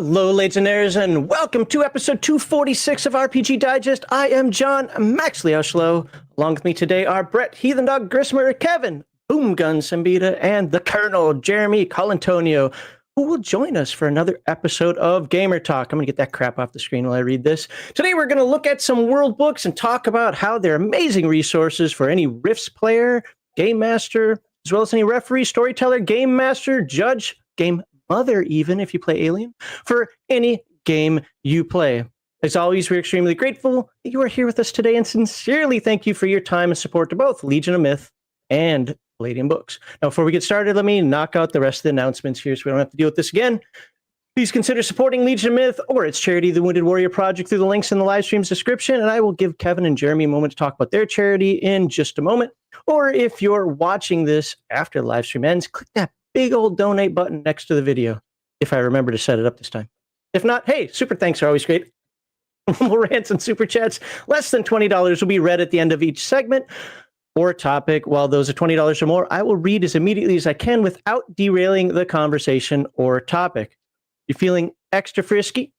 Hello, Legionnaires, and welcome to episode 246 of RPG Die Gest. I am John Maxley Ushlow. Along with me today are Brett Heathen Dog Grismer, Kevin Boomgun Siembieda, and the Colonel Jeremy Colantonio, who will join us for another episode of Gamer Talk. I'm going to get that crap off the screen while I read this. Today, we're going to look at some world books and talk about how they're amazing resources for any Rifts player, game master, as well as any referee, storyteller, game master, judge, game mother, even if you play Alien, for any game you play. As always, we're extremely grateful that you are here with us today and sincerely thank you for your time and support to both Legion of Myth and Palladium Books. Now, before we get started, let me knock out the rest of the announcements here so we don't have to deal with this again. Please consider supporting Legion of Myth or its charity, the Wounded Warrior Project, through the links in the live stream's description, and I will give Kevin and Jeremy a moment to talk about their charity in just a moment. Or if you're watching this after the live stream ends, click that big old donate button next to the video, if I remember to set it up this time. If not, hey, super thanks are always great. Rumble rants and super chats, less than $20 will be read at the end of each segment or topic, while those are $20 or more, I will read as immediately as I can without derailing the conversation or topic. You're feeling extra frisky?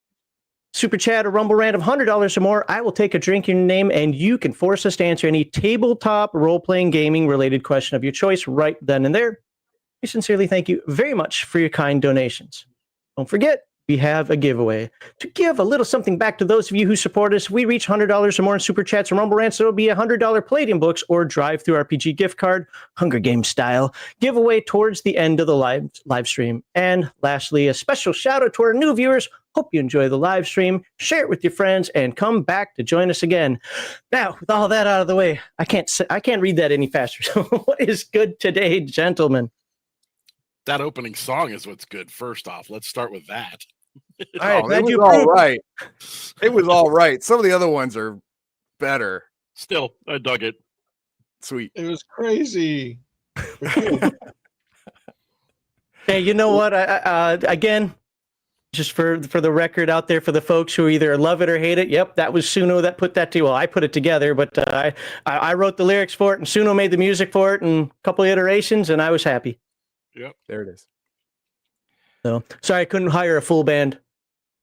Super chat or rumble rant of $100 or more, I will take a drink in your name and you can force us to answer any tabletop role-playing gaming related question of your choice right then and there. We sincerely thank you very much for your kind donations. Don't forget, we have a giveaway. To give a little something back to those of you who support us, we reach $100 or more in super chats and rumble rants. So it'll be a $100 Palladium Books or drive-through RPG gift card, Hunger Games style, giveaway towards the end of the live stream. And lastly, a special shout out to our new viewers. Hope you enjoy the live stream, share it with your friends, and come back to join us again. Now, with all that out of the way, I can't read that any faster. So what is good today, gentlemen? That opening song is what's good. First off, let's start with that. All right, it was all right. It was all right. Some of the other ones are better. Still, I dug it. Sweet. It was crazy. Hey, you know what? Again, just for the record out there, for the folks who either love it or hate it, yep, that was Suno that put that to. Well, I put it together, but I wrote the lyrics for it, and Suno made the music for it, and a couple of iterations, and I was happy. Yep, there it is. So sorry, I couldn't hire a full band.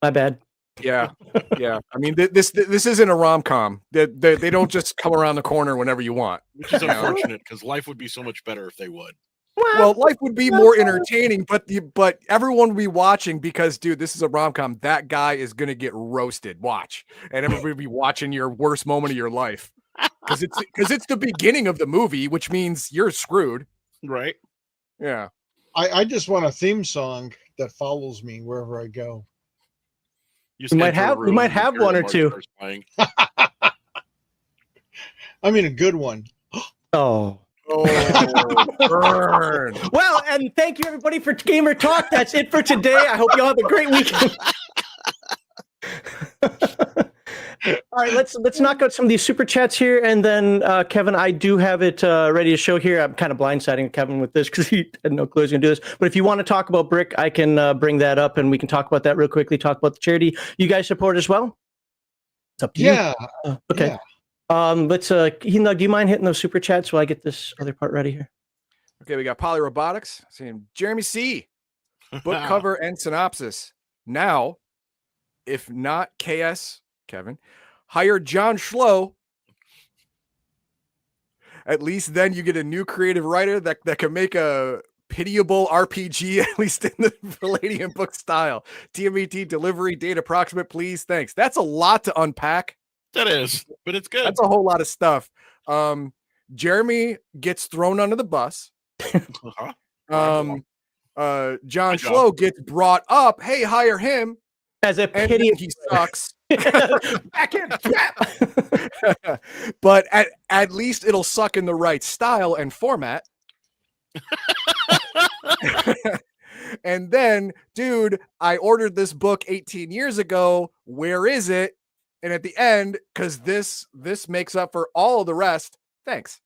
My bad. Yeah, yeah. I mean, this isn't a rom-com. They don't just come around the corner whenever you want. Which is unfortunate because life would be so much better if they would. Well, life would be more entertaining, but everyone would be watching because, dude, this is a rom-com. That guy is gonna get roasted. Watch, and everybody will be watching your worst moment of your life because it's the beginning of the movie, which means you're screwed, right? Yeah. I just want a theme song that follows me wherever I go. We might have one or two. I mean, a good one. Oh, burn. Well, and thank you everybody for Gamer Talk. That's it for today. I hope you all have a great weekend. All right, let's knock out some of these super chats here, and then Kevin, I do have it ready to show here. I'm kind of blindsiding Kevin with this because he had no clue he was going to do this. But if you want to talk about Brick, I can bring that up, and we can talk about that real quickly. Talk about the charity you guys support as well. It's up to you. Yeah. Okay. Yeah. Let's. Do you mind hitting those super chats while I get this other part ready here? Okay, we got Poly Robotics saying Jeremy C. Book cover and synopsis. Now, if not KS. Kevin, hire John Schlow. At least then you get a new creative writer that can make a pitiable RPG, at least in the Palladium book style. TMET delivery date approximate, please. Thanks. That's a lot to unpack. That is, but it's good. That's a whole lot of stuff. Jeremy gets thrown under the bus. John Schlow gets brought up. Hey, hire him. As a pity, he sucks. Back in. But at least it'll suck in the right style and format. And then, dude, I ordered this book 18 years ago. Where is it? And at the end, because this makes up for all of the rest. Thanks.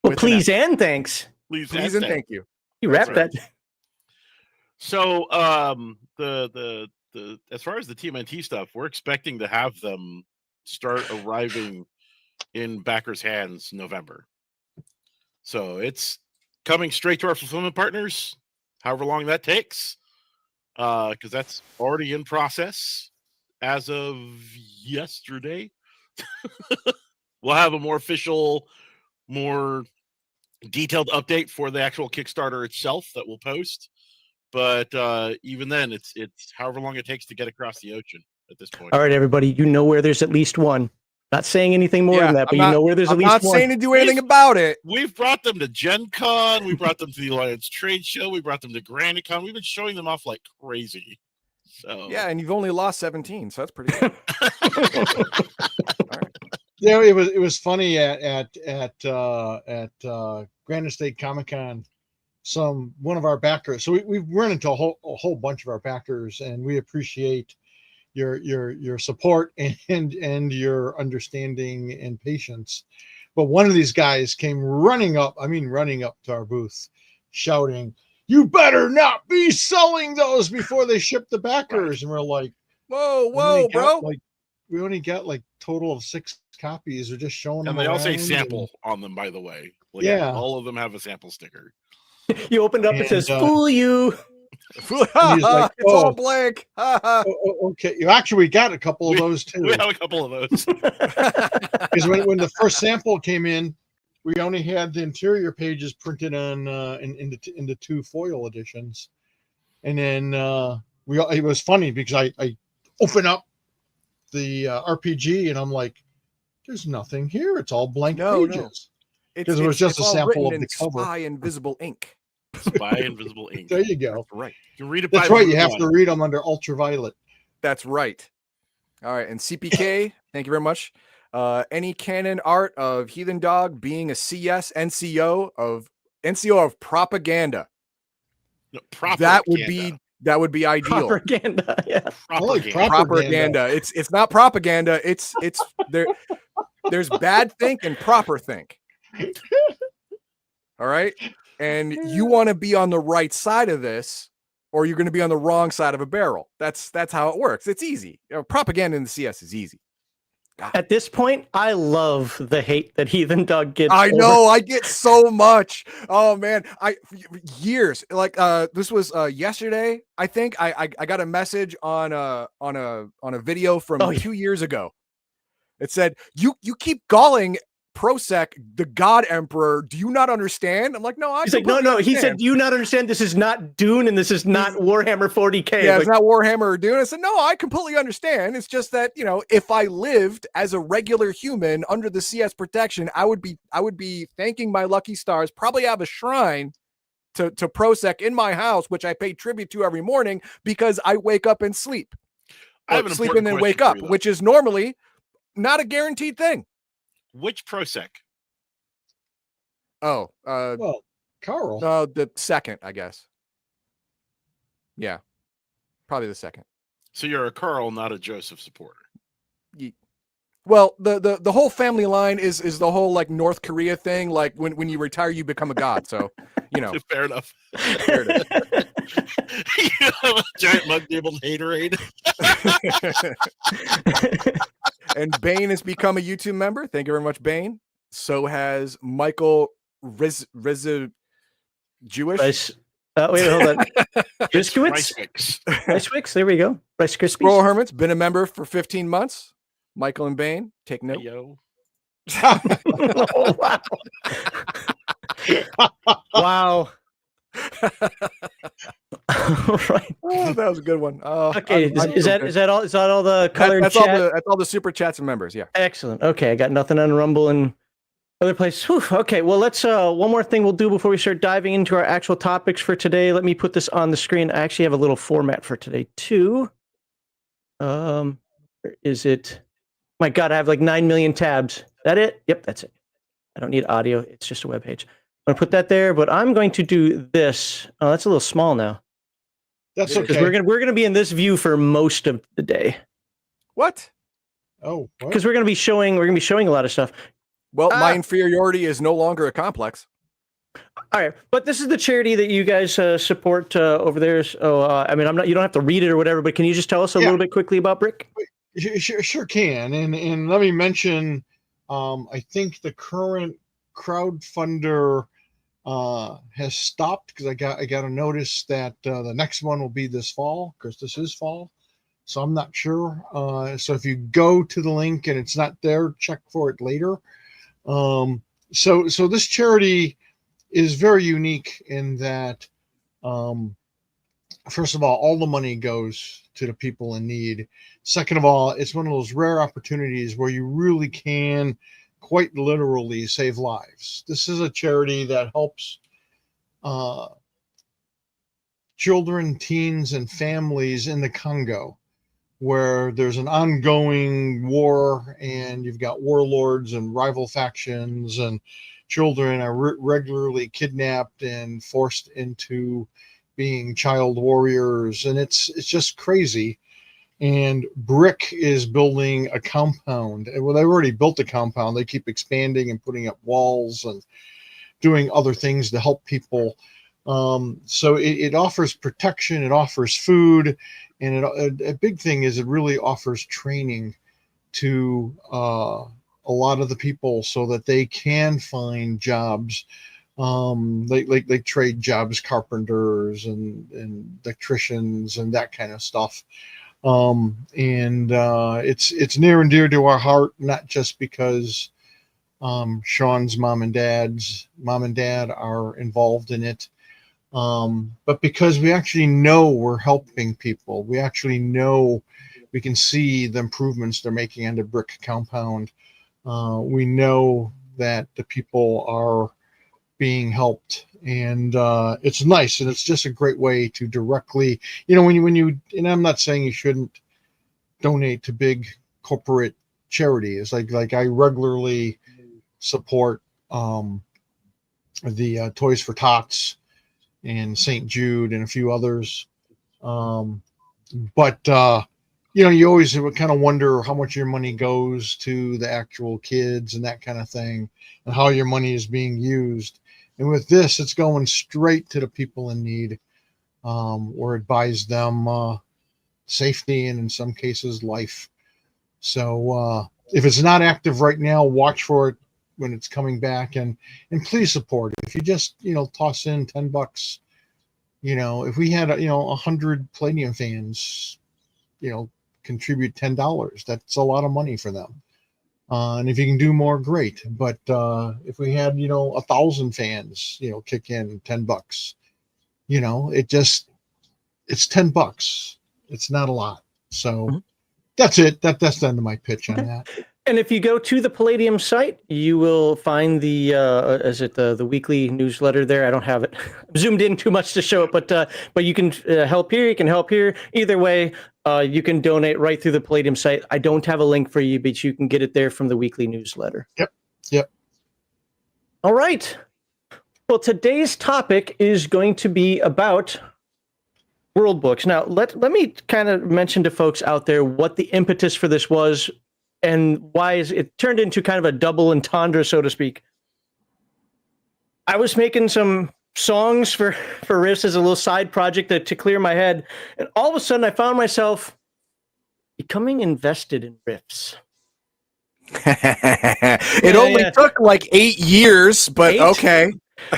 Well, please and thanks. Please and thank you. You wrapped that. So the as far as the TMNT stuff, we're expecting to have them start arriving in backers' hands November. So it's coming straight to our fulfillment partners, however long that takes. because that's already in process as of yesterday. We'll have a more official, more detailed update for the actual Kickstarter itself that we'll post. But even then, it's however long it takes to get across the ocean at this point. All right, everybody, you know where there's at least one. Not saying anything more than that, but you know where there's at least one. I'm not saying to do anything about it. We've brought them to Gen Con. We brought them to the Alliance Trade Show. We brought them to GraniteCon. We've been showing them off like crazy. So yeah, and you've only lost 17, so that's pretty good. All right. Yeah, it was funny at Granite State Comic Con. One of our backers. So we've run into a whole bunch of our backers, and we appreciate your support and your understanding and patience. But one of these guys came running up to our booth, shouting, "You better not be selling those before they ship the backers!" And we're like, "Whoa, bro! We only got like total of 6 copies. We're just showing them. And they all say sample on them, by the way. Like, yeah, all of them have a sample sticker. You opened up, it says "Fool you." Like, it's all blank. Okay, actually, we got a couple of those too. We have a couple of those. Because when the first sample came in, we only had the interior pages printed on into 2 foil editions, and then it was funny because I open up the RPG and I'm like, "There's nothing here. It's all blank pages." Because it was just a sample of the cover. Spy Invisible Ink. Spy Invisible Ink. There you go. That's right. You can read it. That's right. You have to read them under ultraviolet. That's right. All right. And CPK, thank you very much. Any canon art of Heathen Dog being a CS NCO of propaganda. No, propaganda. That would be ideal. Propaganda. Yeah. Propaganda. It's not propaganda. It's there. There's bad think and proper think. All right. And you want to be on the right side of this, or you're going to be on the wrong side of a barrel. That's how it works. It's easy. Propaganda in the CS is easy. God. At this point, I love the hate that Heathen Dog gets. I know, I get so much. Oh man, years like this was yesterday. I think I got a message on a video from 2 years ago. It said, "You keep galling Prosec, the God Emperor. Do you not understand?" I'm like, "No, He's like, no. Understand. He said, "Do you not understand? This is not Dune, and this is not Warhammer 40K." Yeah, it's not Warhammer or Dune. I said, "No, I completely understand. It's just that, if I lived as a regular human under the CS protection, I would be thanking my lucky stars. Probably have a shrine to Prosec in my house, which I pay tribute to every morning because I wake up and sleep. Sleep and then wake up, which is normally not a guaranteed thing." Which Prosec? Oh, well, Carl. The second, I guess. Yeah, probably the second. So you're a Carl, not a Joseph supporter. Well, the whole family line is the whole like North Korea thing. Like when you retire, you become a god. So fair enough. Fair enough. You have a giant mug table haterade. And Bane has become a YouTube member. Thank you very much, Bane. So has Michael Jewish. Wait, hold on. Rice Wicks. There we go. Rice Krispies. Squirrel Hermit's been a member for 15 months. Michael and Bane, take note. Yo. Oh, wow. Wow. All right. Oh, that was a good one. Okay, is that all? Is that all the colored that's chat? That's all the super chats and members. Yeah. Excellent. Okay, I got nothing on Rumble and other places. Whew. Okay, well, let's. One more thing we'll do before we start diving into our actual topics for today. Let me put this on the screen. I actually have a little format for today too. Where is it? My God, I have like 9 million tabs. Is that it? Yep, that's it. I don't need audio. It's just a web page. I'm going to put that there, but I'm going to do this. Oh, that's a little small now. That's okay. We're gonna be in this view for most of the day. What? Oh, because we're gonna be showing a lot of stuff. Well, my inferiority is no longer a complex. All right, but this is the charity that you guys support over there. So, I mean, you don't have to read it or whatever, but can you just tell us a little bit quickly about Brick? Sure can. And let me mention, I think the current crowdfunder has stopped because I got a notice that the next one will be this fall, because this is fall. So I'm not sure. So if you go to the link and it's not there, check for it later. So this charity is very unique in that, first of all the money goes to the people in need. Second of all, it's one of those rare opportunities where you really can quite literally save lives. This is a charity that helps children, teens, and families in the Congo, where there's an ongoing war and you've got warlords and rival factions, and children are regularly kidnapped and forced into being child warriors, and it's just crazy. And Brick is building a compound. Well, they've already built a compound. They keep expanding and putting up walls and doing other things to help people. So it offers protection, it offers food, and a big thing is it really offers training to a lot of the people so that they can find jobs. They trade jobs, carpenters and electricians and that kind of stuff. It's near and dear to our heart, not just because Sean's mom and dad are involved in it, but because we actually know we're helping people. We actually know we can see the improvements they're making on the brick compound. We know that the people are being helped, and it's nice, and it's just a great way to directly, when you, and I'm not saying you shouldn't donate to big corporate charities, like I regularly support the Toys for Tots and St. Jude and a few others, but you always kind of wonder how much your money goes to the actual kids and that kind of thing, and how your money is being used. And with this, it's going straight to the people in need, where it buys them safety and in some cases life. So if it's not active right now, watch for it when it's coming back, and please support it. If you just toss in $10, if we had 100 Palladium fans contribute $10, that's a lot of money for them. And if you can do more, great. But if we had 1,000 fans kick in $10, it's $10. It's not a lot. So that's it. That's the end of my pitch on that. And if you go to the Palladium site, you will find the the weekly newsletter there. I don't have it zoomed in too much to show it, but you can help here. You can help here. Either way, you can donate right through the Palladium site. I don't have a link for you, but you can get it there from the weekly newsletter. Yep. All right. Well, today's topic is going to be about world books. Now, let me kind of mention to folks out there what the impetus for this was, and why it turned into kind of a double entendre, so to speak. I was making some songs for riffs as a little side project to clear my head, and all of a sudden I found myself becoming invested in riffs. It only took like 8 years, but 8? Okay.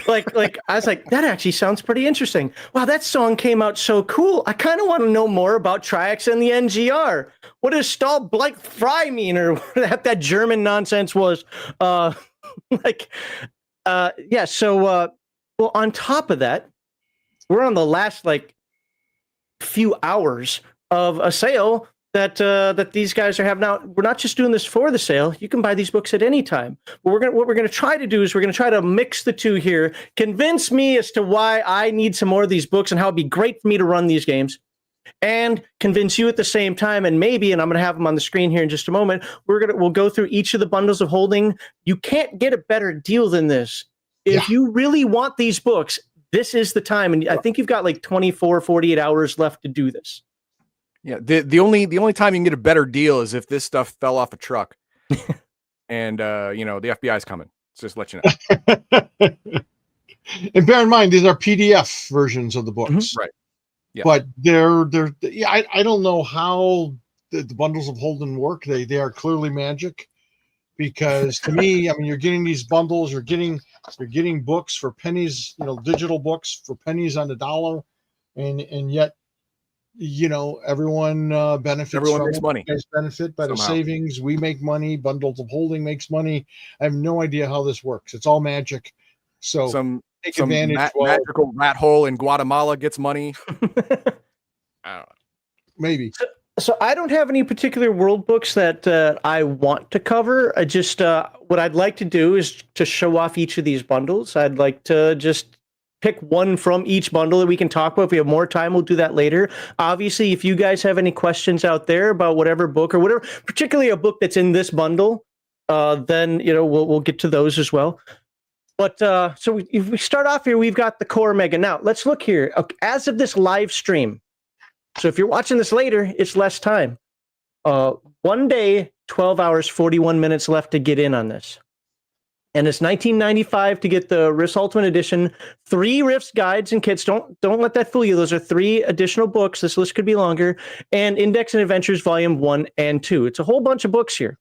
Like I was like, that actually sounds pretty interesting. Wow, that song came out so cool. I kind of want to know more about Triax and the NGR. What does Stahl Blake Fry mean, or what the heck that German nonsense was? So well, on top of that, we're on the last few hours of a sale that these guys are having now. We're not just doing this for the sale. You can buy these books at any time. But what we're gonna try to do is we're gonna try to mix the two here. Convince me as to why I need some more of these books and how it'd be great for me to run these games, and convince you at the same time. And maybe, and I'm gonna have them on the screen here in just a moment, we'll go through each of the bundles of holding. You can't get a better deal than this. If you really want these books, this is the time. And I think you've got 24, 48 hours left to do this. Yeah, the only time you can get a better deal is if this stuff fell off a truck, and the FBI's coming. Just let you know. And bear in mind, these are PDF versions of the books, right? Yeah, but they're I don't know how the bundles of Holden work. They are clearly magic, because to me, I mean, you're getting these bundles, you're getting You're getting books for pennies, digital books for pennies on the dollar, and yet, everyone benefits. Everyone from makes it. money. You guys benefit by the Somehow. savings. We make money. Bundles of holding makes money. I have no idea how this works. It's all magic. So Some take advantage. magical rat hole in Guatemala gets money. I don't know. Maybe. So I don't have any particular world books that I want to cover. I just what I'd like to do is to show off each of these bundles. I'd like to just pick one from each bundle that we can talk about. If we have more time, we'll do that later. Obviously, if you guys have any questions out there about whatever book or whatever, particularly a book that's in this bundle, then we'll get to those as well. But so if we start off here, we've got the core mega. Now let's look here. As of this live stream. So if you're watching this later, it's less time. 1 day, 12 hours, 41 minutes left to get in on this. And it's $19.95 to get the Rifts Ultimate Edition. 3 Rifts guides and kits. Don't let that fool you. Those are 3 additional books. This list could be longer. And Index and Adventures Volume 1 and 2. It's a whole bunch of books here.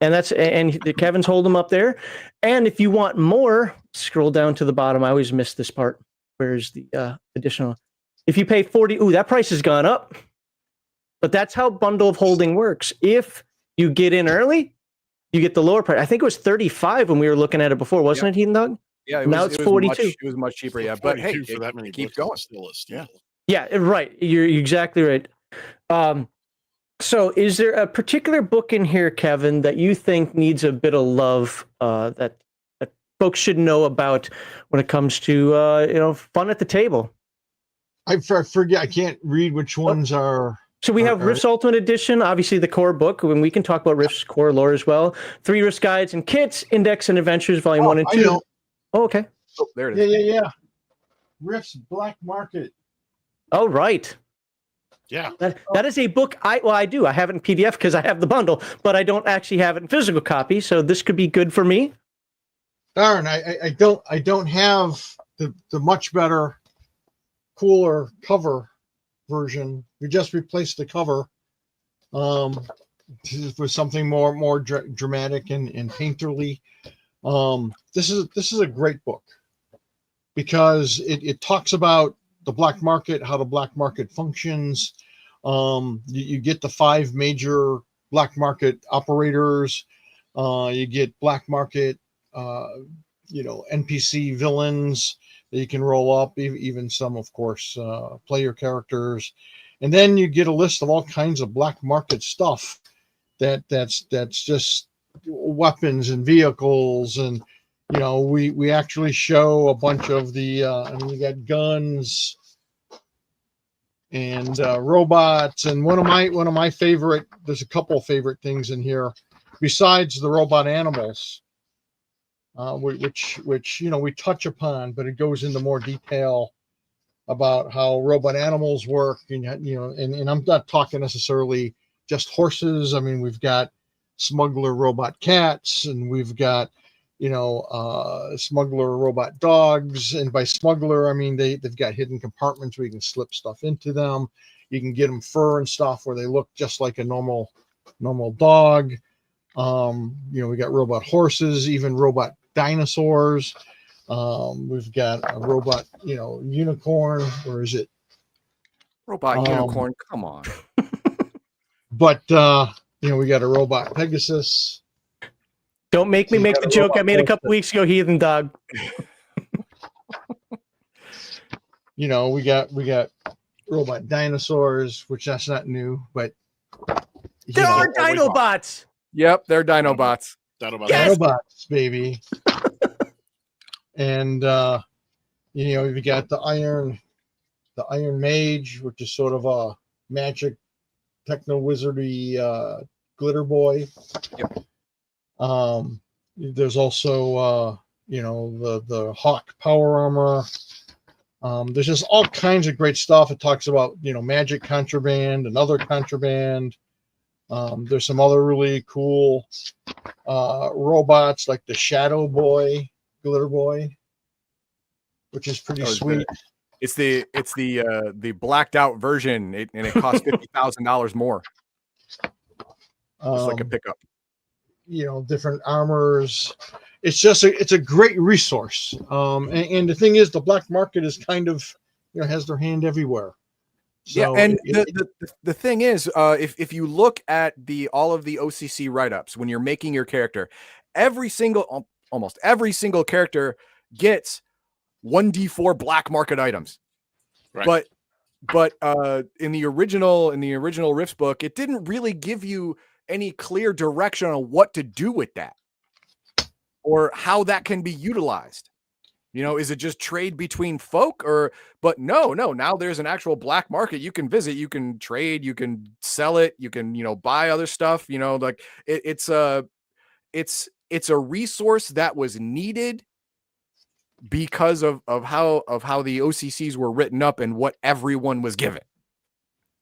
And Kevin's holding them up there. And if you want more, scroll down to the bottom. I always miss this part. Where's the additional? If you pay $40, that price has gone up. But that's how bundle of holding works. If you get in early, you get the lower price. I think it was $35 when we were looking at it before, wasn't it, Heathen Dog? Yeah, now it's $42. It was much cheaper, yeah. But hey, for that many keeps books going. is still a steal. Yeah, right. You're exactly right. So is there a particular book in here, Kevin, that you think needs a bit of love that folks should know about when it comes to fun at the table? I forget. I can't read which ones are. So we have Rifts Ultimate Edition, obviously the core book, and we can talk about Rifts core lore as well. 3 Rifts guides and kits, Index and Adventures Volume 1 and 2. Oh, okay. Oh, there it is. Yeah. Rifts Black Market. Oh, right. Yeah. That is a book I do. I have it in PDF because I have the bundle, but I don't actually have it in physical copy, so this could be good for me. Darn, I don't have the much better, cooler cover version. We just replaced the cover with something more dramatic and painterly. This is a great book because it talks about the black market, how the black market functions. You get the 5 major black market operators. You get black market NPC villains that you can roll up, even some, of course, player characters. And then you get a list of all kinds of black market stuff that's just weapons and vehicles. And, we actually show a bunch of the, we got guns and robots. And one of my favorite, there's a couple of favorite things in here besides the robot animals. Which we touch upon, but it goes into more detail about how robot animals work, and I'm not talking necessarily just horses. I mean, we've got smuggler robot cats, and we've got smuggler robot dogs, and by smuggler I mean they've got hidden compartments where you can slip stuff into them. You can get them fur and stuff where they look just like a normal dog. We got robot horses, even robot dinosaurs. We've got a robot, unicorn. Where is it? Robot unicorn. Come on. But we got a robot Pegasus. Don't make me make the joke I made a couple weeks ago, Heathen Dog. We got robot dinosaurs, which that's not new, but there are Dinobots. Yep, they're Dinobots. Yes! Dinobots, baby. And we got the Iron Mage, which is sort of a magic techno wizardy glitter boy. Yep. There's also the Hawk power armor. There's just all kinds of great stuff. It talks about magic contraband and other contraband. There's some other really cool robots like the Shadow Boy, Glitter Boy, which is pretty sweet. It's the blacked out version, and it costs $50,000 more. Just like a pickup. Different armors. it's a great resource. And the thing is, the black market is kind of, has their hand everywhere. So yeah, and the thing is, if you look at all of the o.c.c write-ups when you're making your character, almost every single character gets 1d4 black market items. Right. But in the original Rifts book, it didn't really give you any clear direction on what to do with that or how that can be utilized. Is it just trade between folk but no, now there's an actual black market you can visit, you can trade, you can sell it, you can, buy other stuff, like it's a resource that was needed because of how the o.c.cs were written up and what everyone was given.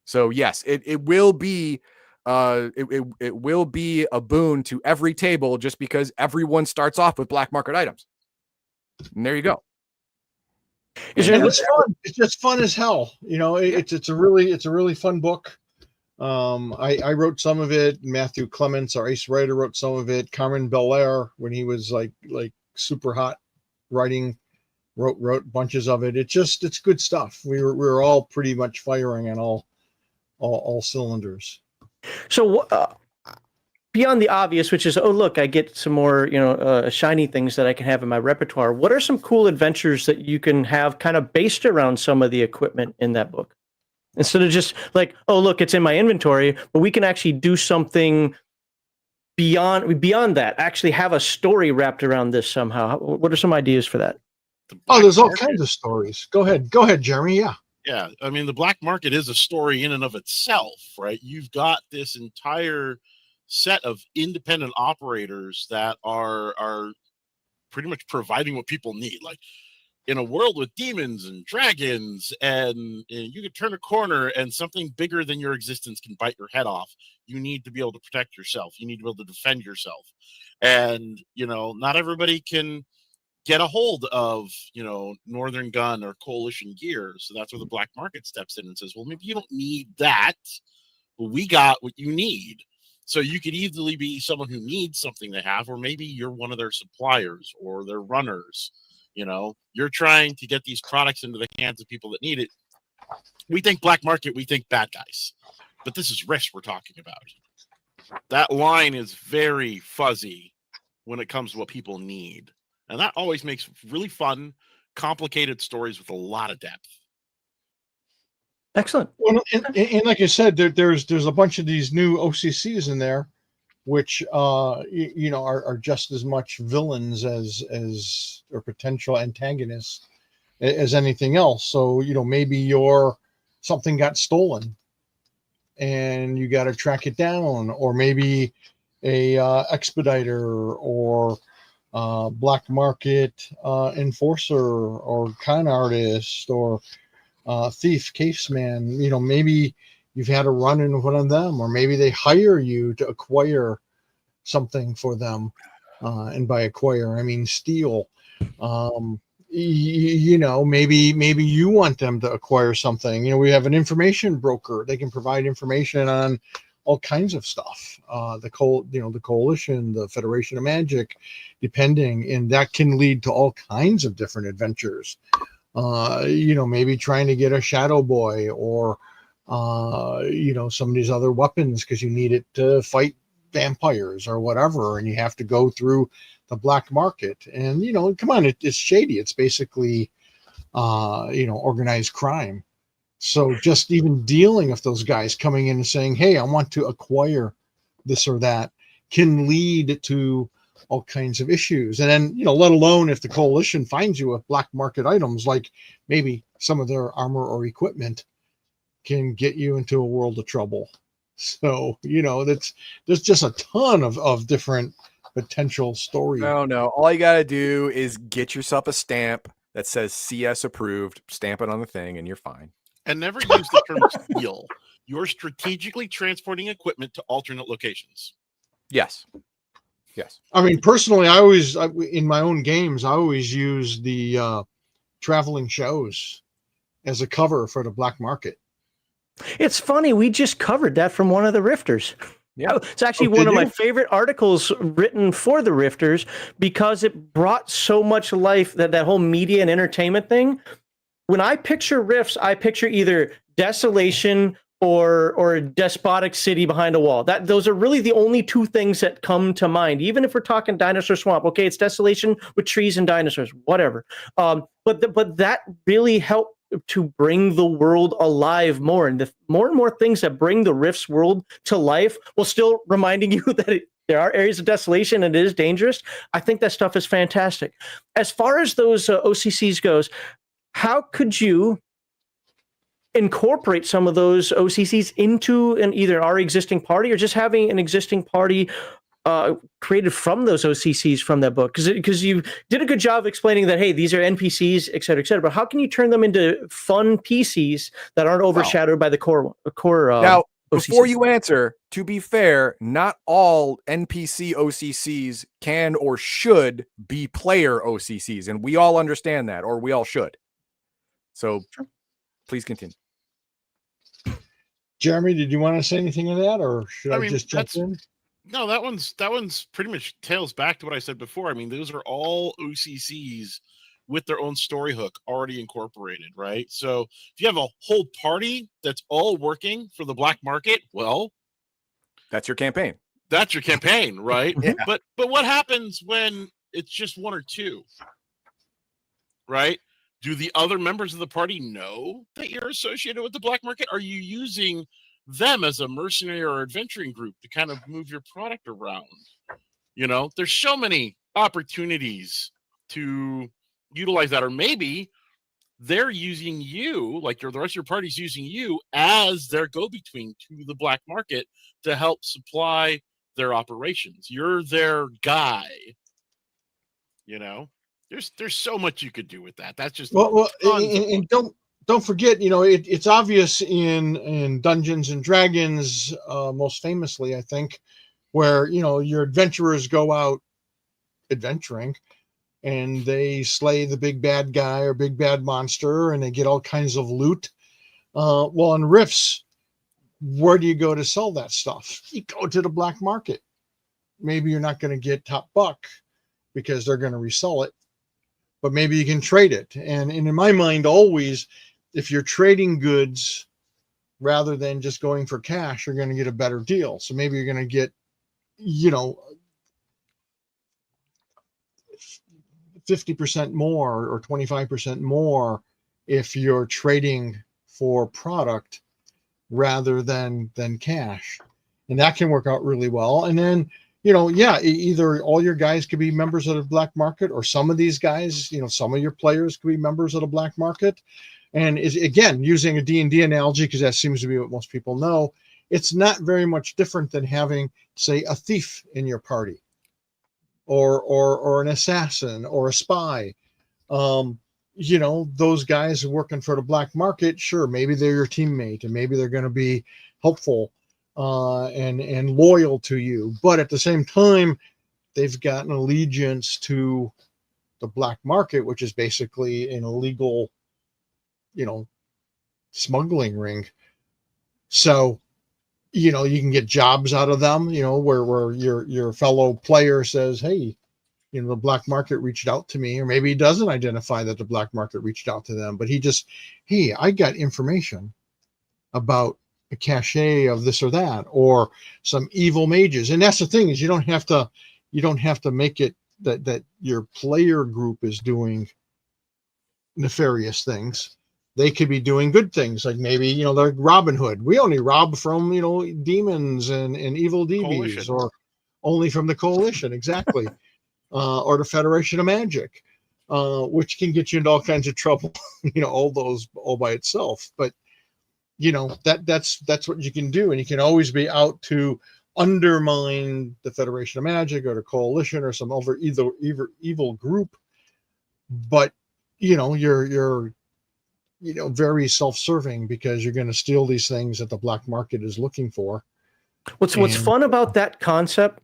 So yes, it will be it will be a boon to every table just because everyone starts off with black market items. And there you go. It's fun. It's just fun as hell. It's a really fun book. I wrote some of it. Matthew Clements, our ace writer, wrote some of it. Carmen Belair, when he was like super hot writing, wrote bunches of it. It's good stuff. We were all pretty much firing on all cylinders. So beyond the obvious, which is, oh, look, I get some more, shiny things that I can have in my repertoire. What are some cool adventures that you can have kind of based around some of the equipment in that book? Instead of just like, oh, look, it's in my inventory, but we can actually do something beyond that, actually have a story wrapped around this somehow. What are some ideas for that? There's all kinds of stories. Go ahead, Jeremy. Yeah. Yeah. I mean, the black market is a story in and of itself, right? You've got this entire set of independent operators that are pretty much providing what people need. Like in a world with demons and dragons, and you can turn a corner and something bigger than your existence can bite your head off. You need to be able to protect yourself. You need to be able to defend yourself. And, not everybody can get a hold of, Northern Gun or Coalition gear. So that's where the black market steps in and says, well, maybe you don't need that, but we got what you need. So you could easily be someone who needs something they have, or maybe you're one of their suppliers or their runners. You're trying to get these products into the hands of people that need it. We think black market, we think bad guys, but this is risk we're talking about. That line is very fuzzy when it comes to what people need. And that always makes really fun, complicated stories with a lot of depth. Excellent. Well, and like I said, there's a bunch of these new o.c.cs in there, which are just as much villains as or potential antagonists as anything else. So maybe something got stolen, and you got to track it down, or maybe a expediter or black market enforcer or con artist or thief, caseman. Maybe you've had a run-in with one of them, or maybe they hire you to acquire something for them. And by acquire, I mean steal. Maybe you want them to acquire something. We have an information broker. They can provide information on all kinds of stuff. The Coalition, the Federation of Magic, depending, and that can lead to all kinds of different adventures. Maybe trying to get a Shadow Boy or some of these other weapons because you need it to fight vampires or whatever, and you have to go through the black market. And come on, it's shady. It's basically organized crime. So just even dealing with those guys coming in and saying, hey, I want to acquire this or that, can lead to all kinds of issues. And then, let alone if the Coalition finds you with black market items, like maybe some of their armor or equipment can get you into a world of trouble. So, there's just a ton of different potential stories. No. All you got to do is get yourself a stamp that says CS approved, stamp it on the thing, and you're fine. And never use the term steal. You're strategically transporting equipment to alternate locations. Yes. I mean, personally, in my own games, I always use the traveling shows as a cover for the black market. It's funny. We just covered that from one of the rifters. Yeah. It's actually Oh, one did of my you? favorite articles written for the Rifters because it brought so much life, that whole media and entertainment thing. When I picture Rifts, I picture either desolation or a despotic city behind a wall. Those are really the only two things that come to mind. Even if we're talking dinosaur swamp, okay, it's desolation with trees and dinosaurs, whatever. But that really helped to bring the world alive more, and the more and more things that bring the Rifts world to life, while still reminding you that there are areas of desolation and it is dangerous. I think that stuff is fantastic. As far as those o.c.cs goes, how could you incorporate some of those o.c.cs into either our existing party, or just having an existing party created from those o.c.cs from that book? Because you did a good job of explaining that, hey, these are NPCs, et cetera, et cetera. But how can you turn them into fun PCs that aren't overshadowed by the core Now, OCCs? before you answer, to be fair, not all NPC OCCs can or should be player OCCs, and we all understand that, or we all should. So please continue. Jeremy, did you want to say anything of that, or should I mean, just jump in? No, that one's pretty much tails back to what I said before. I mean, those are all OCCs with their own story hook already incorporated, right? So if you have a whole party that's all working for the black market, well, That's your campaign. that's your campaign, right? Yeah. But what happens when it's just one or two, right? Do the other members of the party know that you're associated with the black market? Are you using them as a mercenary or adventuring group to kind of move your product around? You know, there's so many opportunities to utilize that. Or maybe they're using you, like the rest of your party's using you as their go-between to the black market to help supply their operations. You're their guy. You know, there's so much you could do with that. That's just Well, tons of and don't forget, it's obvious in Dungeons and Dragons, most famously, I think, where your adventurers go out adventuring and they slay the big bad guy or big bad monster, and they get all kinds of loot. Well, in Rifts, where do you go to sell that stuff? You go to the black market. Maybe you're not going to get top buck because they're going to resell it, but maybe you can trade it. And in my mind, always, if you're trading goods rather than just going for cash, you're going to get a better deal. So maybe you're going to get, 50% more or 25% more if you're trading for product rather than cash. And that can work out really well. And then, either all your guys could be members of the black market, or some of these guys, some of your players could be members of the black market. And again, using a D&D analogy, because that seems to be what most people know, it's not very much different than having, say, a thief in your party, or an assassin or a spy. Those guys working for the black market, sure, maybe they're your teammate and maybe they're going to be helpful and loyal to you, but at the same time, they've got an allegiance to the black market, which is basically an illegal, smuggling ring. So, you can get jobs out of them, where your fellow player says, hey, the black market reached out to me, or maybe he doesn't identify that the black market reached out to them, but he just, hey, I got information about a cache of this or that, or some evil mages. And that's the thing, is you don't have to make it that your player group is doing nefarious things. They could be doing good things, like maybe like Robin Hood. We only rob from demons and evil DBs, or only from the Coalition, exactly. Or the Federation of Magic, which can get you into all kinds of trouble, all by itself. But that's what you can do, and you can always be out to undermine the Federation of Magic or the Coalition or some other either evil group. But you're very self-serving, because you're going to steal these things that the black market is looking for. What's fun about that concept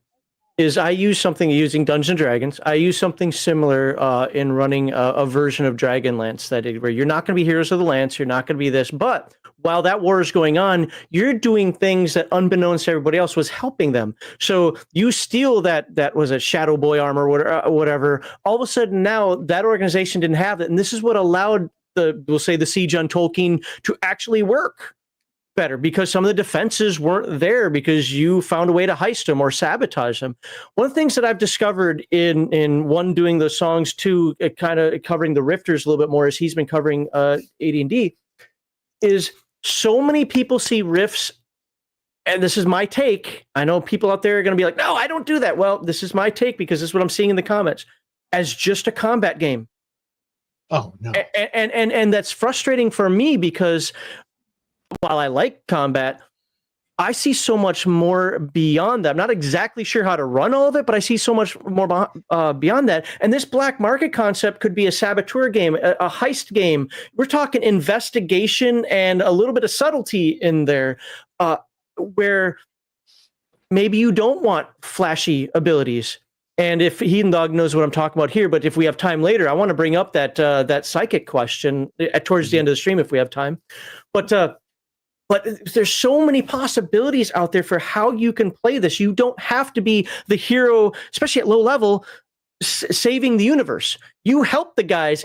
is I use something using Dungeons and Dragons. I use something similar in running a version of Dragonlance where you're not going to be heroes of the Lance. You're not going to be this. But while that war is going on, you're doing things that unbeknownst to everybody else was helping them. So you steal that was a Shadow Boy armor or whatever. All of a sudden now that organization didn't have it. And this is what allowed we'll say the siege on Tolkeen to actually work better, because some of the defenses weren't there because you found a way to heist them or sabotage them. One of the things that I've discovered in one doing those songs, two kind of covering the Rifters a little bit more as he's been covering AD&D, is so many people see Rifts, and this is my take. I know people out there are going to be like, no, I don't do that. Well, this is my take because this is what I'm seeing in the comments, as just a combat game. Oh no. And that's frustrating for me because while I like combat, I see so much more beyond that. I'm not exactly sure how to run all of it, but I see so much more beyond that. And this black market concept could be a saboteur game, a heist game. We're talking investigation and a little bit of subtlety in there, where maybe you don't want flashy abilities. And if Heathen Dog knows what I'm talking about here, but if we have time later, I want to bring up that psychic question towards the end of the stream if we have time. But there's so many possibilities out there for how you can play this. You don't have to be the hero, especially at low level, saving the universe. You help the guys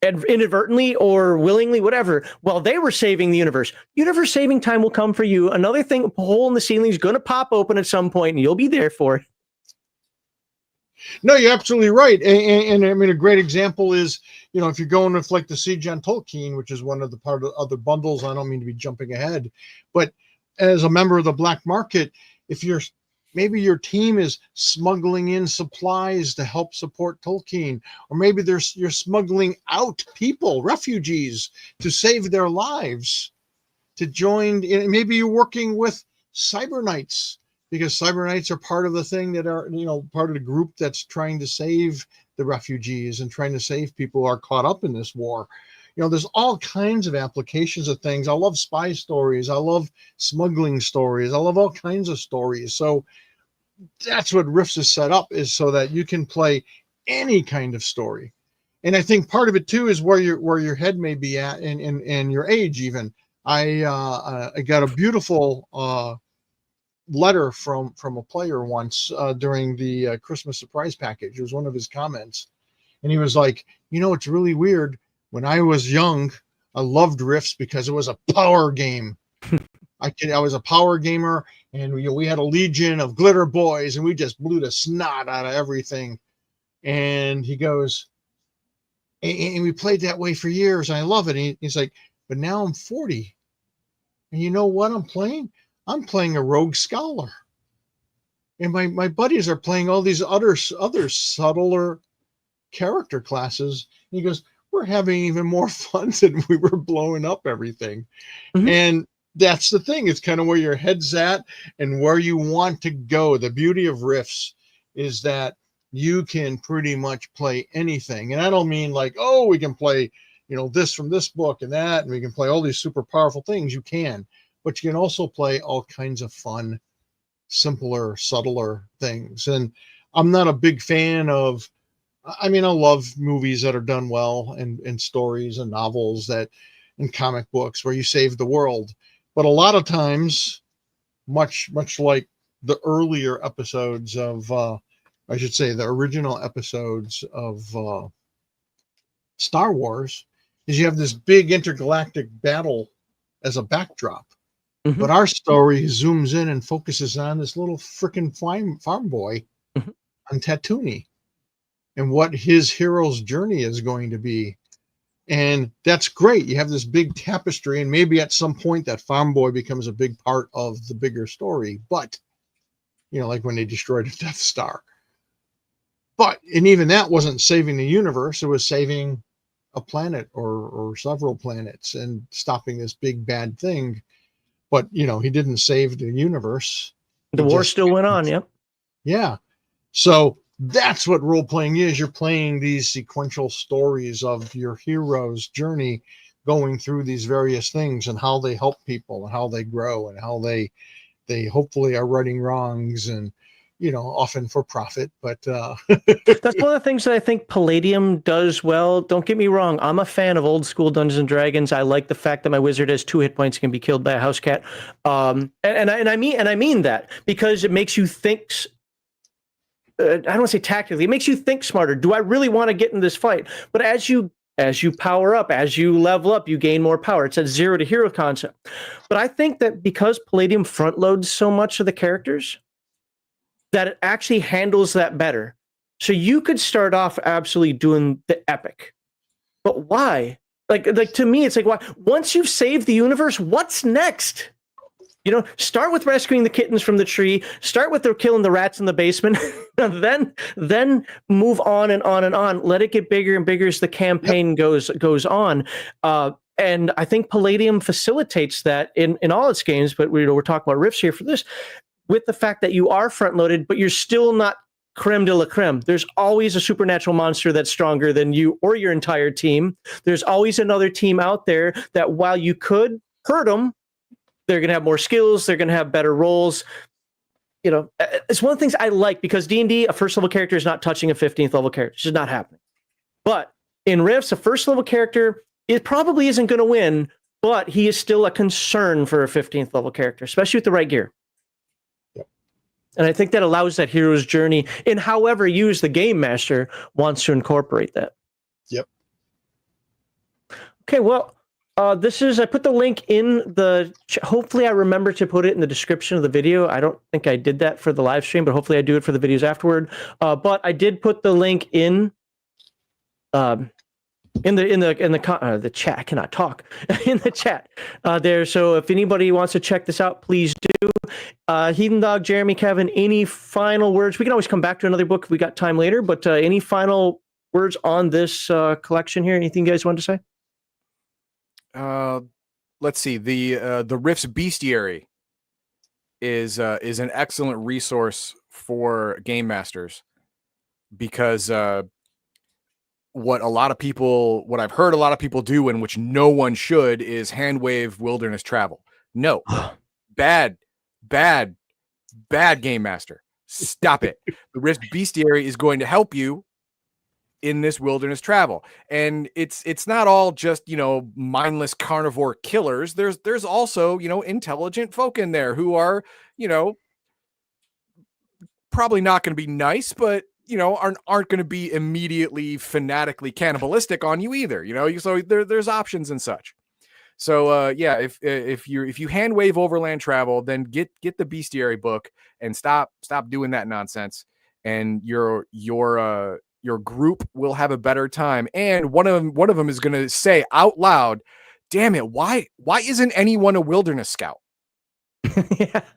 inadvertently or willingly, whatever, while they were saving the universe. Universe saving time will come for you. Another thing, a hole in the ceiling is going to pop open at some point, and you'll be there for it. No, you're absolutely right. And I mean, a great example is, if you're going with like the Siege on Tolkeen, which is one of the part of other bundles, I don't mean to be jumping ahead, but as a member of the black market, if maybe your team is smuggling in supplies to help support Tolkeen, or maybe you're smuggling out people, refugees, to save their lives, to join. Maybe you're working with Cyber Knights, because Cyber Knights are part of the thing that are, part of the group that's trying to save the refugees and trying to save people who are caught up in this war. There's all kinds of applications of things. I love spy stories. I love smuggling stories. I love all kinds of stories. So that's what Rifts is set up, is so that you can play any kind of story. And I think part of it too is where your head may be at and your age even. I got a beautiful letter from a player once during the Christmas surprise package. It was one of his comments, and he was like, it's really weird. When I was young, I loved Rifts because it was a power game. I was a power gamer, and we had a legion of glitter boys, and we just blew the snot out of everything. And he goes, and we played that way for years. And I love it. And he's like, but now I'm 40, and you know what I'm playing? I'm playing a rogue scholar, and my buddies are playing all these other subtler character classes. And he goes, we're having even more fun than we were blowing up everything. Mm-hmm. And that's the thing. It's kind of where your head's at and where you want to go. The beauty of Rifts is that you can pretty much play anything. And I don't mean like, oh, we can play, this from this book and that, and we can play all these super powerful things. You can. But you can also play all kinds of fun, simpler, subtler things. And I'm not a big fan of, I love movies that are done well, and stories and novels and comic books where you save the world. But a lot of times, much like the earlier episodes of, I should say the original episodes of Star Wars, is you have this big intergalactic battle as a backdrop. Mm-hmm. But our story zooms in and focuses on this little freaking farm boy on Tatooine and what his hero's journey is going to be. And that's great. You have this big tapestry, and maybe at some point that farm boy becomes a big part of the bigger story. But, like when they destroyed the Death Star. And even that wasn't saving the universe. It was saving a planet or several planets and stopping this big bad thing. But, he didn't save the universe. The war still went on, yep. Yeah. So that's what role-playing is. You're playing these sequential stories of your hero's journey, going through these various things and how they help people and how they grow and how they hopefully are righting wrongs and, often for profit, but That's one of the things that I think Palladium does well. Don't get me wrong. I'm a fan of old school Dungeons and Dragons. I like the fact that my wizard has 2 hit points and can be killed by a house cat. I mean that because it makes you think. I don't want to say tactically. It makes you think smarter. Do I really want to get in this fight? But as you power up, as you level up, you gain more power. It's a 0 to hero concept. But I think that because Palladium front loads so much of the characters, that it actually handles that better. So you could start off absolutely doing the epic, but why? Like to me, it's like, why? Once you've saved the universe, what's next? Start with rescuing the kittens from the tree. Start with killing the rats in the basement. then move on and on and on. Let it get bigger and bigger as the campaign goes on. And I think Palladium facilitates that in all its games. But we're talking about Rifts here for this, with the fact that you are front loaded, but you're still not creme de la creme. There's always a supernatural monster that's stronger than you or your entire team. There's always another team out there that, while you could hurt them, they're going to have more skills. They're going to have better roles. It's one of the things I like, because D&D, a first level character is not touching a 15th level character. It's just not happening. But in Rifts, a first level character, it probably isn't going to win, but he is still a concern for a 15th level character, especially with the right gear. And I think that allows that hero's journey in however use the game master wants to incorporate that. Yep. Okay, well, I put the link in the, hopefully I remember to put it in the description of the video. I don't think I did that for the live stream, but hopefully I do it for the videos afterward. But I did put the link in the chat. I cannot talk. In the chat there. So if anybody wants to check this out, please do. Heathen Dog, Jeremy, Kevin, any final words? We can always come back to another book if we got time later, but any final words on this collection here? Anything you guys want to say? Let's see. The Rifts Bestiary is an excellent resource for game masters, because what I've heard a lot of people do, and which no one should, is hand wave wilderness travel. No, bad game master. Stop it. The Rifts Bestiary is going to help you in this wilderness travel, and it's not all just mindless carnivore killers. There's also intelligent folk in there who are probably not going to be nice, but aren't going to be immediately fanatically cannibalistic on you either. So there's options and such. So if you hand wave overland travel, then get the Bestiary book and stop doing that nonsense, and your group will have a better time. And one of them is going to say out loud, "Damn it, why isn't anyone a wilderness scout?"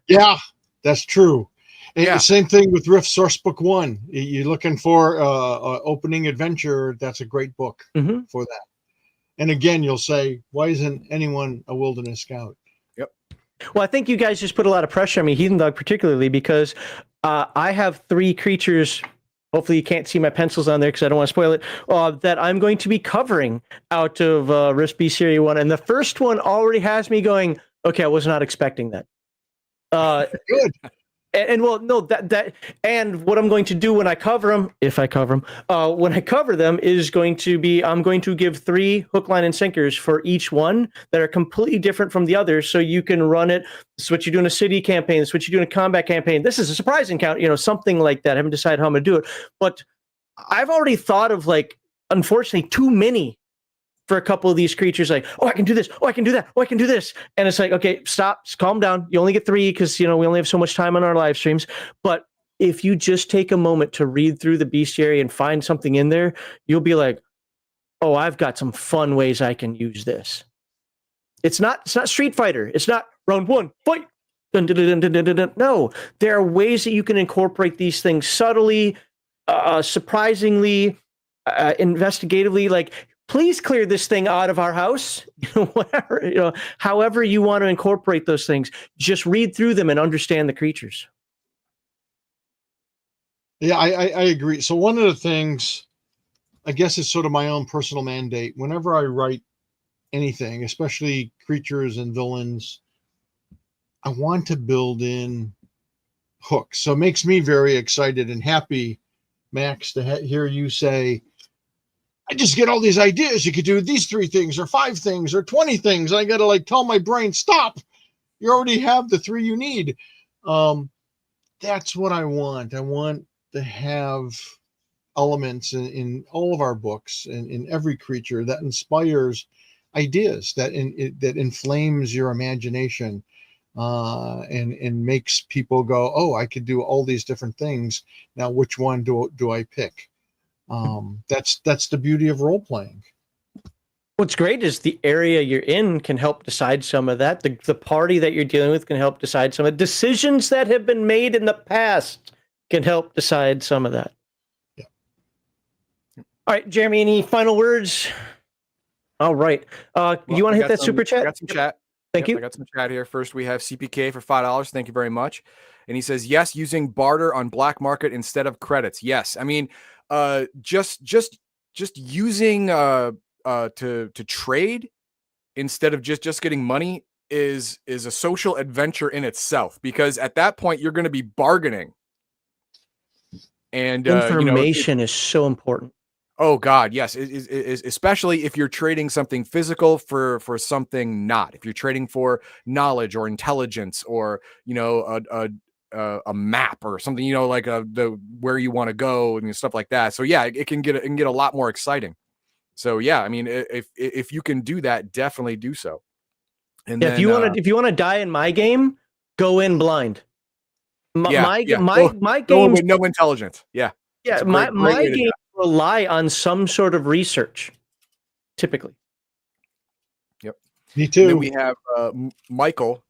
Yeah, that's true. And same thing with Rift Sourcebook 1. You're looking for opening adventure. That's a great book for that. And again, you'll say, why isn't anyone a wilderness scout? Yep. Well, I think you guys just put a lot of pressure on me, Heathen Dog particularly, because I have 3 creatures. Hopefully you can't see my pencils on there because I don't want to spoil it, that I'm going to be covering out of Rifts Bestiary 1. And the first one already has me going, okay, I was not expecting that. Good. And well, no, that and what I'm going to do when I cover them, if I cover them, when I cover them, is going to be, I'm going to give 3 hook, line, and sinkers for each one that are completely different from the others, so you can run it. This is what you do in a city campaign. This is what you do in a combat campaign. This is a surprise encounter, something like that. I haven't decided how I'm going to do it, but I've already thought of, unfortunately, too many for a couple of these creatures. Like, oh, I can do this. Oh, I can do that. Oh, I can do this. And it's like, okay, stop, calm down. You only get 3 because, we only have so much time on our live streams. But if you just take a moment to read through the bestiary and find something in there, you'll be like, oh, I've got some fun ways I can use this. It's not Street Fighter. It's not round 1, fight. Dun, dun, dun, dun, dun, dun, dun. No, there are ways that you can incorporate these things subtly, surprisingly, investigatively. Like, please clear this thing out of our house. Whatever, however you want to incorporate those things, just read through them and understand the creatures. Yeah, I agree. So one of the things, I guess, is sort of my own personal mandate. Whenever I write anything, especially creatures and villains, I want to build in hooks. So it makes me very excited and happy, Max, to hear you say, I just get all these ideas. You could do these 3 things or 5 things or 20 things. I got to like tell my brain, stop. You already have the 3 you need. That's what I want. I want to have elements in all of our books and in every creature that inspires ideas, that inflames your imagination, and makes people go, oh, I could do all these different things. Now, which one do I pick? That's the beauty of role playing. What's great is the area you're in can help decide some of that. The party that you're dealing with can help decide some of it. Decisions that have been made in the past can help decide some of that. Yeah. All right, Jeremy, any final words? All right. You want to hit that super chat? I got some chat. Thank you. I got some chat here. First, we have CPK for $5. Thank you very much. And he says, yes, using barter on black market instead of credits. Yes. I mean, just using to trade instead of just getting money is a social adventure in itself, because at that point you're going to be bargaining. And information is so important. Oh God, yes. Especially if you're trading something physical for something not. If you're trading for knowledge or intelligence or a map or something, like the where you want to go and stuff like that. So yeah, it can get a lot more exciting. So yeah, I mean, if you can do that, definitely do so. And yeah, then, if you want to die in my game, go in blind. My game with no intelligence. Yeah. Yeah, my games rely on some sort of research, typically. Yep. Me too. And then we have Michael.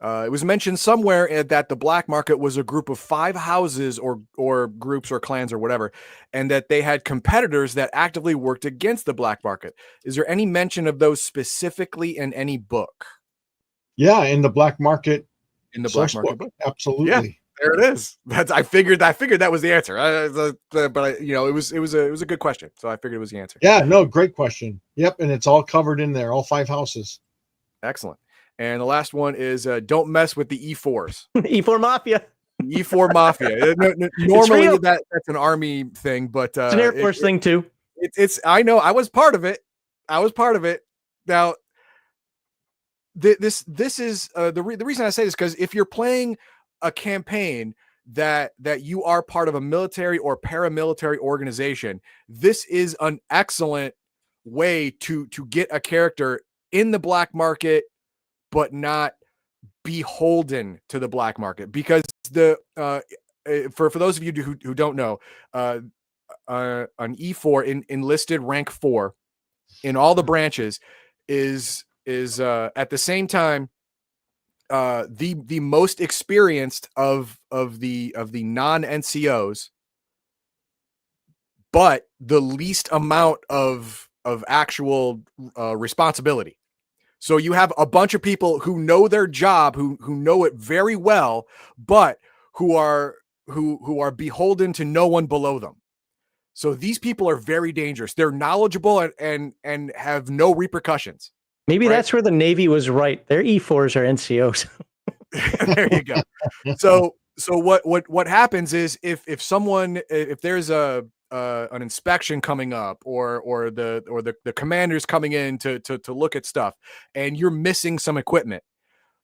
It was mentioned somewhere that the black market was a group of 5 houses or groups or clans or whatever, and that they had competitors that actively worked against the black market. Is there any mention of those specifically in any book? Yeah, in the black market. In the black market book. Absolutely. Yeah. There it is. I figured that was the answer. But it was a good question, so I figured it was the answer. Yeah, no, great question. Yep, and it's all covered in there, all 5 houses. Excellent. And the last one is don't mess with the E4s. E4 Mafia. E4 Mafia. Normally that's an army thing, but it's an Air Force thing too. It's I know. I was part of it. Now, this is the reason I say this, because if you're playing a campaign that you are part of a military or paramilitary organization, this is an excellent way to get a character in the black market, but not beholden to the black market. Because for those of you who don't know, an E4 in enlisted rank 4 in all the branches is at the same time the most experienced of the non-NCOs, but the least amount of actual responsibility. So you have a bunch of people who know their job, who know it very well, but who are beholden to no one below them. So these people are very dangerous. They're knowledgeable and have no repercussions. Maybe that's where the Navy was right. Their E4s are NCOs. There you go. So what happens is if there's an inspection coming up or the commander's coming in to look at stuff and you're missing some equipment,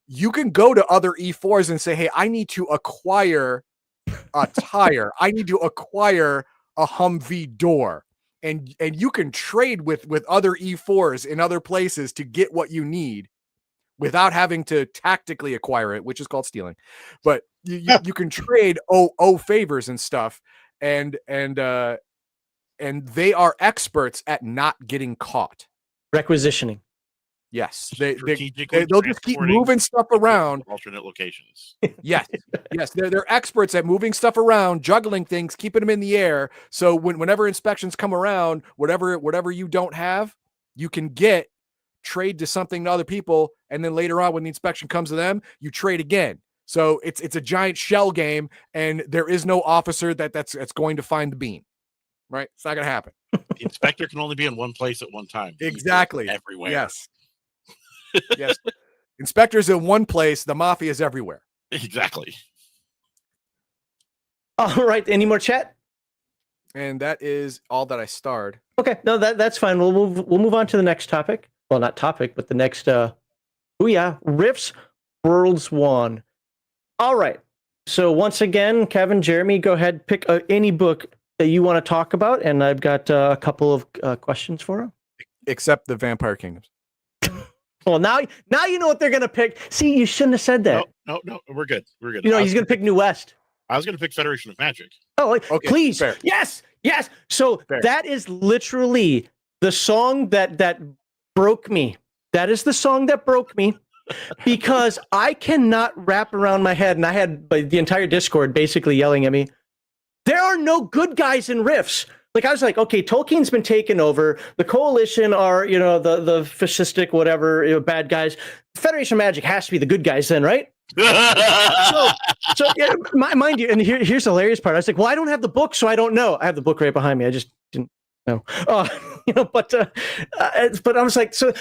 you can go to other E4s and say, hey, I need to acquire a tire. I need to acquire a Humvee door. And you can trade with other E4s in other places to get what you need without having to tactically acquire it, which is called stealing. But you can trade favors and stuff, and they are experts at not getting caught. Requisitioning. Yes, they'll just keep moving stuff around. Alternate locations. Yes, they're experts at moving stuff around, juggling things, keeping them in the air. So whenever inspections come around, whatever you don't have, you can trade to something to other people, and then later on when the inspection comes to them, you trade again. So it's a giant shell game, and there is no officer that's going to find the bean. Right? It's not going to happen. The inspector can only be in one place at one time. Exactly. Everywhere. Yes. Yes. Inspectors in one place, the mafia is everywhere. Exactly. All right. Any more chat? And that is all that I starred. Okay. No, that's fine. We'll move on to the next topic. Well, not topic, but the next. Riffs Worlds 1. All right. So once again, Kevin, Jeremy, go ahead, pick any book that you want to talk about, and I've got a couple of questions for them. Except the Vampire Kingdoms. Well, now you know what they're gonna pick. See, you shouldn't have said that. No, we're good. We're good. You know, he's gonna pick New West. I was gonna pick Federation of Magic. Oh, Okay, please. fair. Yes. So Fair. that is literally the song that broke me. That is the song that broke me because I cannot wrap around my head, and I had the entire Discord basically yelling at me. There are no good guys in Rifts. Like, I was like, okay, Tolkien's been taken over. The Coalition are, the fascistic, whatever, bad guys. Federation of Magic has to be the good guys then, right? So yeah, mind you, and here's the hilarious part. I was like, well, I don't have the book, so I don't know. I have the book right behind me. I just didn't know. But I was like, so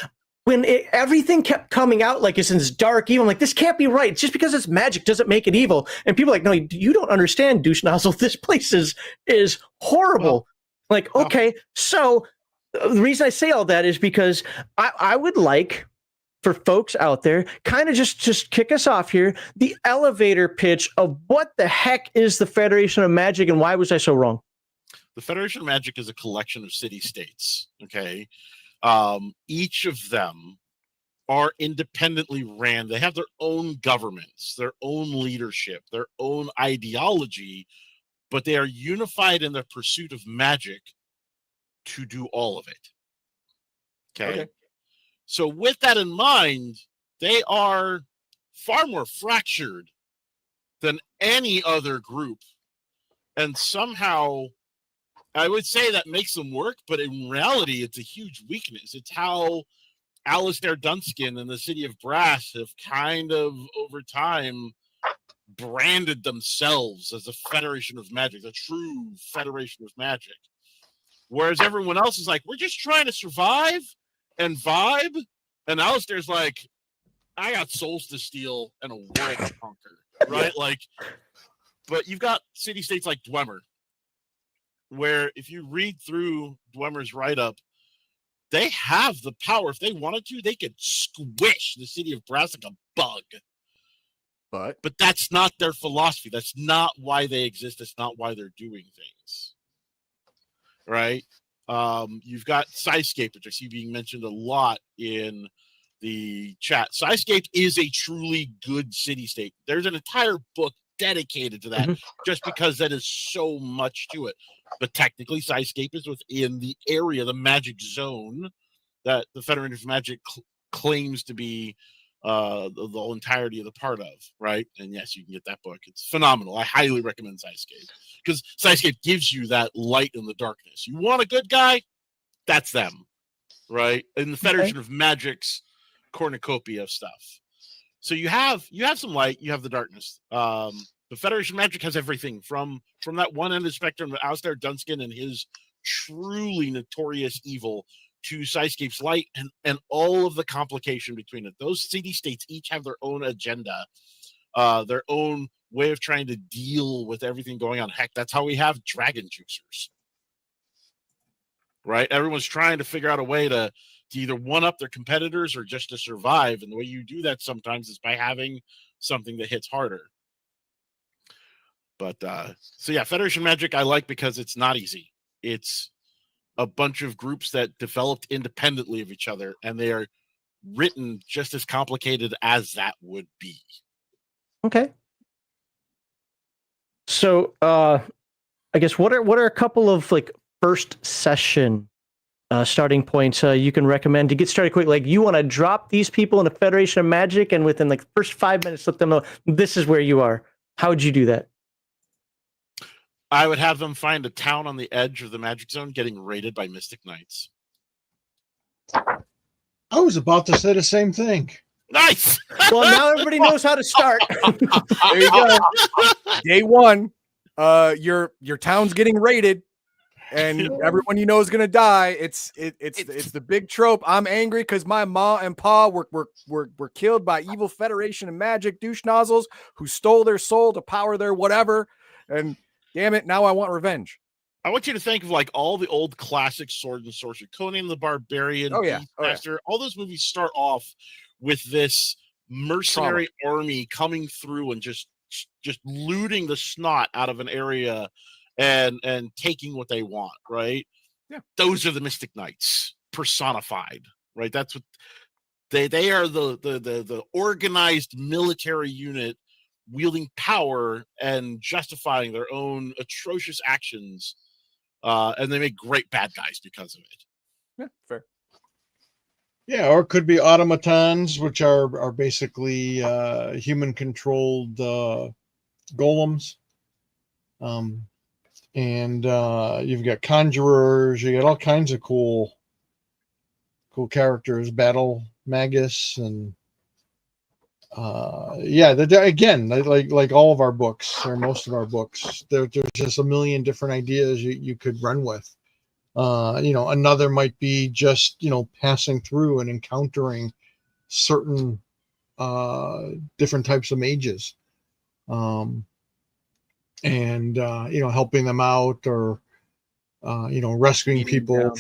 when everything kept coming out like it's in this dark evil, I'm like, this can't be right. Just because it's magic doesn't make it evil. And people are like, no, you don't understand, douche nozzle. This place is horrible. Okay, so the reason I say all that is because I would like for folks out there, kind of just kick us off here, the elevator pitch of what the heck is the Federation of Magic and why was I so wrong? The Federation of Magic is a collection of city-states, okay? Each of them are independently ran. They have their own governments, their own leadership, their own ideology, but they are unified in their pursuit of magic to do all of it. Okay. So with that in mind, they are far more fractured than any other group. And somehow I would say that makes them work, but in reality, it's a huge weakness. It's how Alistair Dunskin and the City of Brass have kind of over time branded themselves as a Federation of Magic, a true Federation of Magic. Whereas everyone else is like, we're just trying to survive and vibe. And Alistair's like, I got souls to steal and a world to conquer, right? But you've got city-states like Dwemer, where if you read through Dwemer's write-up, they have the power. If they wanted to, they could squish the City of Brass like a bug. But that's not their philosophy. That's not why they exist. That's not why they're doing things. Right? You've got Psyscape, which I see being mentioned a lot in the chat. Psyscape is a truly good city-state. There's an entire book dedicated to that, just because that is so much to it. But technically, Psyscape is within the area, the magic zone that the Federation of Magic claims to be the entirety of the part of, right? And yes, you can get that book. It's phenomenal. I highly recommend Psyscape because Psyscape gives you that light in the darkness. You want a good guy? That's them, right? In the Federation of Magic's cornucopia of stuff. So you have some light, you have the darkness. The Federation of Magic has everything from that one end of the spectrum, Alistair Dunskin and his truly notorious evil, to Psyscape's light and all of the complication between it. Those city-states each have their own agenda, their own way of trying to deal with everything going on. Heck, that's how we have dragon juicers, right? Everyone's trying to figure out a way to either one-up their competitors or just to survive. And the way you do that sometimes is by having something that hits harder. But so yeah, Federation Magic I like because it's not easy. It's a bunch of groups that developed independently of each other, and they are written just as complicated as that would be. Okay. So I guess what are a couple of like first session starting points you can recommend to get started quick? Like, you want to drop these people in a Federation of Magic, and within like the first 5 minutes let them know this is where you are. How would you do that? I would have them find a town on the edge of the Magic Zone getting raided by Mystic Knights. I was about to say the same thing. Nice. Well, now everybody knows how to start. There you go. Day one, your town's getting raided, and everyone you know is gonna die. It's the big trope. I'm angry because my ma and pa were killed by evil Federation of Magic douche nozzles who stole their soul to power their whatever. And Damn it! Now I want revenge. I want you to think of like all the old classic sword and sorcery, Conan the Barbarian, Beastmaster. All those movies start off with this mercenary army coming through and just looting the snot out of an area and taking what they want, right? Yeah. Those are the Mystic Knights personified, right? That's what they are, the organized military unit wielding power and justifying their own atrocious actions. And they make great bad guys because of it. Yeah, fair. Yeah, or it could be automatons, which are basically human-controlled golems. And you've got conjurers. You got all kinds of cool characters. Battle magus and again, like all of our books or most of our books, there's just a million different ideas you could run with. Another might be just passing through and encountering certain different types of mages, and helping them out, or rescuing people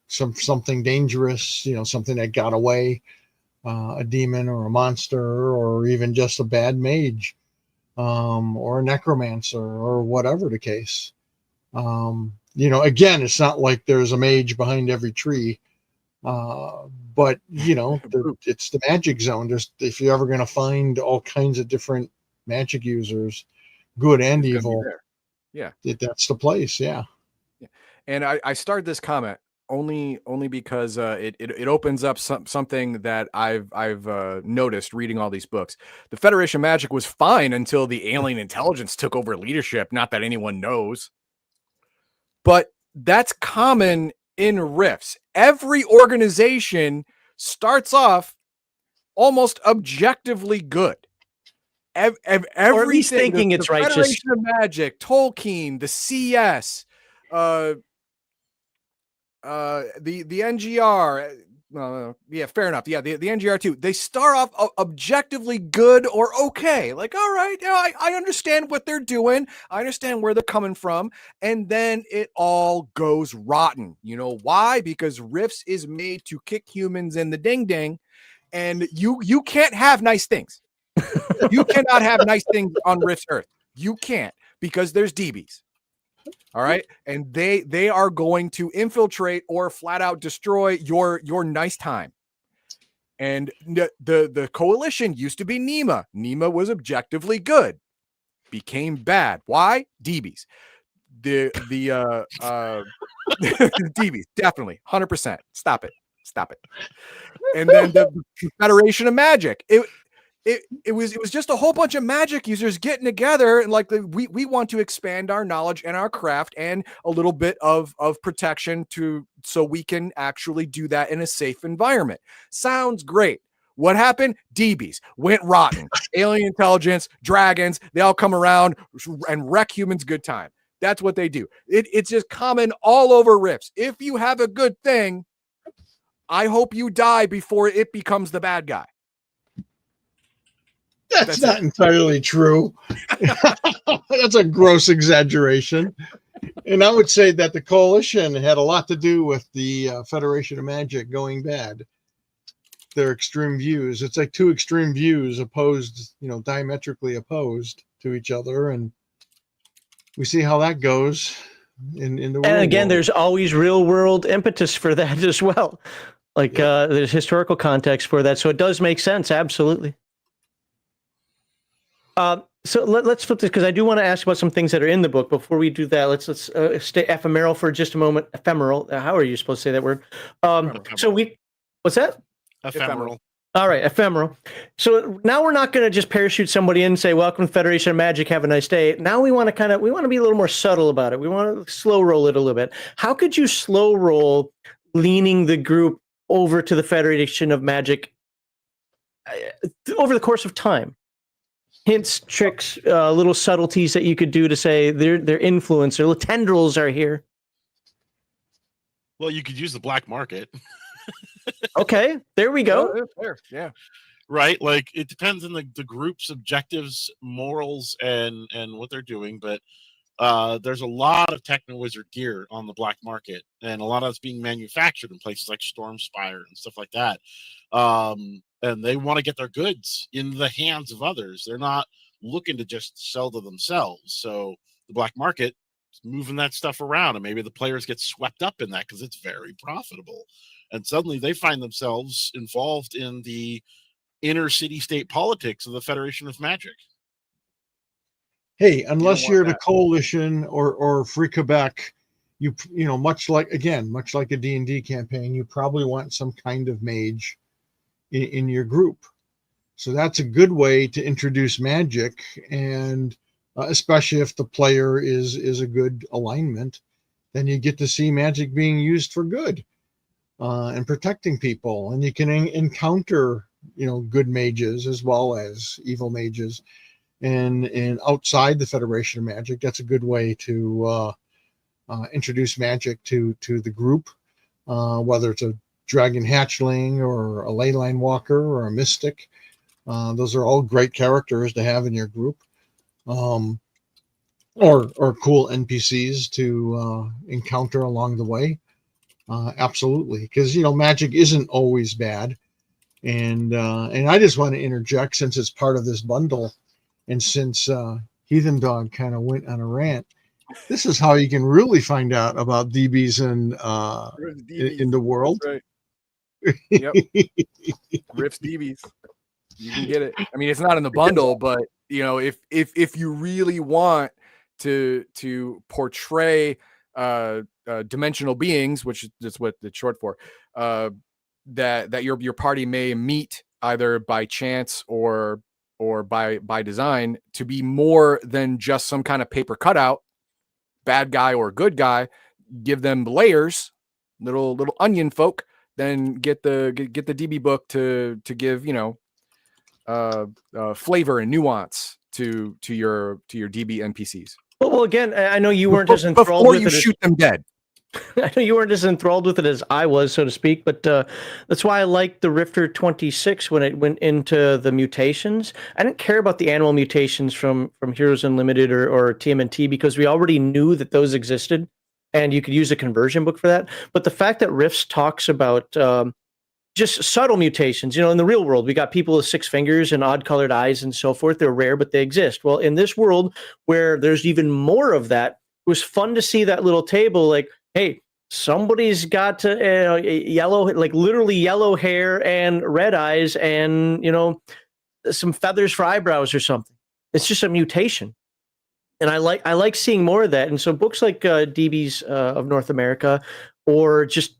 from something dangerous, something that got away. A demon or a monster, or even just a bad mage, or a necromancer, or whatever the case. Again, it's not like there's a mage behind every tree, but it's the magic zone. If you're ever going to find all kinds of different magic users, good and evil, that's the place. Yeah. And I started this comment only because it opens up something that I've noticed reading all these books. The Federation of Magic was fine until the alien intelligence took over leadership. Not that anyone knows, but that's common in Rifts. Every organization starts off almost objectively good. Or at least thinking it's righteous. Federation of Magic, Tolkeen, the CS, the NGR, fair enough. Yeah, the NGR too. They start off objectively good or okay. Like, all right, I understand what they're doing. I understand where they're coming from. And then it all goes rotten. You know why? Because Rifts is made to kick humans in the ding ding, and you can't have nice things. You cannot have nice things on Rifts Earth. You can't, because there's DBs. All right. And they are going to infiltrate or flat out destroy your nice time. And the coalition used to be Nema. Nema was objectively good, became bad. Why? DBs. The DBs, definitely 100%. Stop it. And then the Federation of Magic. It was just a whole bunch of magic users getting together, and like we want to expand our knowledge and our craft and a little bit of protection so we can actually do that in a safe environment. Sounds great. What happened? DBs went rotten. Alien intelligence, dragons, they all come around and wreck humans' good time. That's what they do. It's just common all over Rifts. If you have a good thing, I hope you die before it becomes the bad guy. That's not entirely true. That's a gross exaggeration. And I would say that the coalition had a lot to do with the Federation of Magic going bad. Their extreme views. It's like two extreme views opposed, diametrically opposed to each other. And we see how that goes in the world. And again, there's always real world impetus for that as well. Like there's historical context for that. So it does make sense. Absolutely. So let's flip this, because I do want to ask about some things that are in the book. Before we do that, let's stay ephemeral for just a moment. Ephemeral. How are you supposed to say that word? What's that? Ephemeral. All right, ephemeral. So now we're not going to just parachute somebody in and say, "Welcome to Federation of Magic. Have a nice day." Now we want to be a little more subtle about it. We want to slow roll it a little bit. How could you slow roll leaning the group over to the Federation of Magic over the course of time? Hints, tricks, little subtleties that you could do to say their influence or tendrils are here. Well, you could use the black market. Okay, there we go. Yeah. Right. Like, it depends on the group's objectives, morals, and what they're doing. But there's a lot of Techno Wizard gear on the black market, and a lot of it's being manufactured in places like Stormspire and stuff like that. And they want to get their goods in the hands of others. They're not looking to just sell to themselves. So the black market is moving that stuff around, and maybe the players get swept up in that because it's very profitable. And suddenly they find themselves involved in the inner city-state politics of the Federation of Magic. Hey, unless you're the that. coalition or Free Quebec, you know, much like a D&D campaign, you probably want some kind of mage in your group. So that's a good way to introduce magic, and especially if the player is a good alignment, then you get to see magic being used for good and protecting people, and you can encounter, you know, good mages as well as evil mages. And outside the Federation of Magic, that's a good way to introduce magic to the group, whether it's a dragon hatchling or a leyline walker or a mystic. Those are all great characters to have in your group, or cool NPCs to encounter along the way. Absolutely, because you know magic isn't always bad, and I just want to interject, since it's part of this bundle. And since Heathen Dog kind of went on a rant, this is how you can really find out about DBs in the world. Right. Yep. Riff's DBs. You can get it. I mean, it's not in the bundle, but you know, if you really want to portray dimensional beings, which is what it's short for, that your party may meet either by chance or by design, to be more than just some kind of paper cutout, bad guy or good guy, give them layers, little onion folk, then get the DB book to give, you know, flavor and nuance to your DB NPCs. Well, again, I know you weren't as enthralled before with you it shoot them dead. I know you weren't as enthralled with it as I was, so to speak, but that's why I liked the Rifter 26 when it went into the mutations. I didn't care about the animal mutations from Heroes Unlimited or TMNT, because we already knew that those existed, and you could use a conversion book for that. But the fact that Rifts talks about just subtle mutations, you know, in the real world, we got people with 6 fingers and odd-colored eyes and so forth. They're rare, but they exist. Well, in this world where there's even more of that, it was fun to see that little table, like, hey, somebody's got yellow, like literally yellow hair and red eyes and, you know, some feathers for eyebrows or something. It's just a mutation. And I like seeing more of that. And so books like DBs of North America, or just,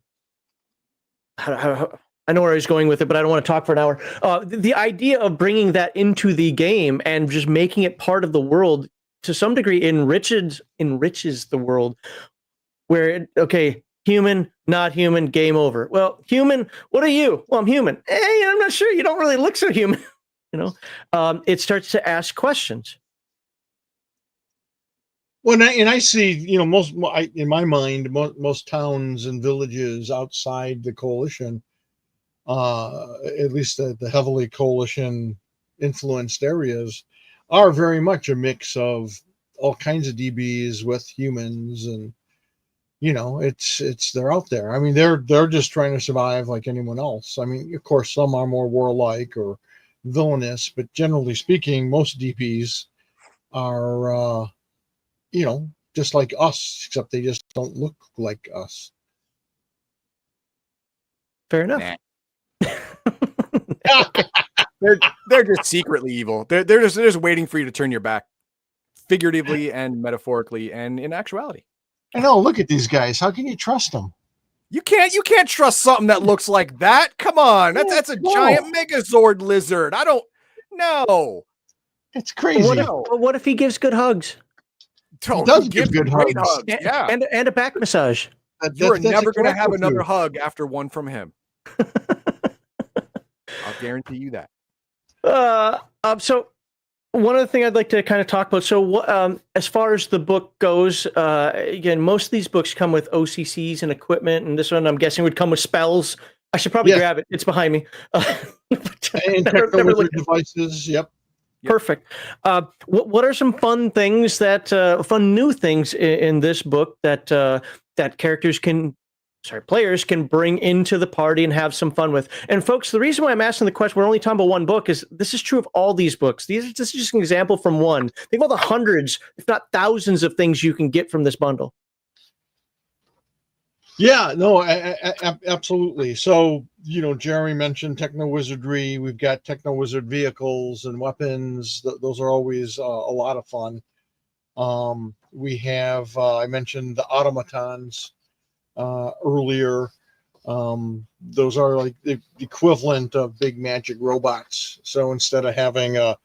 I know where I was going with it, but I don't want to talk for an hour. The idea of bringing that into the game and just making it part of the world, to some degree, enriches the world. Where, okay, human, not human, game over. Well, human, what are you? Well, I'm human. Hey, I'm not sure. You don't really look so human. You know, it starts to ask questions. Well, and I see, you know, in my mind, most towns and villages outside the coalition, at least the heavily coalition influenced areas, are very much a mix of all kinds of DBs with humans, and you know, they're out there. I mean, they're just trying to survive like anyone else. I mean, of course, some are more warlike or villainous, but generally speaking, most DPs are, you know, just like us, except they just don't look like us. Fair enough. They're just secretly evil. They're just waiting for you to turn your back, figuratively and metaphorically, and in actuality. I know. Look at these guys. How can you trust them? You can't trust something that looks like that. Come on, that's a giant Megazord lizard. I don't know. It's crazy. What if he gives good hugs? He does give good hugs. Yeah, and a back massage. You're never going to have another hug after one from him. I'll guarantee you that. So one other thing I'd like to kind of talk about. So as far as the book goes, again, most of these books come with o.c.cs and equipment, and this one I'm guessing would come with spells. I should probably grab it. It's behind me. And technical devices. Yep. Perfect. What are some fun things fun new things in this book that players can bring into the party and have some fun with? And folks, the reason why I'm asking the question, we're only talking about one book, is this is true of all these books. This is just an example from one. Think of all the hundreds, if not thousands, of things you can get from this bundle. Yeah, no, absolutely. So, Jeremy mentioned techno wizardry. We've got techno wizard vehicles and weapons. Those are always a lot of fun. We have, I mentioned the automatons earlier. Those are like the equivalent of big magic robots. So instead of having a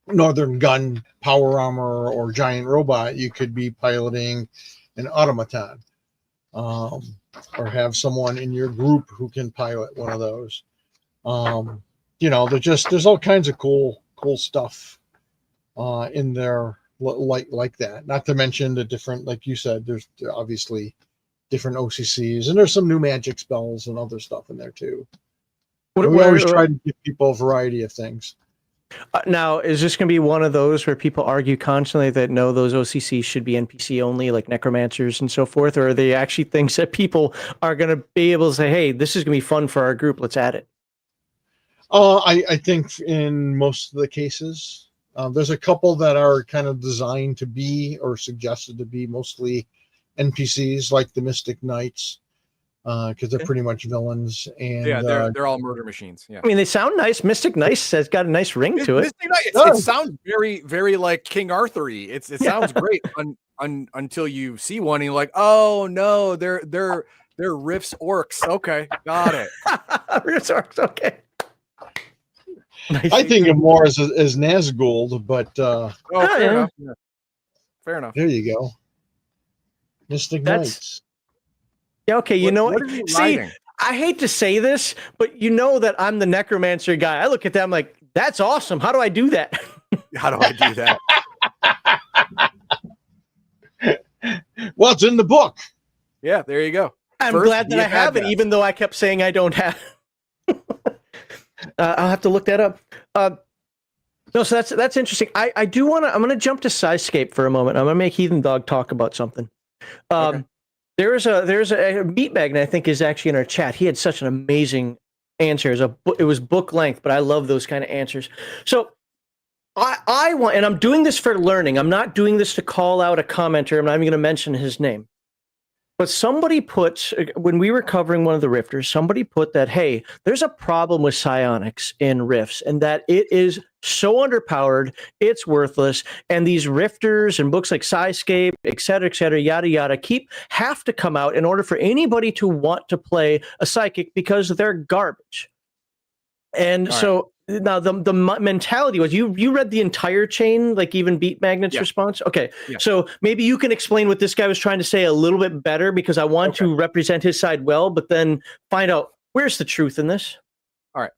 Northern Gun power armor or giant robot, you could be piloting an automaton, or have someone in your group who can pilot one of those. There's all kinds of cool stuff in there like that. Not to mention the different, like you said, there's obviously different o.c.cs, and there's some new magic spells and other stuff in there too. We always try to give people a variety of things. Now, is this going to be one of those where people argue constantly that no, those o.c.cs should be NPC only, like necromancers and so forth? Or are they actually things that people are going to be able to say, hey, this is going to be fun for our group, let's add it? I think in most of the cases, there's a couple that are kind of designed to be or suggested to be mostly NPCs, like the Mystic Knights, because they're pretty much villains. And yeah, they're all murder machines. Yeah, I mean, they sound nice. Mystic Knights has got a nice ring to it. It sounds very, very like King Arthur-y. It sounds great until you see one and you're like, oh no, they're Riff's orcs. Okay, got it. Riff's orcs. Okay. I think of more as Nazgul, but fair enough. Yeah. Fair enough. There you go. Mystic Knights. Yeah, okay, you know what? See, riding? I hate to say this, but you know that I'm the necromancer guy. I look at them like, that's awesome. How do I do that? How do I do that? Well, it's in the book. Yeah, there you go. I'm glad that I have it, even though I kept saying I don't have it. I'll have to look that up. No, so that's interesting. I do want to. I'm going to jump to Psyscape for a moment. I'm going to make Heathen Dog talk about something. Okay. There's a Meatbag, and I think is actually in our chat. He had such an amazing answer. It was book length, but I love those kind of answers. So I want, and I'm doing this for learning. I'm not doing this to call out a commenter. I'm not even going to mention his name. But somebody put, when we were covering one of the Rifters, somebody put that, hey, there's a problem with Psionics in Rifts, and that it is so underpowered, it's worthless, and these Rifters and books like Psyscape, et cetera, yada, yada, have to come out in order for anybody to want to play a psychic because they're garbage. And so now the mentality was, you read the entire chain, like even Beat Magnet's response? Okay, so maybe you can explain what this guy was trying to say a little bit better, because I want to represent his side well, but then find out where's the truth in this. All right.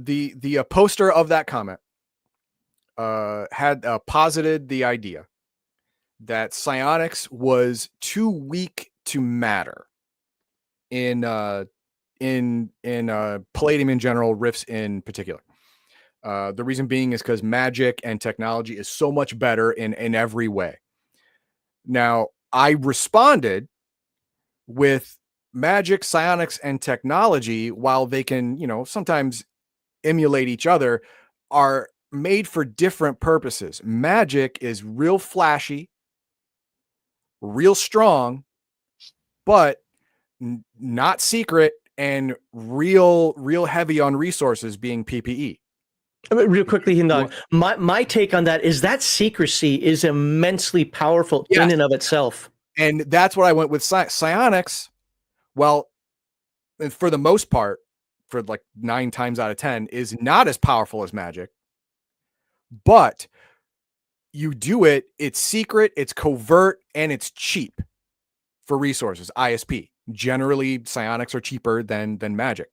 The poster of that comment had posited the idea that Psionics was too weak to matter in Palladium in general, Rifts in particular. The reason being is because magic and technology is so much better in every way. Now, I responded with magic, psionics, and technology, while they can, sometimes emulate each other, are made for different purposes. Magic is real flashy, real strong, but not secret, and real heavy on resources, being PPE. Real quickly, my take on that is that secrecy is immensely powerful in and of itself. And that's what I went with. Psionics, well, for the most part, for like 9 times out of 10, is not as powerful as magic. But you do it, it's secret, it's covert, and it's cheap for resources, ISP. Generally, psionics are cheaper than magic,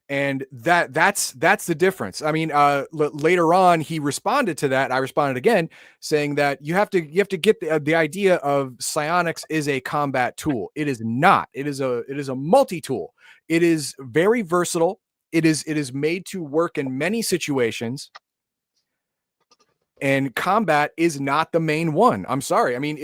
and that's the difference. I mean, later on, he responded to that. I responded again, saying that you have to get the idea of psionics is a combat tool. It is not. It is a multi-tool. It is very versatile. it is made to work in many situations. And combat is not the main one. I'm sorry. I mean,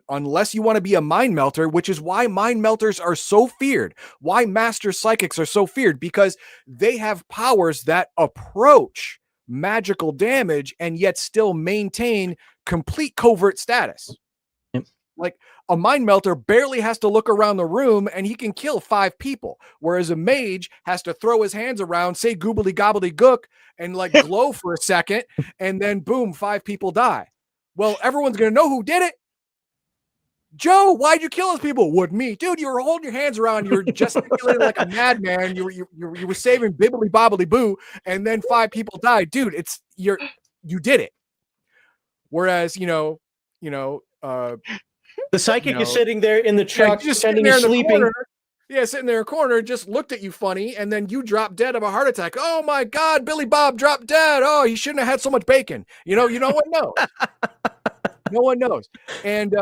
unless you want to be a mind melter, which is why mind melters are so feared, why master psychics are so feared, because they have powers that approach magical damage and yet still maintain complete covert status. Yep. Like a mind melter barely has to look around the room and he can kill 5 people, whereas a mage has to throw his hands around, say goobly gobbly gook, and like glow for a second, and then boom, 5 people die. Well, everyone's gonna know who did it. Joe, why'd you kill those people? Wouldn't me, dude. You were holding your hands around, you were gesticulating like a madman. You were saving bibbly bobbly boo, and then 5 people died, dude. You did it. Whereas the psychic is sitting there in the truck, just pretending he's sleeping. Sitting there in a corner, just looked at you funny, and then you dropped dead of a heart attack. Oh my God, Billy Bob dropped dead. Oh, he shouldn't have had so much bacon. No one knows. No one knows. And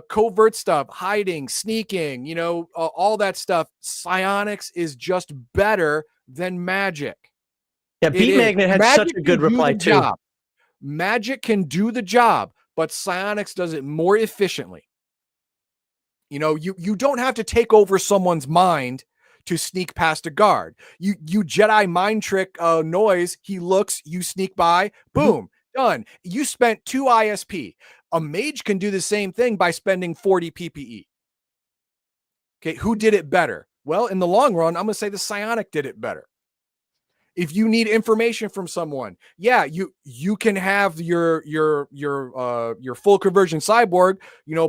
covert stuff, hiding, sneaking, all that stuff. Psionics is just better than magic. Yeah, Beat Magnet had such a good reply too. Magic can do the job, but psionics does it more efficiently. You don't have to take over someone's mind to sneak past a guard. You Jedi mind trick noise. He looks, you sneak by, boom, done. You spent 2 ISP. A mage can do the same thing by spending 40 PPE. Okay, who did it better? Well, in the long run, I'm going to say the psionic did it better. If you need information from someone, yeah, you can have your full conversion cyborg,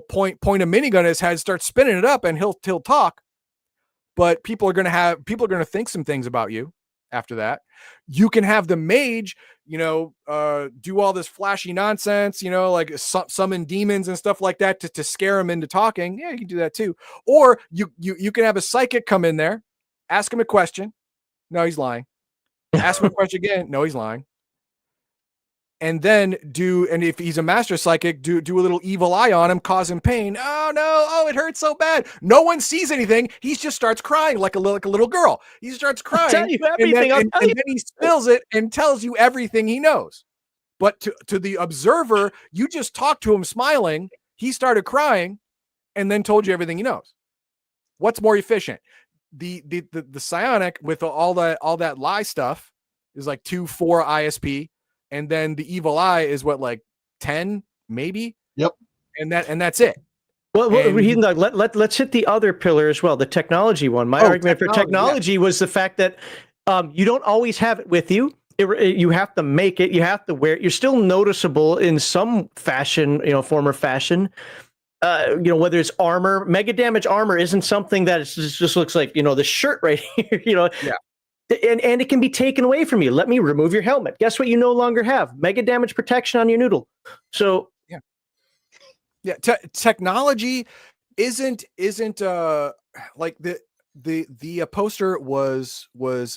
point a minigun at his head, start spinning it up, and he'll talk. But people are gonna think some things about you after that. You can have the mage, do all this flashy nonsense, like summon demons and stuff like that to scare him into talking. Yeah, you can do that too. Or you can have a psychic come in there, ask him a question. No, he's lying. Ask him a question again. No, he's lying. And then and if he's a master psychic, do a little evil eye on him, cause him pain. Oh no! Oh, it hurts so bad. No one sees anything. He just starts crying like a little girl. He starts crying. I'll tell you everything. And then he spills it and tells you everything he knows. But to the observer, you just talked to him smiling. He started crying, and then told you everything he knows. What's more efficient? The psionic with all that lie stuff is like 2-4 ISP, and then the evil eye is what, like 10 maybe. Yep. And that's it. Well, let's hit the other pillar as well, the technology one. My argument for technology was the fact that you don't always have it with you. You have to make it. You have to wear it. You're still noticeable in some fashion, form or fashion. Whether it's armor, mega damage armor isn't something that just looks like, the shirt right here, Yeah. And it can be taken away from you. Let me remove your helmet. Guess what? You no longer have mega damage protection on your noodle. So technology isn't like the poster was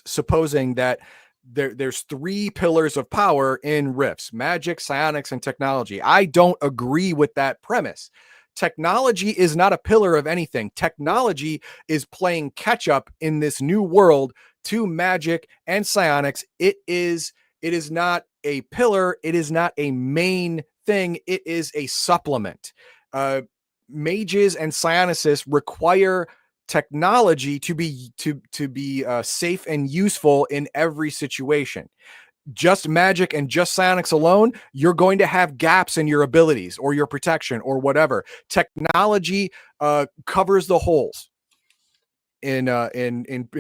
supposing that there's 3 pillars of power in Rifts: magic, psionics, and technology. I don't agree with that premise. Technology is not a pillar of anything. Technology is playing catch up in this new world to magic and psionics. It is not a pillar. It is not a main thing. It is a supplement. Mages and psionicists require technology to be safe and useful in every situation. Just magic and just psionics alone, you're going to have gaps in your abilities or your protection or whatever. Technology covers the holes in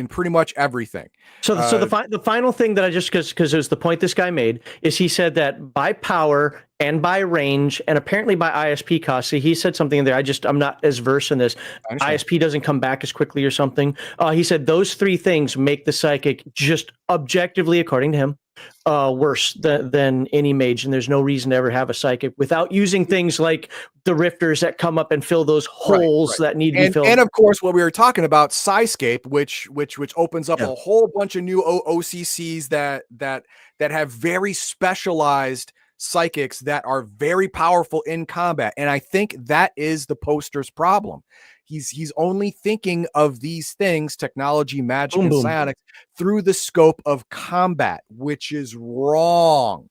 pretty much everything. So the final thing that I just, because it was the point this guy made, is he said that by power and by range and apparently by ISP cost. See, he said something in there. I'm not as versed in this. ISP doesn't come back as quickly or something. He said those 3 things make the psychic, just objectively, according to him, worse than any mage, and there's no reason to ever have a psychic without using things like the rifters that come up and fill those holes that need to be filled. And of course, what we were talking about, Psyscape, which opens up a whole bunch of new o.c.cs that have very specialized psychics that are very powerful in combat. And I think that is the poster's problem. He's only thinking of these things, technology, magic, Boom, and boom. psionics, through the scope of combat, which is wrong.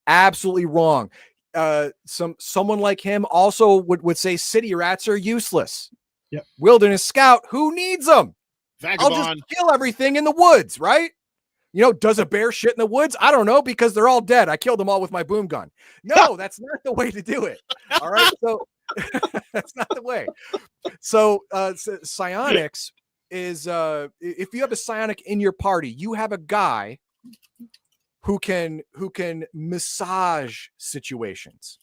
Absolutely wrong. Someone like him also would say city rats are useless. Yep. Wilderness scout, who needs them? I'll just Vagabond. kill everything in the woods, right? You know, does a bear shit in the woods? I don't know, because they're all dead. I killed them all with my boom gun. No, that's not the way to do it. All right. So that's not the way. So psionics is if you have a psionic in your party, you have a guy who can massage situations.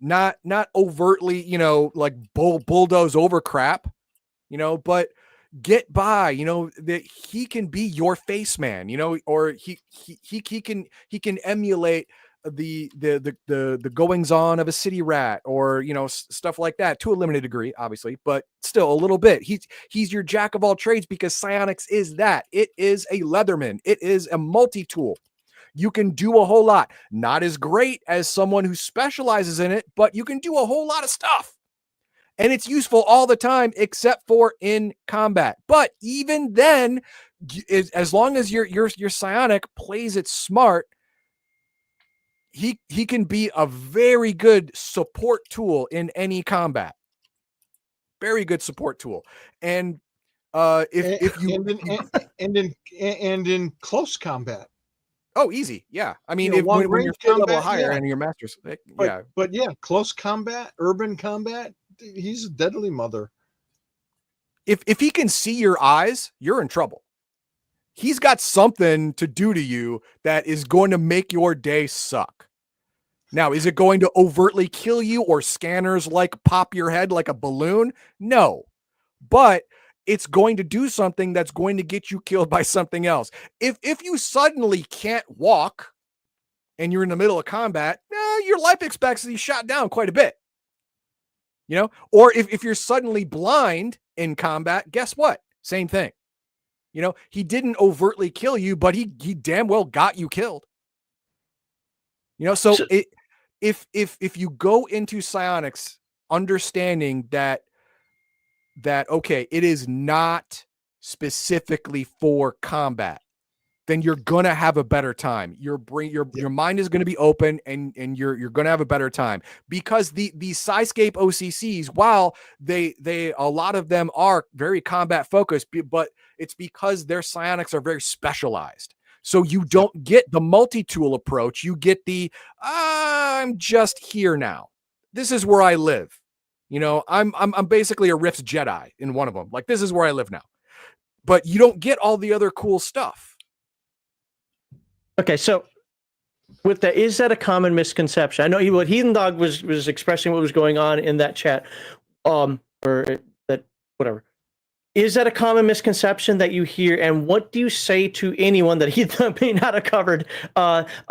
Not overtly, you know, like bulldoze over crap, you know, but get by, you know, that he can be your face man, you know, or he can emulate the goings on of a city rat, or, you know, stuff like that, to a limited degree, obviously, but still a little bit. He's your jack of all trades, because psionics is that. It is a Leatherman. It is a multi-tool. You can do a whole lot. Not as great as someone who specializes in it, but you can do a whole lot of stuff. And it's useful all the time, except for in combat. But even then, as long as your psionic plays it smart, he can be a very good support tool in any combat. Very good support tool. And if you in close combat. Oh, easy. Yeah. I mean, You know, when you're a level combat, higher yeah. and your masters, But yeah, close combat, urban combat, he's a deadly mother. If he can see your eyes, you're in trouble. He's got something to do to you that is going to make your day suck. Now, is it going to overtly kill you, or scanners like pop your head like a balloon? No. But it's going to do something that's going to get you killed by something else. If you suddenly can't walk and you're in the middle of combat, your life expectancy is shot down quite a bit. You know, or if you're suddenly blind in combat, guess what? Same thing. You know, he didn't overtly kill you, but he damn well got you killed. You know, so if you go into psionics understanding that okay, it is not specifically for combat, then you're gonna have a better time. Your mind is gonna be open, and you're gonna have a better time, because the Psyscape o.c.cs, while they a lot of them are very combat focused, but it's because their psionics are very specialized. So you don't get the multi-tool approach. You get the I'm just here now. This is where I live. You know, I'm basically a Rift's Jedi in one of them. Like, this is where I live now. But you don't get all the other cool stuff. Okay, so with that, is that a common misconception? I know what Heathen Dog was expressing what was going on in that chat, or that whatever. Is that a common misconception that you hear, and what do you say to anyone that he may not have covered,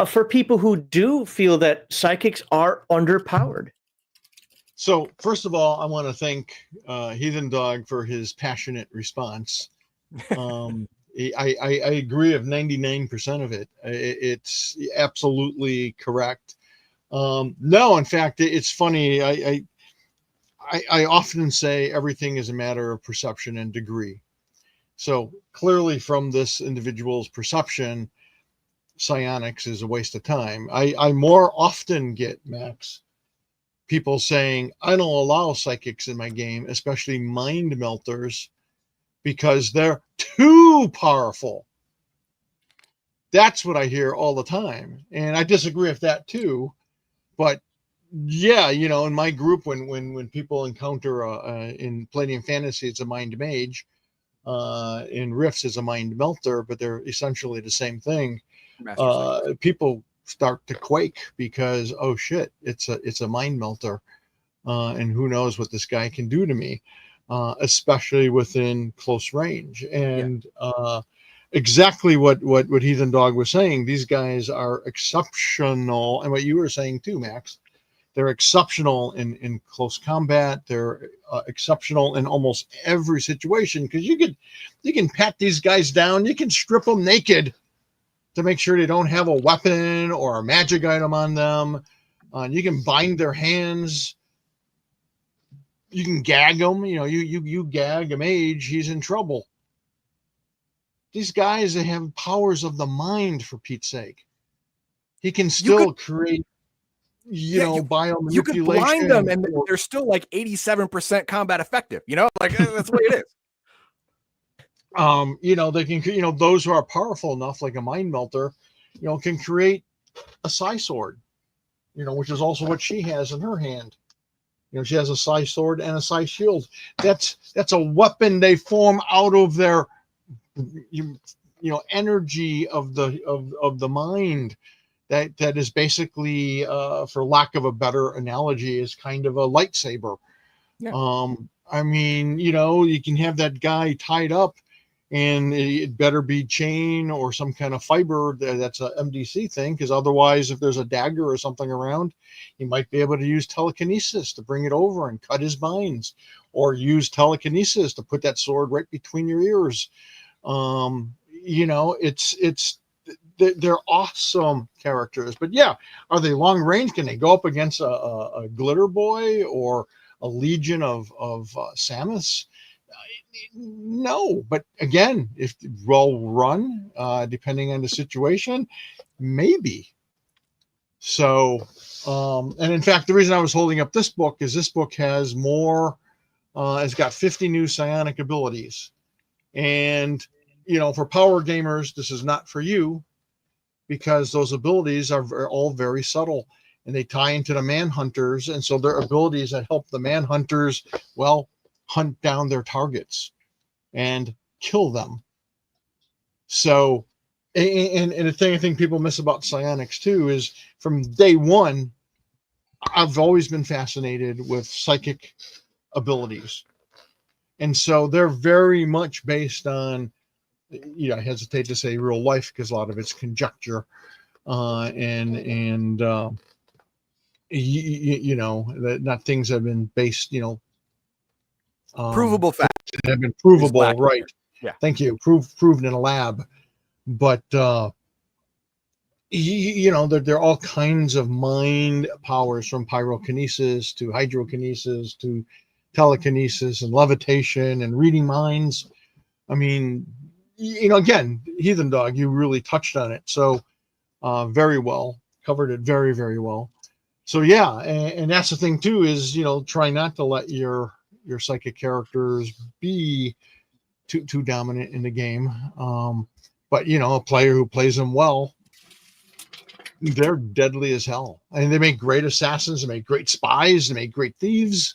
for people who do feel that psychics are underpowered? So first of all, I want to thank Heathen Dog for his passionate response. I agree of 99% of it. It's absolutely correct. No, in fact, it's funny. I often say everything is a matter of perception and degree. So clearly, from this individual's perception, psionics is a waste of time. I more often get, Max, people saying, I don't allow psychics in my game, especially mind melters, because they're too powerful. That's what I hear all the time. And I disagree with that too. But yeah, you know, in my group, when people encounter in Palladium Fantasy, it's a mind mage. In Rifts is a mind melter, but they're essentially the same thing. People start to quake because, oh shit, it's a mind melter. And who knows what this guy can do to me, especially within close range. And exactly what Heathen Dog was saying, these guys are exceptional. And what you were saying too, Max, they're exceptional in close combat. They're exceptional in almost every situation, because you can pat these guys down. You can strip them naked to make sure they don't have a weapon or a magic item on them. You can bind their hands. you can gag him. You gag a mage, he's in trouble. These guys, they have powers of the mind, for Pete's sake. He can still create, biomanipulation. You could blind them, and they're still like 87% combat effective. Like that's the way it is. They can, those who are powerful enough, like a mind melter, can create a psi sword, which is also what she has in her hand. She has a psi sword and a psi shield. That's a weapon they form out of their, energy of the mind. That is basically, for lack of a better analogy, is kind of a lightsaber. Yeah. You can have that guy tied up, and it better be chain or some kind of fiber. That's a m.d.c thing, because otherwise, if there's a dagger or something around, he might be able to use telekinesis to bring it over and cut his binds, or use telekinesis to put that sword right between your ears. They're awesome characters. But yeah, are they long range? Can they go up against a glitter boy or a legion of Samus? No, but again, if well run, depending on the situation, maybe. So, and in fact, the reason I was holding up this book is this book has more. It's got 50 new psionic abilities, and for power gamers, this is not for you, because those abilities are all very subtle, and they tie into the manhunters, and so they're abilities that help the manhunters, hunt down their targets and kill them. So, and the thing I think people miss about psionics too is, from day one, I've always been fascinated with psychic abilities, and so they're very much based on, I hesitate to say real life, because a lot of it's conjecture, and that not things have been based, Provable facts have been provable, right? Yeah, thank you. Proven in a lab, but there are all kinds of mind powers, from pyrokinesis to hydrokinesis to telekinesis and levitation and reading minds. Again, Heathen Dog, you really touched on it so very well, covered it very, very well. So yeah, and that's the thing too, is try not to let your psychic characters be too dominant in the game. But a player who plays them well, they're deadly as hell. And they make great assassins, they make great spies, they make great thieves.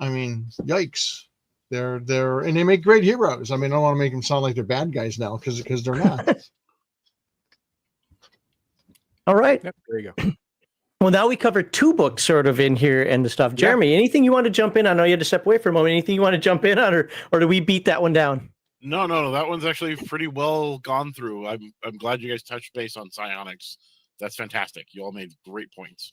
Yikes. And they make great heroes. I don't want to make them sound like they're bad guys now, because they're not. All right. Yep, there you go. Well, now we covered two books sort of in here and the stuff. Jeremy, anything you want to jump in on? I know you had to step away for a moment. Anything you want to jump in on, or do we beat that one down? No, that one's actually pretty well gone through. I'm glad you guys touched base on psionics. That's fantastic. You all made great points.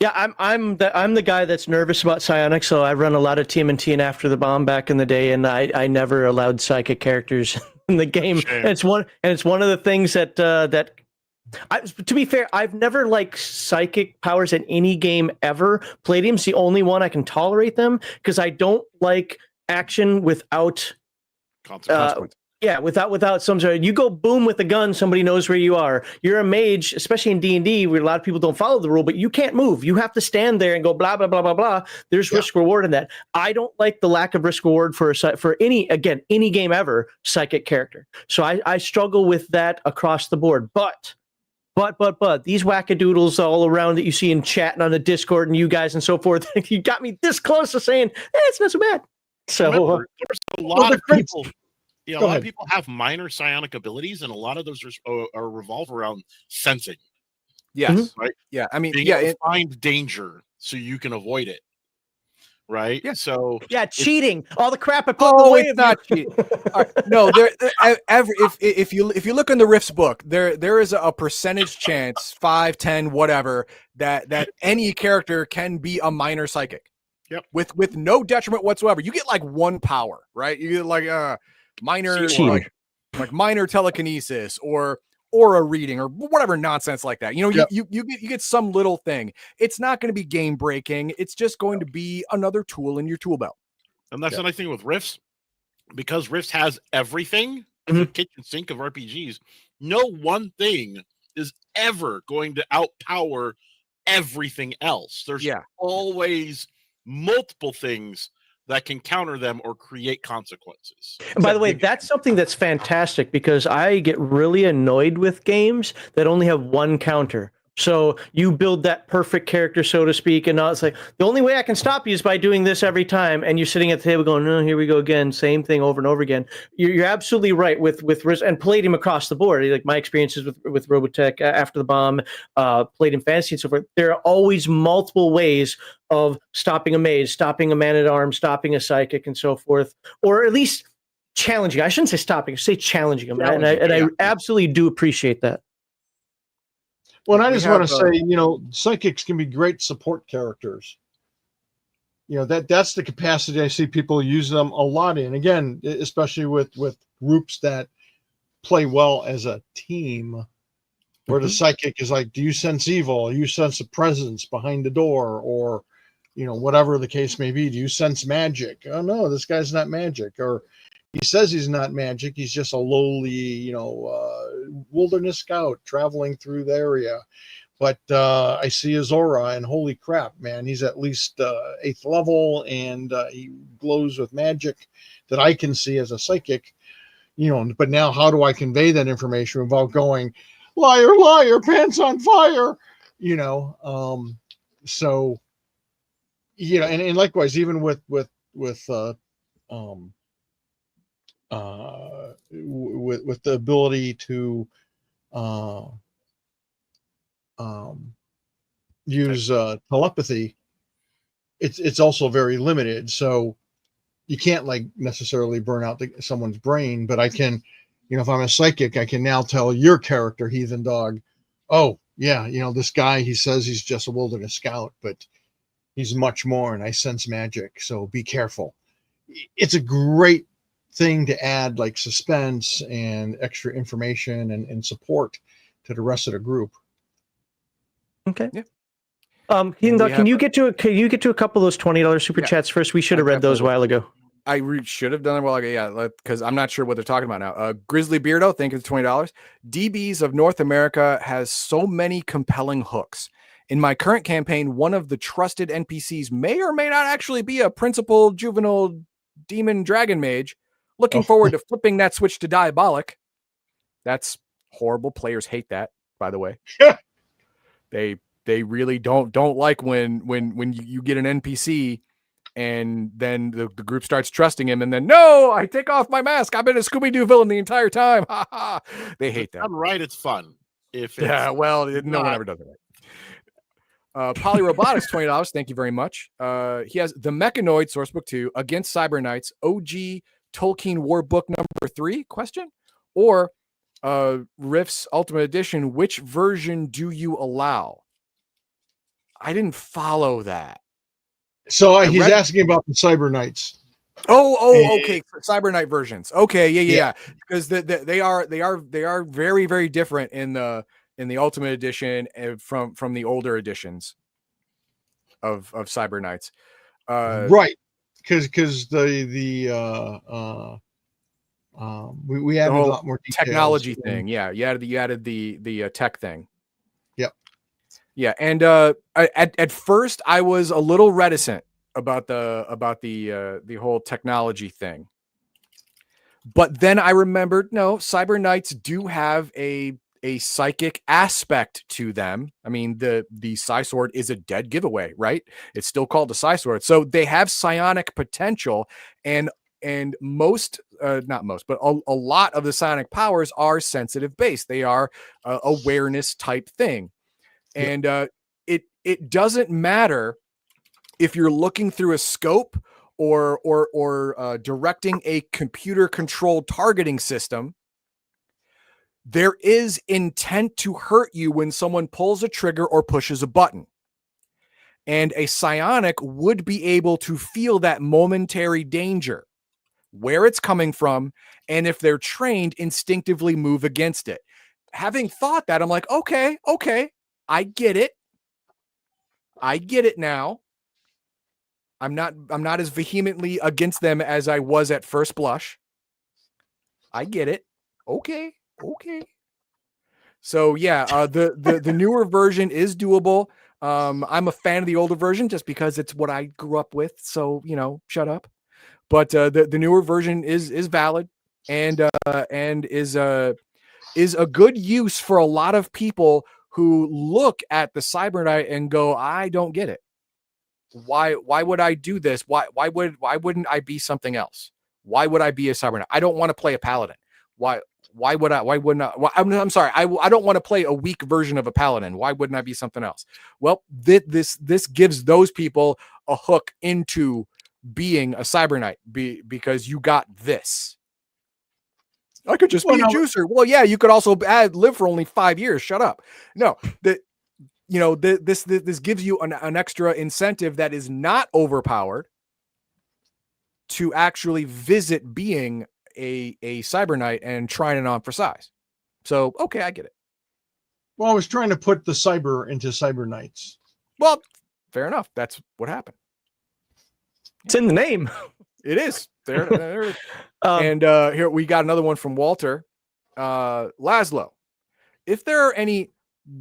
Yeah, I'm the guy that's nervous about psionics, so I run a lot of TMNT and After the Bomb back in the day, and I never allowed psychic characters in the game. And it's one of the things that to be fair, I've never liked psychic powers in any game ever. Palladium's the only one I can tolerate them, because I don't like action without consequence. Without some sort of, you go boom with a gun, somebody knows where you are. You're a mage, especially in D&D, where a lot of people don't follow the rule, but you can't move. You have to stand there and go blah blah blah blah blah. There's risk reward in that. I don't like the lack of risk reward for any game ever psychic character. So I struggle with that across the board. But these wackadoodles all around that you see in chat and on the Discord and you guys and so forth, you got me this close to saying it's not so bad. So remember, there's a lot of people. A lot of people have minor psionic abilities, and a lot of those are revolve around sensing. Yes. Right. Yeah. Being able to find danger so you can avoid it. Right. Yeah. So cheating. All the crap I put in the way of not cheating. Right. No, if you look in the Rifts book, there is a percentage chance, 5, 10, whatever, that any character can be a minor psychic. Yep. With no detriment whatsoever. You get like one power, right? You get like minor, like minor telekinesis or aura reading or whatever nonsense like that. You know, Yep. you get some little thing. It's not going to be game breaking. It's just going to be another tool in your tool belt. And that's the nice thing with Rifts, because Rifts has everything, the kitchen sink of RPGs. No one thing is ever going to outpower everything else. There's always multiple things that can counter them or create consequences. And by the way, that's something that's fantastic, because I get really annoyed with games that only have one counter. So you build that perfect character, so to speak, and now it's like, the only way I can stop you is by doing this every time. And you're sitting at the table going, no, here we go again, same thing over and over again. You're absolutely right with and Palladium across the board. Like my experiences with Robotech after the bomb, Palladium Fantasy and so forth, there are always multiple ways of stopping a mage, stopping a man-at-arms, stopping a psychic, and so forth, or at least challenging. I shouldn't say stopping, I should say challenging them. And I absolutely do appreciate that. Well, and I just want to say, you know, psychics can be great support characters. You know, that's the capacity I see people use them a lot in. Again, especially with groups that play well as a team, where the psychic is like, do you sense evil? Do you sense a presence behind the door? Or, you know, whatever the case may be. Do you sense magic? Oh, no, this guy's not magic. Or he says he's not magic. He's just a lowly, you know, wilderness scout traveling through the area. But I see his aura, and holy crap, man, he's at least 8th level, and he glows with magic that I can see as a psychic. You know, but now how do I convey that information without going, liar, liar, pants on fire? You know, so, you know, and likewise, even with the ability to use telepathy, it's also very limited. So you can't like necessarily burn out someone's brain, but I can, you know, if I'm a psychic, I can now tell your character, Heathen Dog, oh yeah, you know, this guy, he says he's just a wilderness scout, but he's much more, and I sense magic, so be careful. It's a great thing to add like suspense and extra information and support to the rest of the group. Okay. Yeah. Heathen Dog, can you get to a couple of those $20 super chats first? We should have read those a while ago. I should have done it while ago. Yeah, because I'm not sure what they're talking about now. Grizzly Beardo, thank you for $20. DBs of North America has so many compelling hooks. In my current campaign, one of the trusted NPCs may or may not actually be a principal juvenile demon dragon mage. Looking forward to flipping that switch to diabolic. That's horrible. Players hate that, by the way. They really don't like when you get an NPC and then the group starts trusting him, and then, no, I take off my mask. I've been a Scooby-Doo villain the entire time. They hate that. I'm right. It's fun. No one ever does it right. Polyrobotics, $20. Thank you very much. He has the Mechanoid Sourcebook 2 against Cyber Knights, OG Tolkeen War Book number 3, or Rift's Ultimate Edition. Which version do you allow? I didn't follow that. So he's asking about the Cyber Knights. Okay, for Cyber Knight versions. Okay, yeah. Because they are very, very different in the Ultimate Edition from the older editions of Cyber Knights. Right, because we added a lot more details. Technology thing. Yeah, you added the tech thing. Yep. Yeah, and at first I was a little reticent about the whole technology thing, but then I remembered, no, Cyber Knights do have a psychic aspect to them. I mean, the Psi Sword is a dead giveaway, right? It's still called the Psi Sword, so they have psionic potential, and most, not most, but a lot of the psionic powers are sensitive based. They are awareness type thing. And it doesn't matter if you're looking through a scope or directing a computer controlled targeting system. There is intent to hurt you when someone pulls a trigger or pushes a button. And a psionic would be able to feel that momentary danger, where it's coming from, and if they're trained, instinctively move against it. having thought that, I'm like, okay, I get it. I get it now. I'm not as vehemently against them as I was at first blush. I get it. Okay. So yeah, the newer version is doable. I'm a fan of the older version just because it's what I grew up with. So, shut up. But the newer version is valid and is a good use for a lot of people who look at the Cyber Knight and go, I don't get it. Why would I do this? Why wouldn't I be something else? Why would I be a Cyber Knight? I don't want to play a Paladin. Why wouldn't I? I'm sorry. I don't want to play a weak version of a Paladin. Why wouldn't I be something else? Well, this gives those people a hook into being a Cyber Knight because you got this. I could just be a juicer. Well, yeah, you could also live for only 5 years. Shut up. No, this gives you an extra incentive that is not overpowered to actually visit being a Cyber Knight and trying it on for size. So, okay, I get it. Well, I was trying to put the cyber into Cyber Knights. Well, fair enough. That's what happened. It's in the name. It is. There. And here we got another one from Walter. Laszlo. If there are any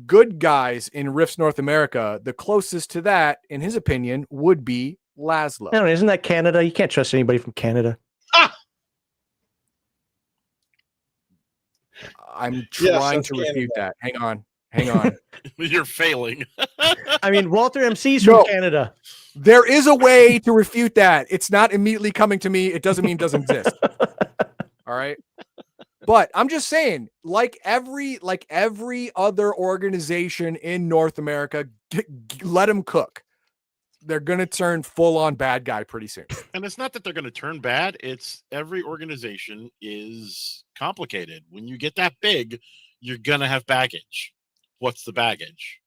good guys in Rifts North America, the closest to that, in his opinion, would be Laszlo. No, isn't that Canada? You can't trust anybody from Canada. I'm trying to refute that. Hang on. You're failing. I mean, Walter MC's from Canada. There is a way to refute that. It's not immediately coming to me. It doesn't mean it doesn't exist. All right. But I'm just saying, like every other organization in North America, let them cook. They're going to turn full on bad guy pretty soon. And it's not that they're going to turn bad. It's every organization is complicated. When you get that big, you're going to have baggage. What's the baggage?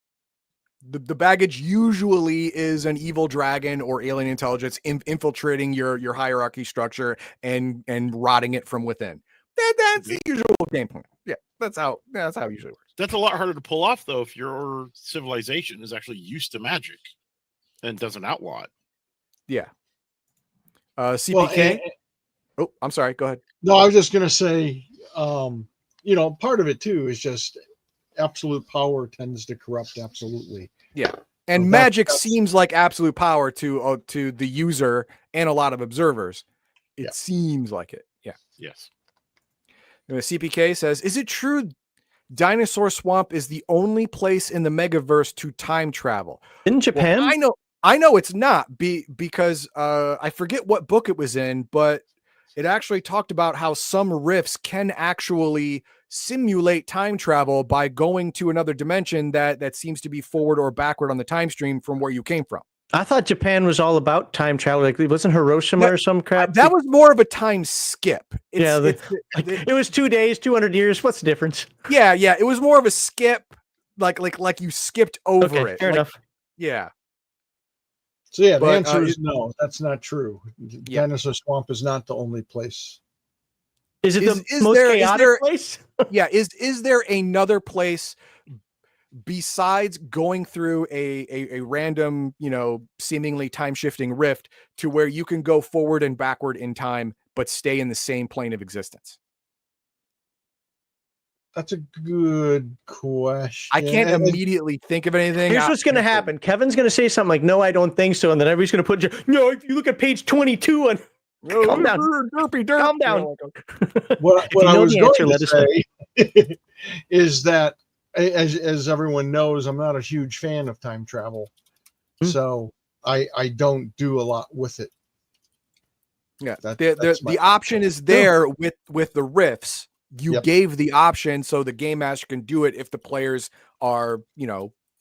The baggage usually is an evil dragon or alien intelligence infiltrating your hierarchy structure and rotting it from within. That's the usual game plan. Yeah, that's how it usually works. That's a lot harder to pull off, though, if your civilization is actually used to magic and doesn't outlaw it. Yeah. CPK. Well, I'm sorry. Go ahead. No, I was just going to say, part of it too is just absolute power tends to corrupt absolutely. Yeah. And so magic seems like absolute power to the user and a lot of observers. It seems like it. Yeah. Yes. CPK says, is it true Dinosaur Swamp is the only place in the Megaverse to time travel? In Japan? Well, I know it's not because I forget what book it was in, but it actually talked about how some rifts can actually simulate time travel by going to another dimension that seems to be forward or backward on the time stream from where you came from. I thought Japan was all about time travel. Like, wasn't Hiroshima or some crap? That was more of a time skip. It was 2 days, 200 years. What's the difference? Yeah. It was more of a skip, like you skipped over it. Fair enough. Yeah. So the answer is no. That's not true. Dinosaur Swamp is not the only place. Is it the most chaotic place? Yeah. Is there another place besides going through a random, seemingly time-shifting rift to where you can go forward and backward in time, but stay in the same plane of existence? That's a good question. I can't immediately think of anything. Here's what's going to happen. Kevin's going to say something like, no, I don't think so. And then everybody's going to put, no, if you look at page 22 and calm down. Calm down. What I was going to say is that, as everyone knows, I'm not a huge fan of time travel. So I don't do a lot with it. Yeah. The option is there with the rifts. You gave the option so the game master can do it if the players are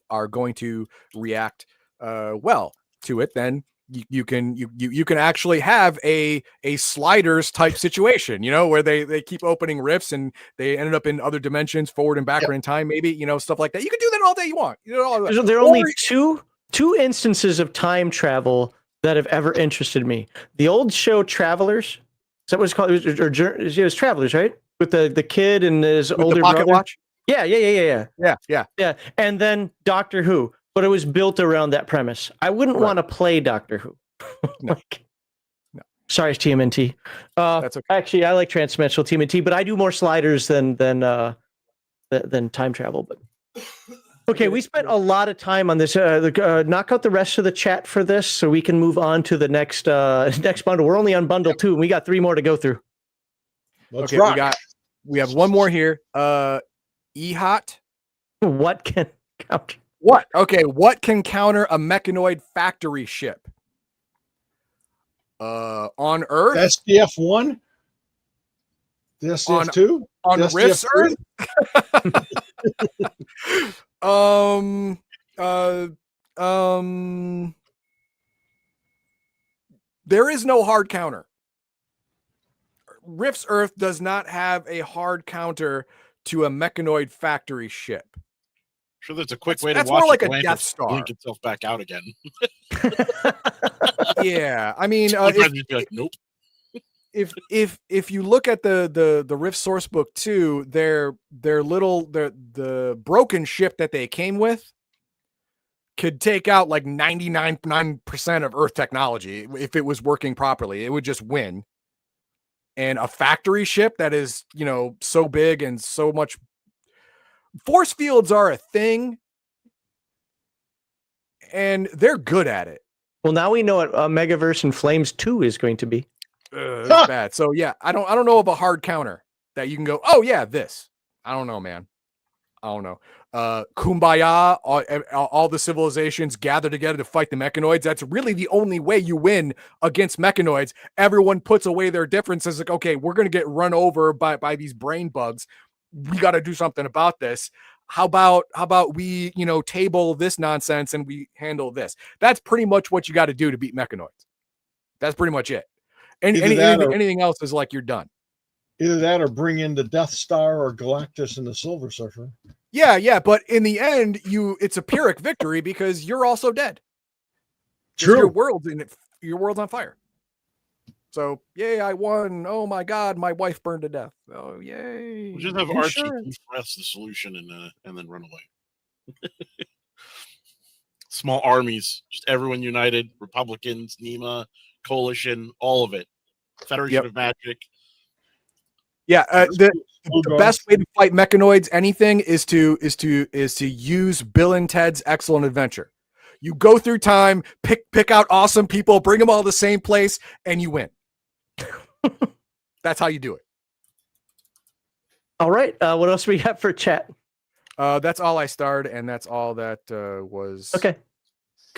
going to react well to it. Then you can actually have a sliders type situation, where they keep opening rifts and they ended up in other dimensions, forward and backward in time, maybe, stuff like that. You can do that all day you want. There are only two instances of time travel that have ever interested me. The old show Travelers. Is that what it's called? It was Travelers, right? With the kid and his older Pocket brother. Watch. Yeah. And then Doctor Who, but it was built around that premise. I wouldn't want to play Doctor Who. No. No. Sorry, it's TMNT. That's okay. Actually, I like transdimensional TMNT, but I do more sliders than time travel. But okay, we spent a lot of time on this. Knock out the rest of the chat for this, so we can move on to the next bundle. We're only on bundle 2, and we got 3 more to go through. Let's Okay, rock. we have one more here. EHOT. What can counter? What? Okay, what can counter a mechanoid factory ship? On Earth? SDF-1? The SDF-2? On The Rift's SDF-3? Earth? There is no hard counter. Rift's Earth does not have a hard counter to a mechanoid factory ship. Sure, there's a quick way to that's watch more like it a Death Star. blink itself back out again. Yeah, I mean, Sometimes you'd be like, nope. if you look at the Rift source book too, the broken ship that they came with could take out like 99% of Earth technology if it was working properly. It would just win. And a factory ship that is, so big and so much. Force fields are a thing, and they're good at it. Well, now we know what Megaverse and Flames 2 is going to be. It's bad. So yeah, I don't know of a hard counter that you can go, oh yeah, this. I don't know, man. I don't know. Kumbaya, all the civilizations gather together to fight the mechanoids. That's really the only way you win against mechanoids. Everyone puts away their differences. Like, okay, we're going to get run over by these brain bugs. We got to do something about this. How about we, table this nonsense and we handle this? That's pretty much what you got to do to beat mechanoids. That's pretty much it. Anything else is like you're done. Either that or bring in the Death Star or Galactus and the Silver Surfer. Yeah, but in the end, it's a Pyrrhic victory because you're also dead. True. Your world's on fire. So, yay, I won. Oh my God, my wife burned to death. Oh, yay. We'll just have r.c.c press the solution and then run away. Small armies, just everyone united, Republicans, NEMA, Coalition, all of it. Federation of Magic. Yeah, the best way to fight mechanoids, anything, is to use Bill and Ted's Excellent Adventure. You go through time, pick out awesome people, bring them all to the same place, and you win. That's how you do it. All right. What else we got for chat? That's all I starred, and that's all that was. Okay.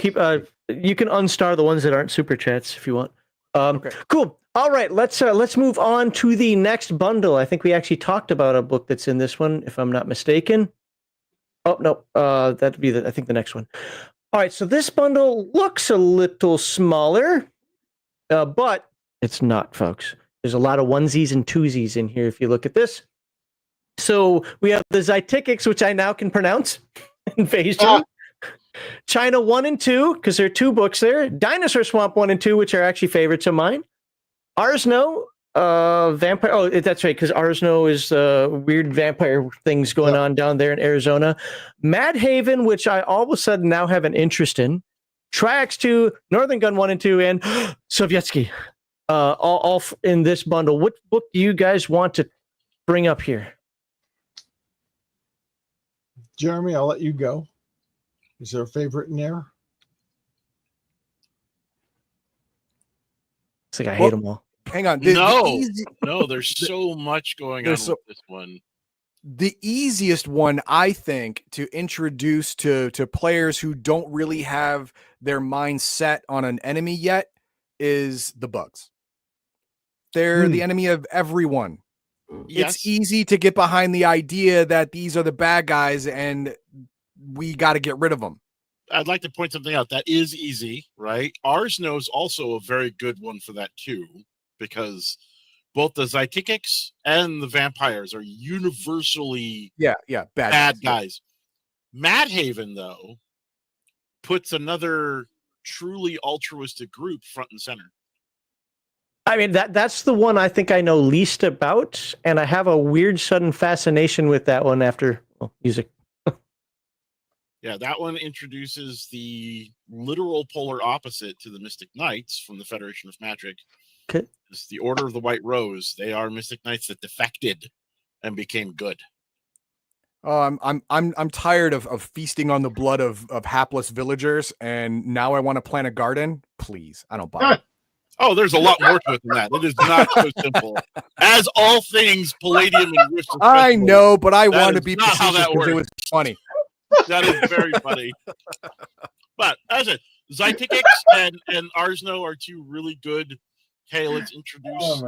You can unstar the ones that aren't super chats if you want. Okay. Cool. All right, let's move on to the next bundle. I think we actually talked about a book that's in this one, if I'm not mistaken. Oh no, that'd be I think the next one. All right, so this bundle looks a little smaller, but it's not, folks. There's a lot of onesies and twosies in here if you look at this. So we have the Zytikics, which I now can pronounce. Invasion. China 1 and 2, because there are 2 books there. Dinosaur Swamp 1 and 2, which are actually favorites of mine. Arsno, vampire. Oh, that's right, because Arsno is weird vampire things going on down there in Arizona. Madhaven, which I all of a sudden now have an interest in. Triax 2, Northern Gun 1 and 2, and Sovietsky. All in this bundle. What book do you guys want to bring up here? Jeremy, I'll let you go. Is there a favorite in there? It's like I hate them all. Hang on. No, there's so much going on with this one. The easiest one, I think, to introduce to players who don't really have their mind set on an enemy yet is the bugs. They're the enemy of everyone. Yes. It's easy to get behind the idea that these are the bad guys and we got to get rid of them. I'd like to point something out. That is easy, right? Arsno is also a very good one for that too, because both the Zytikics and the vampires are universally bad guys. Madhaven, though, puts another truly altruistic group front and center. I mean, that's the one I think I know least about, and I have a weird sudden fascination with that one after Well, music. Yeah, that one introduces the literal polar opposite to the Mystic Knights from the Federation of Magic. Okay. It's the Order of the White Rose. They are Mystic Knights that defected and became good. Oh, I'm tired of feasting on the blood of hapless villagers, and now I want to plant a garden. Please, I don't buy it. Oh, there's a lot more to it than that. It is not so simple. As all things Palladium and Rifts. I know, but I want to is be not how facetious that because it works. was funny. That is very funny. But as I said, Zytix and Arsno are two really good. Hey, let's introduce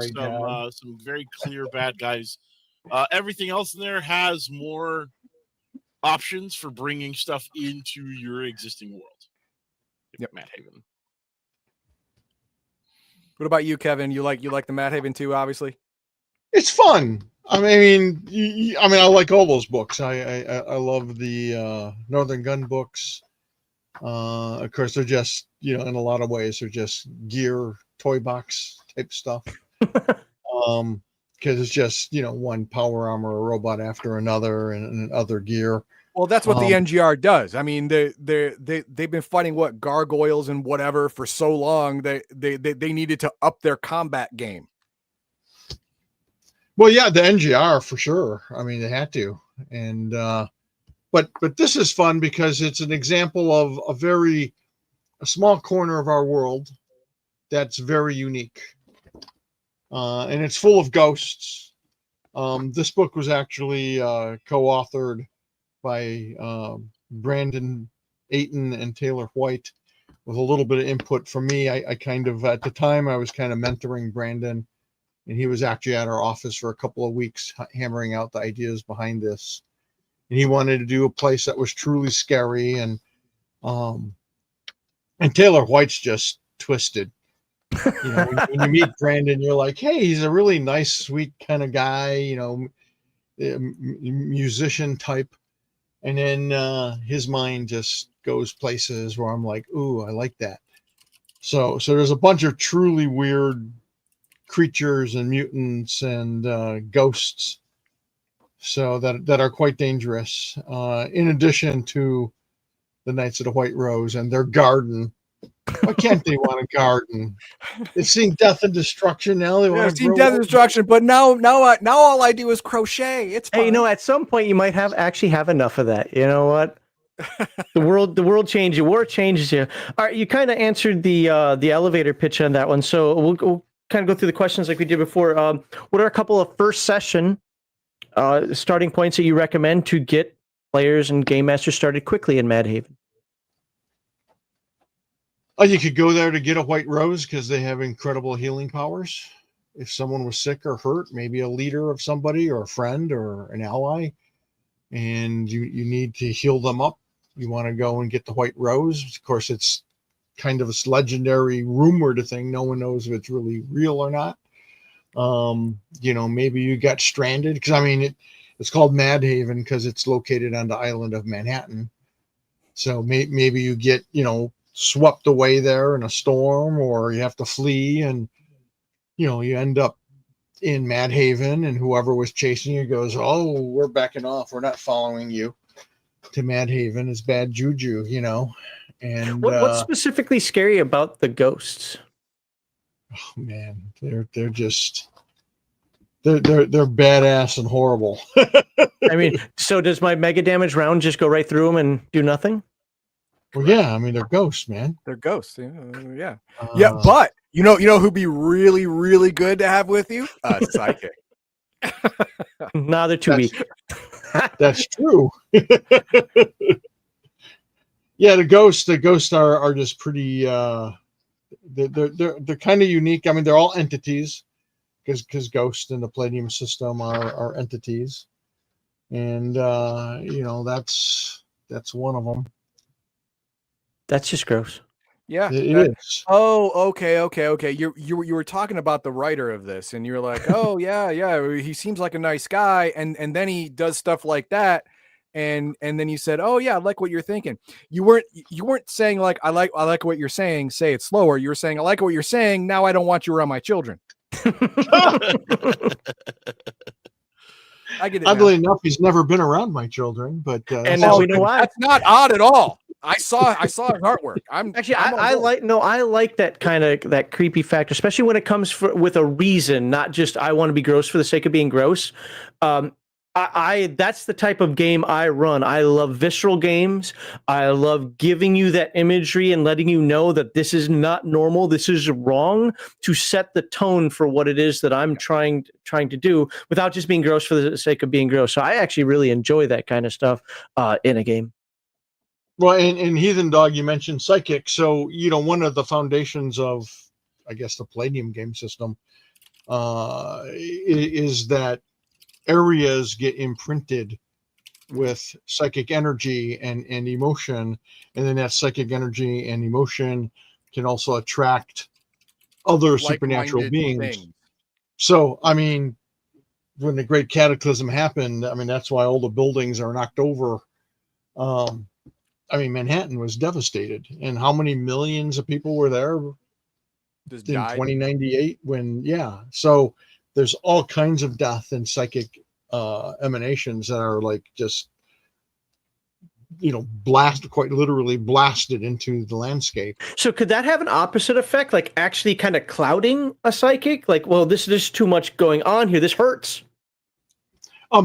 some very clear bad guys. Everything else in there has more options for bringing stuff into your existing world. Yep. Madhaven. What about you, Kevin? You like the Madhaven too, obviously. It's fun. I mean, I like all those books. I love the Northern Gun books. Of course, they're just, in a lot of ways, they're just gear toy box type stuff. Because it's just, one power armor, a robot after another, and other gear. Well, that's what the NGR does. I mean, they've been fighting gargoyles and whatever for so long. They needed to up their combat game. Well, yeah, the NGR for sure. I mean, they had to, and but this is fun because it's an example of a small corner of our world that's very unique, and it's full of ghosts. This book was actually co-authored by Brandon Ayton and Taylor White, with a little bit of input from me. I kind of, at the time, I was kind of mentoring Brandon. And he was actually at our office for a couple of weeks hammering out the ideas behind this. And he wanted to do a place that was truly scary. And Taylor White's just twisted. When you meet Brandon, you're like, hey, he's a really nice, sweet kind of guy, musician type. And then his mind just goes places where I'm like, ooh, I like that. So there's a bunch of truly weird creatures and mutants and ghosts, so that are quite dangerous, in addition to the Knights of the White Rose and their garden. Why can't they want a garden? They've seen death and destruction. Now they want to seen death and destruction, but now all I do is crochet. It's fine. Hey, at some point you might actually have enough of that. You know what? The world changes you. War changes you. All right, you kind of answered the elevator pitch on that one, so we'll kind of go through the questions like we did before. What are a couple of first session starting points that you recommend to get players and game masters started quickly in Madhaven? Oh, you could go there to get a White Rose because they have incredible healing powers. If someone was sick or hurt, maybe a leader of somebody or a friend or an ally, and you need to heal them up, you want to go and get the White Rose. Of course, it's kind of this legendary rumored thing. No one knows if it's really real or not. Maybe you got stranded because it's called Madhaven because it's located on the island of Manhattan. So maybe you get swept away there in a storm, or you have to flee, and you end up in Madhaven, and whoever was chasing you goes, "Oh, we're backing off. We're not following you to Madhaven. It's bad juju," And what's specifically scary about the ghosts? Oh man, they're just they're badass and horrible. So does my mega damage round just go right through them and do nothing? Well, yeah, they're ghosts, man. They're ghosts. Yeah. But you know who'd be really, really good to have with you? Psychic. No, they're too weak. That's true. Yeah, the ghosts are just pretty. They're kind of unique. They're all entities, because ghosts in the Palladium system are entities, and that's one of them. That's just gross. Yeah, it is. Oh, okay. You were talking about the writer of this, and you're like, oh yeah, he seems like a nice guy, and then he does stuff like that, and then you said, oh yeah, I like what you're thinking. You weren't saying like I like what you're saying. Say it slower. You were saying I like what you're saying. Now I don't want you around my children. I get it now. Oddly enough, he's never been around my children, but And now we know why. That's not odd at all. I saw his artwork. I like that kind of that creepy factor, especially when it comes with a reason, not just I want to be gross for the sake of being gross. I that's the type of game I run. I love visceral games. I love giving you that imagery and letting you know that this is not normal, this is wrong, to set the tone for what it is that I'm trying to do without just being gross for the sake of being gross. So I actually really enjoy that kind of stuff in a game. Well, in Heathen Dog, you mentioned psychic. So, one of the foundations of, I guess, the Palladium game system is that areas get imprinted with psychic energy and emotion. And then that psychic energy and emotion can also attract other supernatural beings. Things. So, I mean, when the Great Cataclysm happened, I mean, that's why all the buildings are knocked over. I mean, Manhattan was devastated, and how many millions of people were there in 2098? So there's all kinds of death and psychic emanations that are like just, quite literally blasted into the landscape. So could that have an opposite effect, like actually kind of clouding a psychic? Like, well, there's too much going on here. This hurts.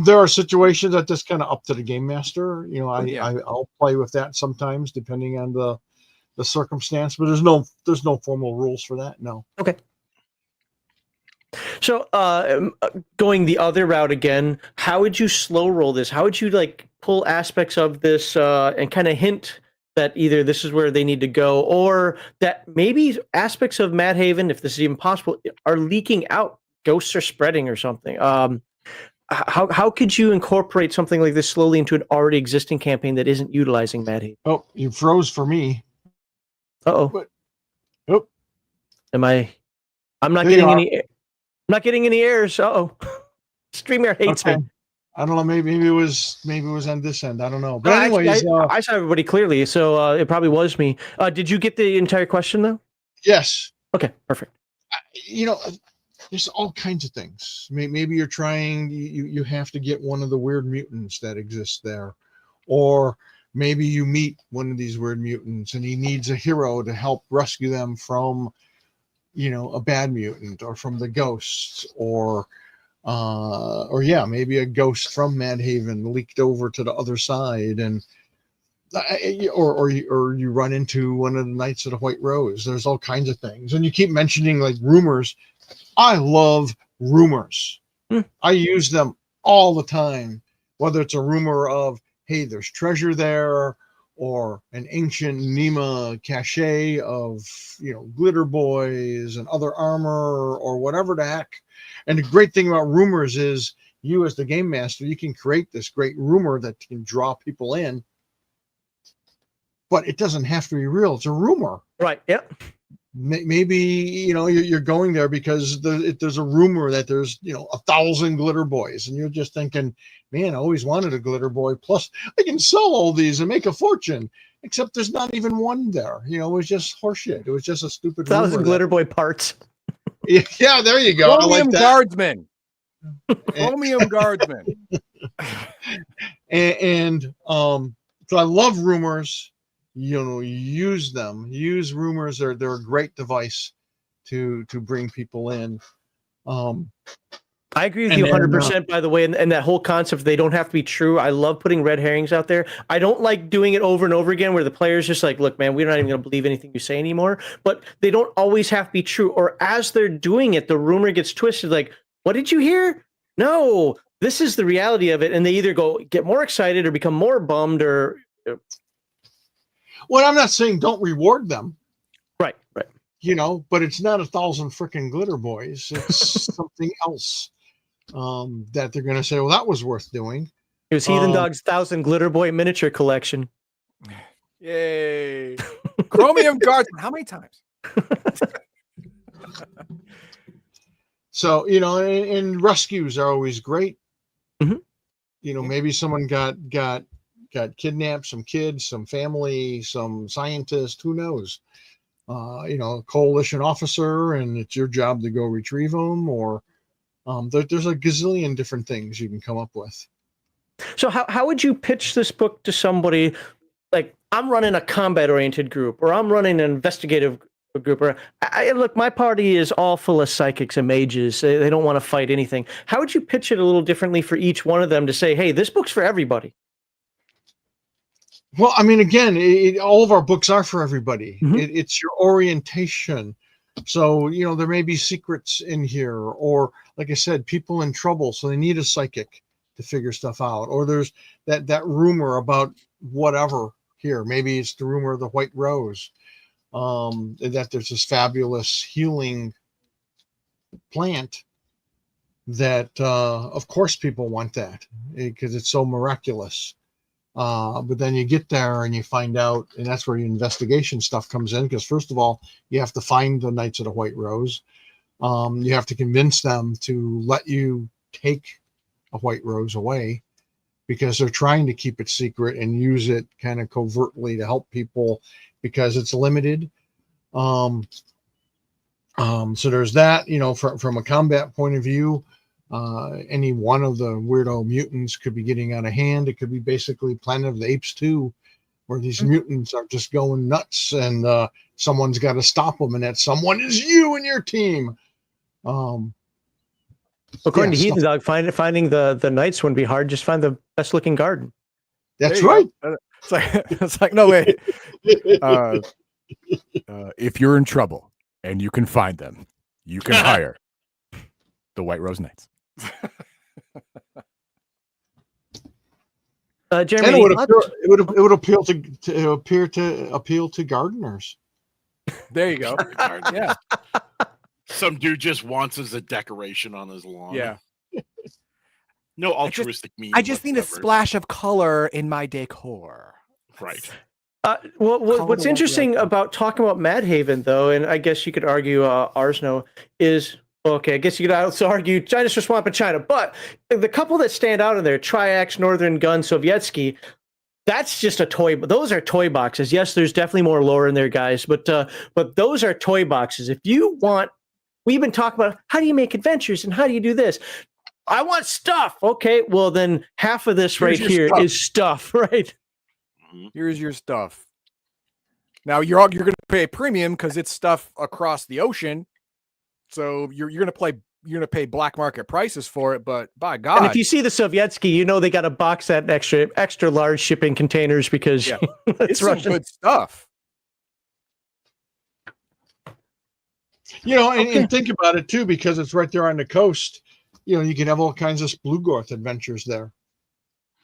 There are situations that just kind of up to the game master. I'll play with that sometimes depending on the circumstance, but there's no formal rules for that. No. Okay. So going the other route again, how would you slow roll this? How would you like pull aspects of this and kind of hint that either this is where they need to go, or that maybe aspects of Madhaven, if this is even possible, are leaking out, ghosts are spreading or something? How could you incorporate something like this slowly into an already existing campaign that isn't utilizing Madhaven? Oh, you froze for me. Uh-oh. Oh. I'm not getting any. I'm not getting any errors. Uh-oh. StreamYard hates me. I don't know. Maybe it was on this end. I don't know. But anyways, I saw everybody clearly, so it probably was me. Did you get the entire question though? Yes. Okay. Perfect. There's all kinds of things. Maybe you're trying, you have to get one of the weird mutants that exists there. Or maybe you meet one of these weird mutants and he needs a hero to help rescue them from, a bad mutant or from the ghosts or maybe a ghost from Madhaven leaked over to the other side and or you run into one of the Knights of the White Rose. There's all kinds of things. And you keep mentioning like rumors. I love rumors. I use them all the time, whether it's a rumor of, hey, there's treasure there, or an ancient Nema cache of, glitter boys and other armor or whatever the heck. And the great thing about rumors is you as the game master, you can create this great rumor that can draw people in, but it doesn't have to be real. It's a rumor. Right. Yep. Maybe you're going there because there's a rumor that there's 1,000 glitter boys, and you're just thinking, man, I always wanted a glitter boy. Plus, I can sell all these and make a fortune. Except there's not even one there. It was just horseshit. It was just a stupid 1,000 glitter boy parts. Yeah, there you go. Chromium Guardsman. Chromium Guardsman. And so I love rumors. Use them. Use rumors. They're a great device to bring people in. I agree with you 100%, by the way, and that whole concept, they don't have to be true. I love putting red herrings out there. I don't like doing it over and over again where the player's just like, look, man, we're not even going to believe anything you say anymore. But they don't always have to be true. Or as they're doing it, the rumor gets twisted. Like, what did you hear? No, this is the reality of it. And they either get more excited or become more bummed or... Well, I'm not saying don't reward them. Right. But it's not 1,000 freaking glitter boys. It's something else that they're going to say, well, that was worth doing. It was Heathen Dog's 1,000 glitter boy miniature collection. Yay. Chromium Guardsman. How many times? So, and rescues are always great. Mm-hmm. Maybe someone got kidnapped, some kids, some family, some scientist, who knows? A coalition officer, and it's your job to go retrieve them, or There's a gazillion different things you can come up with. So how would you pitch this book to somebody like I'm running a combat oriented group or I'm running an investigative group or look, my party is all full of psychics and mages. They don't want to fight anything. How would you pitch it a little differently for each one of them to say, hey, this book's for everybody? Well, I mean, again, all of our books are for everybody. Mhm. It's your orientation. So, there may be secrets in here, or like I said, people in trouble. So they need a psychic to figure stuff out. Or there's that rumor about whatever here. Maybe it's the rumor of the White Rose, that there's this fabulous healing plant that, of course, people want that because it's so miraculous. But then you get there and you find out, and that's where your investigation stuff comes in. Because first of all, you have to find the Knights of the White Rose. You have to convince them to let you take a White Rose away because they're trying to keep it secret and use it kind of covertly to help people because it's limited. So there's that, from a combat point of view. Any one of the weirdo mutants could be getting out of hand. It could be basically Planet of the Apes 2, where these mutants are just going nuts and someone's got to stop them, and that someone is you and your team. According to Heathen Dog, finding the knights wouldn't be hard. Just find the best looking garden. That's right. It's like no way. If you're in trouble and you can find them, you can hire the White Rose Knights. Jeremy, it would appeal to gardeners. There you go. Yeah. Some dude just wants as a decoration on his lawn. Yeah. No altruistic means. I just need a splash of color in my decor. Right. What's interesting about talking about Madhaven, though, and I guess you could argue Arsno, is okay. I guess you could also argue Dinosaur Swamp and China, but the couple that stand out in there, Triax, Northern Gun, Sovietsky, that's just a toy. Those are toy boxes. Yes, there's definitely more lore in there, guys, but those are toy boxes. If you want, we've been talking about how do you make adventures and how do you do this. I want stuff. Okay, well then half of this right here is stuff, right? Here's your stuff. Now you're going to pay a premium because it's stuff across the ocean. So you're going to pay black market prices for it. But by God, and if you see the Sovietsky, they got to box that extra large shipping containers because it's some good stuff. And think about it too, because it's right there on the coast. You can have all kinds of Splugorth adventures there.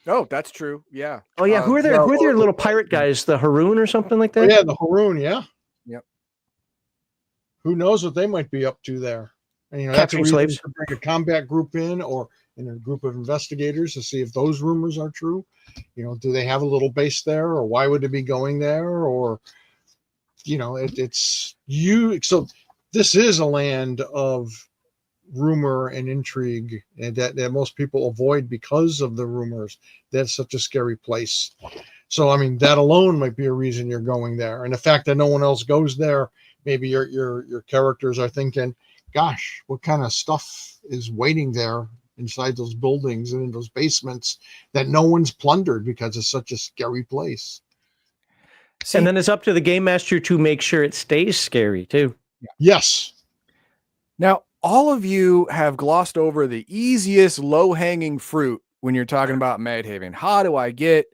Oh, that's true. Yeah. Oh yeah. Who are their little pirate guys? The Haroon or something like that? Oh, yeah, the Haroon. Yeah. Yep. Who knows what they might be up to there? And, capturing slaves. To bring a combat group in, or in a group of investigators to see if those rumors are true. Do they have a little base there, or why would they be going there? Or, it's you. So this is a land of rumor and intrigue, and that most people avoid because of the rumors. That's such a scary place. So, I mean, that alone might be a reason you're going there. And the fact that no one else goes there, maybe your characters are thinking, gosh, what kind of stuff is waiting there inside those buildings and in those basements that no one's plundered because it's such a scary place. And then it's up to the game master to make sure it stays scary too. Yes. Now, all of you have glossed over the easiest low-hanging fruit when you're talking about Madhaven. How do I get,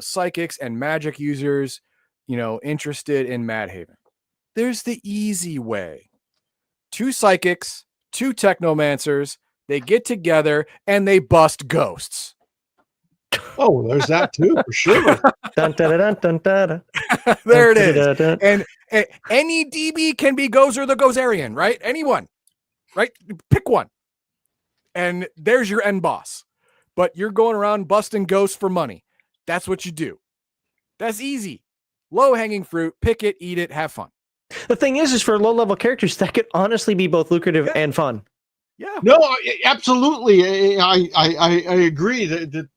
psychics and magic users, interested in Madhaven? There's the easy way. 2 psychics, 2 technomancers, they get together and they bust ghosts. Oh, there's that too, for sure. Dun, dun, dun, dun, dun, dun. There it is. And any DB can be Gozer the Gozerian, right? Anyone, right? Pick one. And there's your end boss. But you're going around busting ghosts for money. That's what you do. That's easy. Low-hanging fruit. Pick it, eat it, have fun. The thing is for low-level characters, that could honestly be both lucrative and fun. Yeah. No, absolutely. I agree that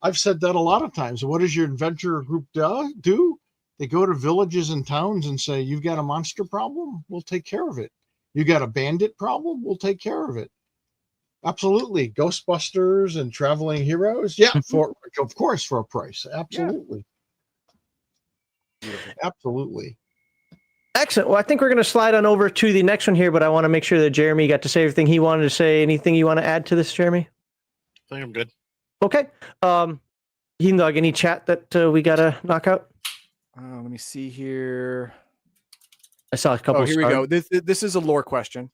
I've said that a lot of times. What does your adventure group do? They go to villages and towns and say, you've got a monster problem? We'll take care of it. You got a bandit problem? We'll take care of it. Absolutely. Ghostbusters and Traveling Heroes. Yeah, of course, for a price. Absolutely. Beautiful. Absolutely. Excellent. Well, I think we're going to slide on over to the next one here, but I want to make sure that Jeremy got to say everything he wanted to say. Anything you want to add to this, Jeremy? I think I'm good. Okay. Heathen Dog, any chat that we got to knock out? Let me see here. I saw a couple. Oh, here we go. This is a lore question.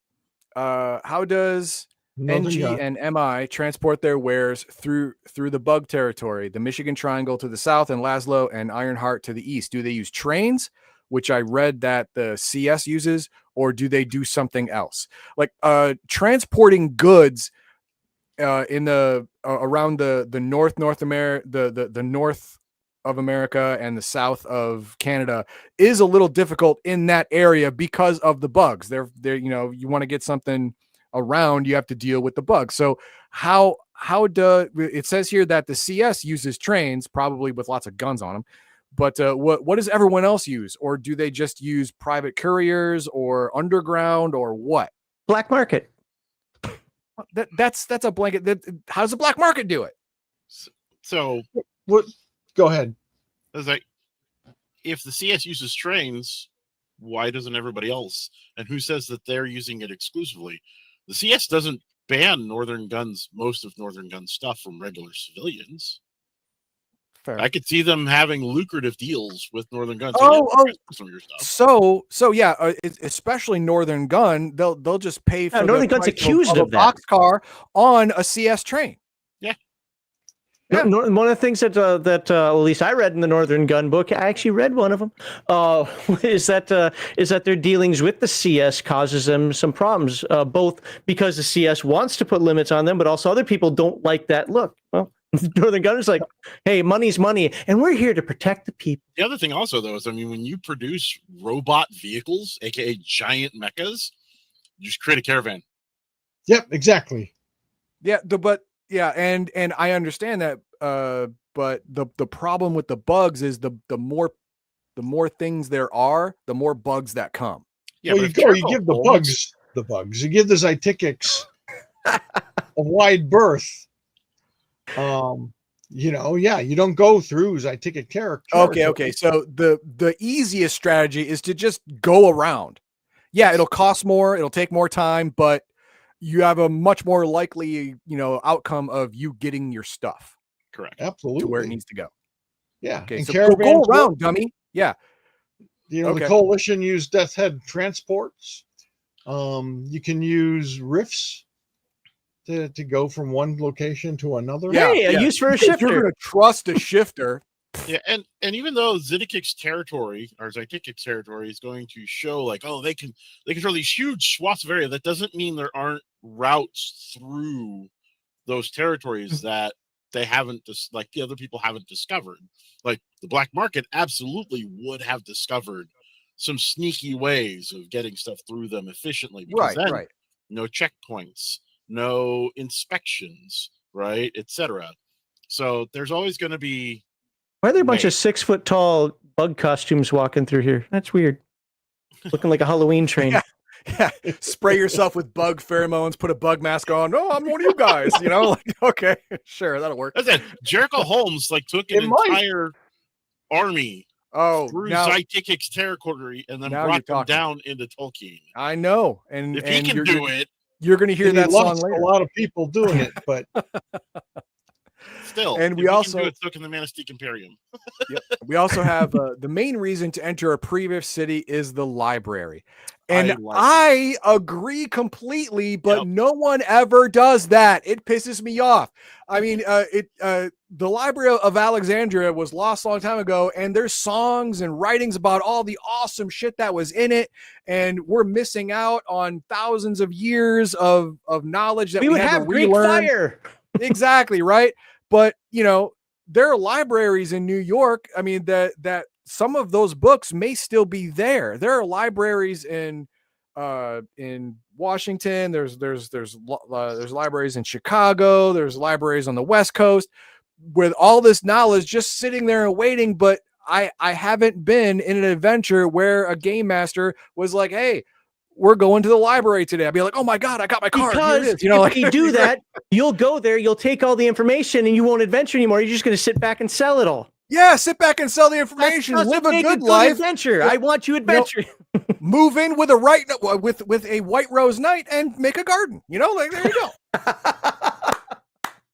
How does NG and MI transport their wares through the bug territory, the Michigan Triangle to the south and Laszlo and Ironheart to the east? Do they use trains, which I read that the CS uses, or do they do something else? Like transporting goods in the around the North America, the north of America and the south of Canada is a little difficult in that area because of the bugs. They're you want to get something around, you have to deal with the bugs. So how do it says here that the CS uses trains, probably with lots of guns on them, but what does everyone else use? Or do they just use private couriers or underground or what? Black market. That's a blanket. How does the black market do it? So what? Go ahead. I was like, if the CS uses trains, why doesn't everybody else? And who says that they're using it exclusively? The CS doesn't ban Northern Guns, most of Northern Gun's stuff from regular civilians. Fair. I could see them having lucrative deals with Northern Guns. Some of your stuff. So yeah, especially Northern Gun, they'll just pay for Northern Gun's accused of a that boxcar on a CS train. Yeah. One of the things that at least I read in the Northern Gun book, I actually read one of them, is that their dealings with the CS causes them some problems, both because the CS wants to put limits on them, but also other people don't like that look. Well, Northern Gun is like, hey, money's money, and we're here to protect the people. The other thing also, though, is, I mean, when you produce robot vehicles, aka giant mechas, you just create a caravan. Yep, exactly. Yeah, and I understand that, but the problem with the bugs is the more things there are, the more bugs that come. Yeah, well, you give the bugs. You give the Zytikics a wide berth. You don't go through Zytikic territory. Okay. So the easiest strategy is to just go around. Yeah, it'll cost more, it'll take more time, but you have a much more likely, outcome of you getting your stuff. Correct. Absolutely. To where it needs to go. Yeah. Okay. So go around, dummy. Yeah. The coalition used Death Head transports. You can use rifts to go from one location to another. Yeah. Use for a shifter. You're going to trust a shifter. Yeah, and even though Zytikic's territory or Zytikic's territory is going to show like, oh, they control these huge swaths of area, that doesn't mean there aren't routes through those territories that they haven't like the other people haven't discovered. Like the black market absolutely would have discovered some sneaky ways of getting stuff through them efficiently. Because right. No checkpoints, no inspections, right, etc. So there's always going to be. Why are there a bunch of 6 foot tall bug costumes walking through here? That's weird. Looking like a Halloween train. Yeah. Spray yourself with bug pheromones, put a bug mask on. Oh, I'm one of you guys. Okay, sure, that'll work. That's it. Jericho Holmes took an entire army through Zytikic's territory and then brought them down into Tolkeen. I know. And if he can do it, you're going to hear that song later. A lot of people doing it, but still, and we also do it in the Manastic Imperium. Yep. We also have the main reason to enter a previous city is the library, and I agree completely. But no one ever does that. It pisses me off. I mean, the Library of Alexandria was lost a long time ago, and there's songs and writings about all the awesome shit that was in it, and we're missing out on thousands of years of knowledge that we would have Greek fire. Exactly right. But there are libraries in New York. I mean, that some of those books may still be there. There are libraries in Washington. There's libraries in Chicago. There's libraries on the West Coast with all this knowledge just sitting there and waiting. But I haven't been in an adventure where a game master was like, hey, we're going to the library today. I'd be like, oh my God, I got my card. Here it Because is. You know, if you do that, you'll go there, you'll take all the information, and you won't adventure anymore. You're just going to sit back and sell it all. yeah, sit back and sell the information, live a good life. Adventure. I want you adventure. Move in with a white rose knight and make a garden. You know, like there you go.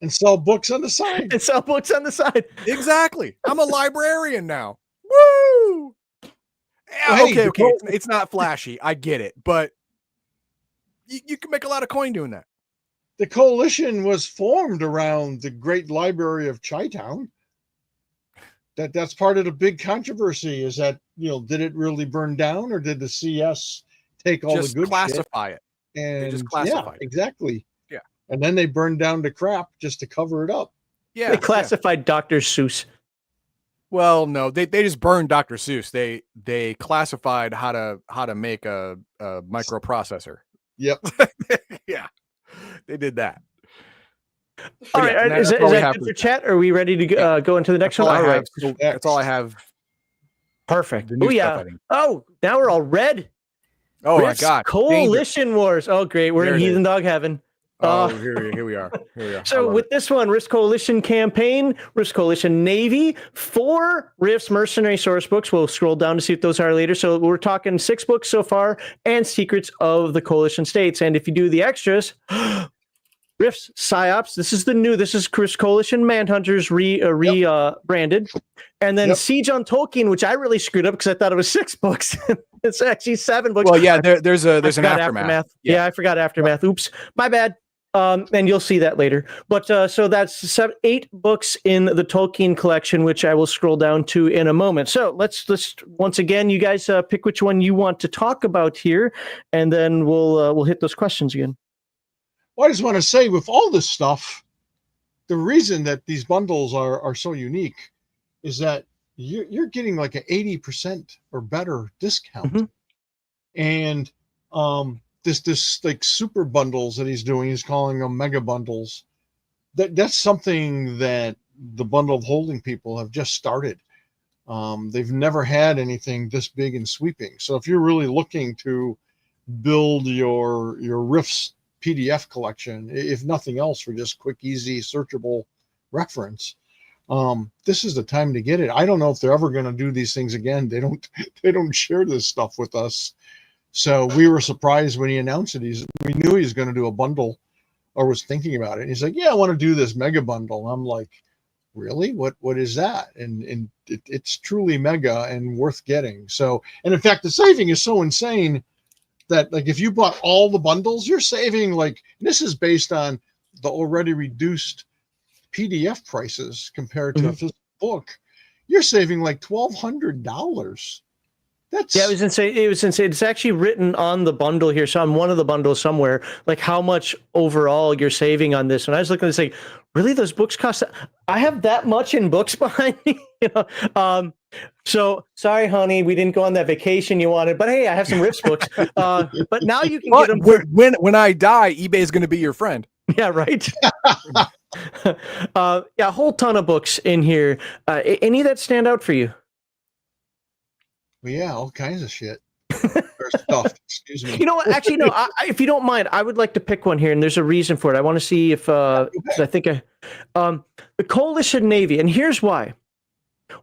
And sell books on the side. And sell books on the side. Exactly. I'm a librarian now. Woo! Yeah, Well, hey, okay. It's not flashy. I get it, but you can make a lot of coin doing that. The coalition was formed around the great library of Chi-Town. That's part of the big controversy is that, did it really burn down or did the CS take all Just the good classify shit? it. And They just classified it. exactly. Yeah. And then they burned down the crap just to cover it up. Yeah. They classified Dr. Seuss. Well, no, they just burned Dr. Seuss. They classified how to make a microprocessor. Yep. Yeah, they did that. All right, is that good for chat? Are we ready to go into the next one? All right, that's all I have. Perfect. Oh yeah. Oh, now we're all red. Oh Rift's my God! Coalition Wars. Oh great, we're in Heathen Dog Heaven. Oh, here we are. So with this one, Rift Coalition Campaign, Rift Coalition Navy, 4 Rift's Mercenary source books. We'll scroll down to see what those are later. So we're talking 6 books so far, and Secrets of the Coalition States. And if you do the extras, Rift's Psyops. This is Rift Coalition Manhunters branded. And then Siege on Tolkeen, which I really screwed up because I thought it was 6 books. It's actually 7 books. Well, yeah, there's an aftermath. Yeah, I forgot Aftermath. Oops, my bad. And you'll see that later. But so that's 8 books in the Tolkeen collection, which I will scroll down to in a moment. So let's once again, you guys pick which one you want to talk about here, and then we'll hit those questions again. Well, I just want to say, with all this stuff, the reason that these bundles are so unique is that you're getting like an 80% or better discount, and this like super bundles that he's doing, he's calling them mega bundles. That's something that the bundle of holding people have just started. They've never had anything this big and sweeping. So if you're really looking to build your Rifts PDF collection, if nothing else, for just quick, easy, searchable reference, this is the time to get it. I don't know if they're ever going to do these things again. They don't share this stuff with us. So we were surprised when he announced it. We knew he was going to do a bundle, or was thinking about it. And he's like, yeah, I want to do this mega bundle. I'm like, really? What is that? And it's truly mega and worth getting. So, and in fact, the saving is so insane that, like, if you bought all the bundles, you're saving, like, this is based on the already reduced PDF prices compared to a physical book. You're saving like $1,200. It was insane. It's actually written on the bundle here. So on one of the bundles somewhere, like how much overall you're saving on this. And I was looking to say, really, those books cost? I have that much in books behind me. So sorry, honey, we didn't go on that vacation you wanted. But hey, I have some Rifts books. But now you can get them. When I die, eBay is going to be your friend. Yeah, right. A whole ton of books in here. Any that stand out for you? Well, yeah, all kinds of shit. Or stuff. Excuse me. You know what? Actually, no. If you don't mind, I would like to pick one here, and there's a reason for it. I want to see if I think the Coalition Navy, and here's why.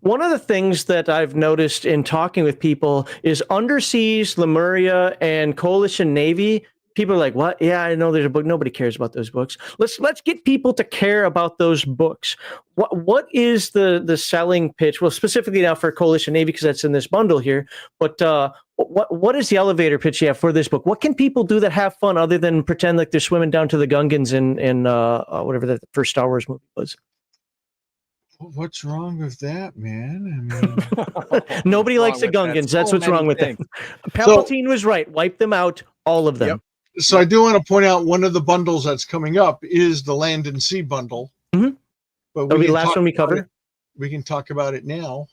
One of the things that I've noticed in talking with people is Underseas, Lemuria, and Coalition Navy. People are like, what? Yeah, I know there's a book. Nobody cares about those books. Let's get people to care about those books. What is the selling pitch? Well, specifically now for Coalition Navy, because that's in this bundle here. But what is the elevator pitch you have for this book? What can people do that have fun other than pretend like they're swimming down to the Gungans in whatever the first Star Wars movie was? What's wrong with that, man? I mean, nobody likes the Gungans. That's what's wrong with them. Palpatine was right. Wipe them out, all of them. Yep. So I do want to point out one of the bundles that's coming up is the Land and Sea bundle. Mm-hmm. But that'll be the last one we cover. We can talk about it now.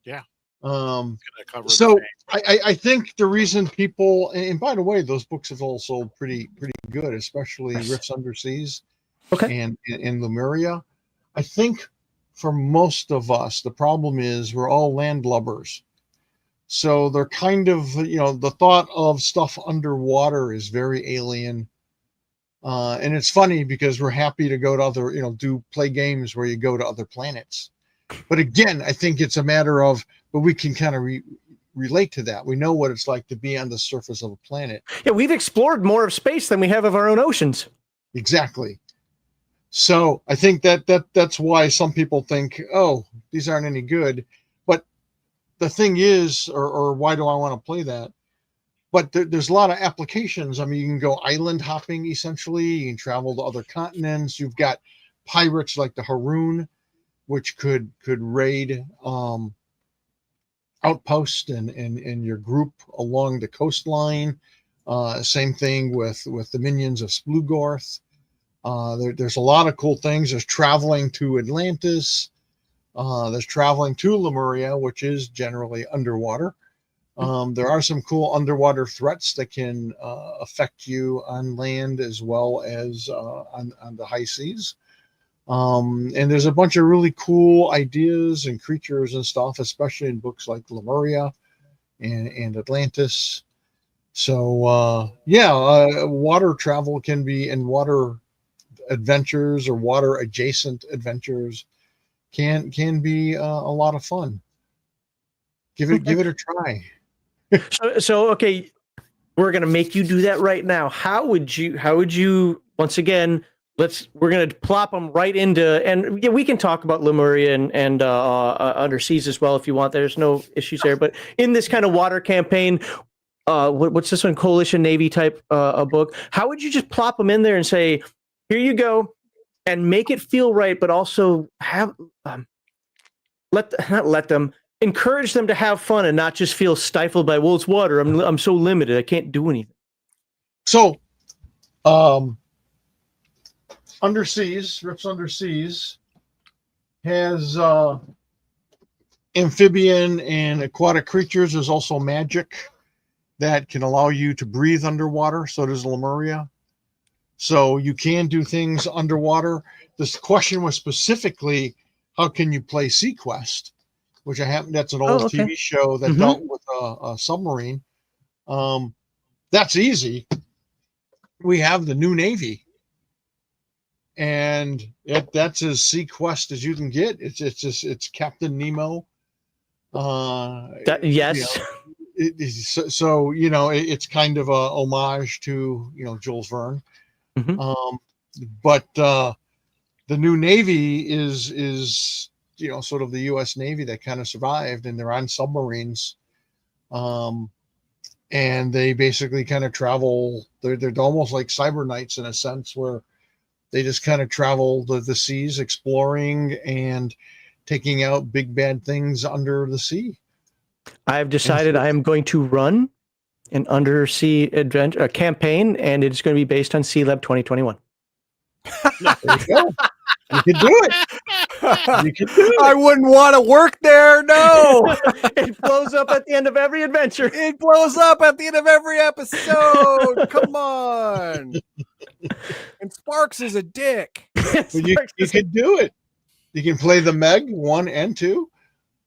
Yeah. So I think the reason people, and by the way, those books have all sold pretty good, especially Rifts Underseas, and Lemuria. I think for most of us, the problem is we're all landlubbers. So they're kind of, the thought of stuff underwater is very alien. And it's funny because we're happy to go to other, play games where you go to other planets. But again, I think it's a matter of, but we can kind of relate to that. We know what it's like to be on the surface of a planet. Yeah, we've explored more of space than we have of our own oceans. Exactly. So I think that's why some people think, oh, these aren't any good. But the thing is, or why do I want to play that? But there's a lot of applications. I mean, you can go island hopping, essentially. You can travel to other continents. You've got pirates like the Haroon, which could raid outpost and your group along the coastline. Same thing with the minions of Splugorth. There's a lot of cool things. There's traveling to Atlantis. There's traveling to Lemuria, which is generally underwater. There are some cool underwater threats that can affect you on land as well as on the high seas. And there's a bunch of really cool ideas and creatures and stuff, especially in books like Lemuria and Atlantis. So, water travel can be, and water adventures or water adjacent adventures can be a lot of fun. Give it a try. So okay, we're gonna make you do that right now. How would you once again? We're gonna plop them right into, and yeah, we can talk about Lemuria and Underseas as well if you want. There's no issues there. But in this kind of water campaign, what's this one? Coalition Navy type a book. How would you just plop them in there and say, here you go, and make it feel right, but also have encourage them to have fun and not just feel stifled by, well, it's water. I'm so limited. I can't do anything. So, Underseas, Rips Underseas has amphibian and aquatic creatures. There's also magic that can allow you to breathe underwater. So does Lemuria. So you can do things underwater. This question was specifically, how can you play SeaQuest? Which that's an old TV show that dealt with a submarine. That's easy. We have the new Navy, and that's as SeaQuest as you can get. It's Captain Nemo. Yes. It's kind of a homage to Jules Verne. But the new Navy is sort of the U.S. Navy that kind of survived, and they're on submarines, and they basically kind of travel. They're almost like cyber knights in a sense, where they just kind of travel the seas, exploring and taking out big bad things under the sea. I've decided I am going to run an undersea adventure campaign, and it's going to be based on Sea Lab 2021. There you go. You can do it. I wouldn't want to work there. No. It blows up at the end of every adventure. It blows up at the end of every episode. Come on. And Sparks is a dick. You can do it. You can play the Meg 1 and 2.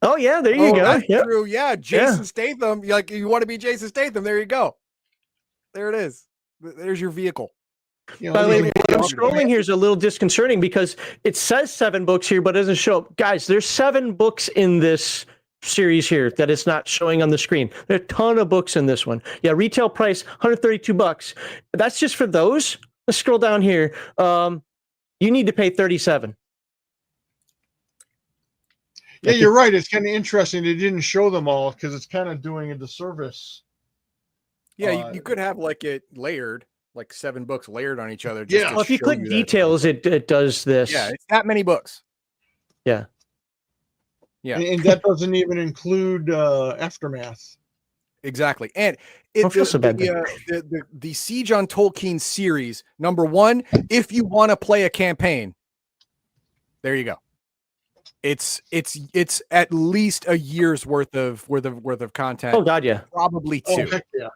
Oh yeah, there you go. That's yep. true. Yeah, Jason Statham. Like, you want to be Jason Statham? There you go. There it is. There's your vehicle. By the way, what I'm scrolling here is a little disconcerting because it says 7 books here, but it doesn't show up. Guys, there's 7 books in this series here that it's not showing on the screen. There are a ton of books in this one. Yeah, retail price $132. That's just for those. Let's scroll down here. You need to pay $37. Yeah, you're right. It's kind of interesting. They didn't show them all because it's kind of doing a disservice. Yeah, you could have like it layered. Like 7 books layered on each other. Well, if you click details, it does this. Yeah, it's that many books. Yeah. And that doesn't even include Aftermath. Exactly. And the Siege on Tolkeen series, number 1, if you want to play a campaign, there you go. It's at least a year's worth of content. Oh God, yeah. Probably 2. Oh, heck yeah.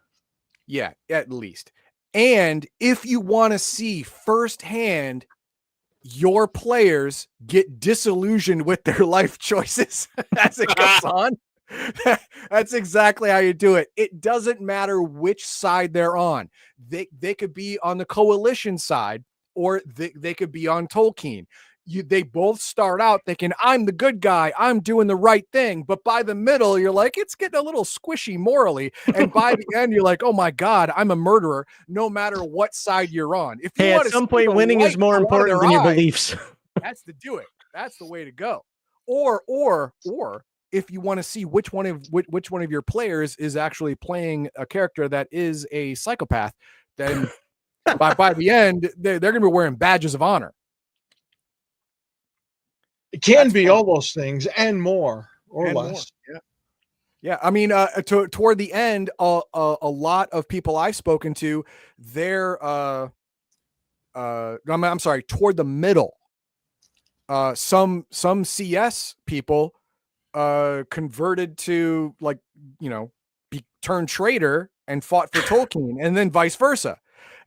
Yeah, at least. And if you want to see firsthand your players get disillusioned with their life choices as it goes on, That's exactly how you do it. It doesn't matter which side they're on. They could be on the coalition side, or they could be on Tolkeen. They both start out thinking, I'm the good guy, I'm doing the right thing. But by the middle, you're like, it's getting a little squishy morally. And by the end, you're like, oh my God, I'm a murderer, no matter what side you're on. If you Hey, want at to some see point, the winning is light more come out of important their than your eye, beliefs. that's to do it. That's the way to go. Or if you want to see which one of your players is actually playing a character that is a psychopath, then by the end, they're going to be wearing badges of honor. It can That's be fun. all those things and more or And less. more. Yeah. I mean, toward the end, a lot of people I've spoken to, they're I'm sorry, toward the middle, some CS people converted to, like, turned traitor and fought for Tolkeen, and then vice versa.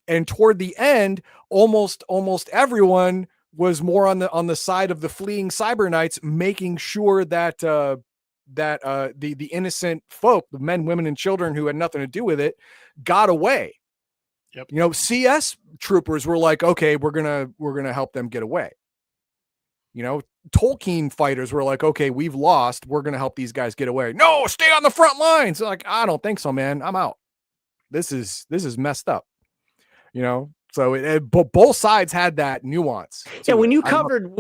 And toward the end, almost everyone was more on the side of the fleeing cyber knights, making sure that the innocent folk, the men, women, and children who had nothing to do with it, got away. Yep. CS troopers were like, okay, we're gonna help them get away. Tolkeen fighters were like, okay, we've lost, we're gonna help these guys get away. No, stay on the front lines. Like, I don't think so, man. I'm out. This is messed up. So both sides had that nuance. Yeah, when you covered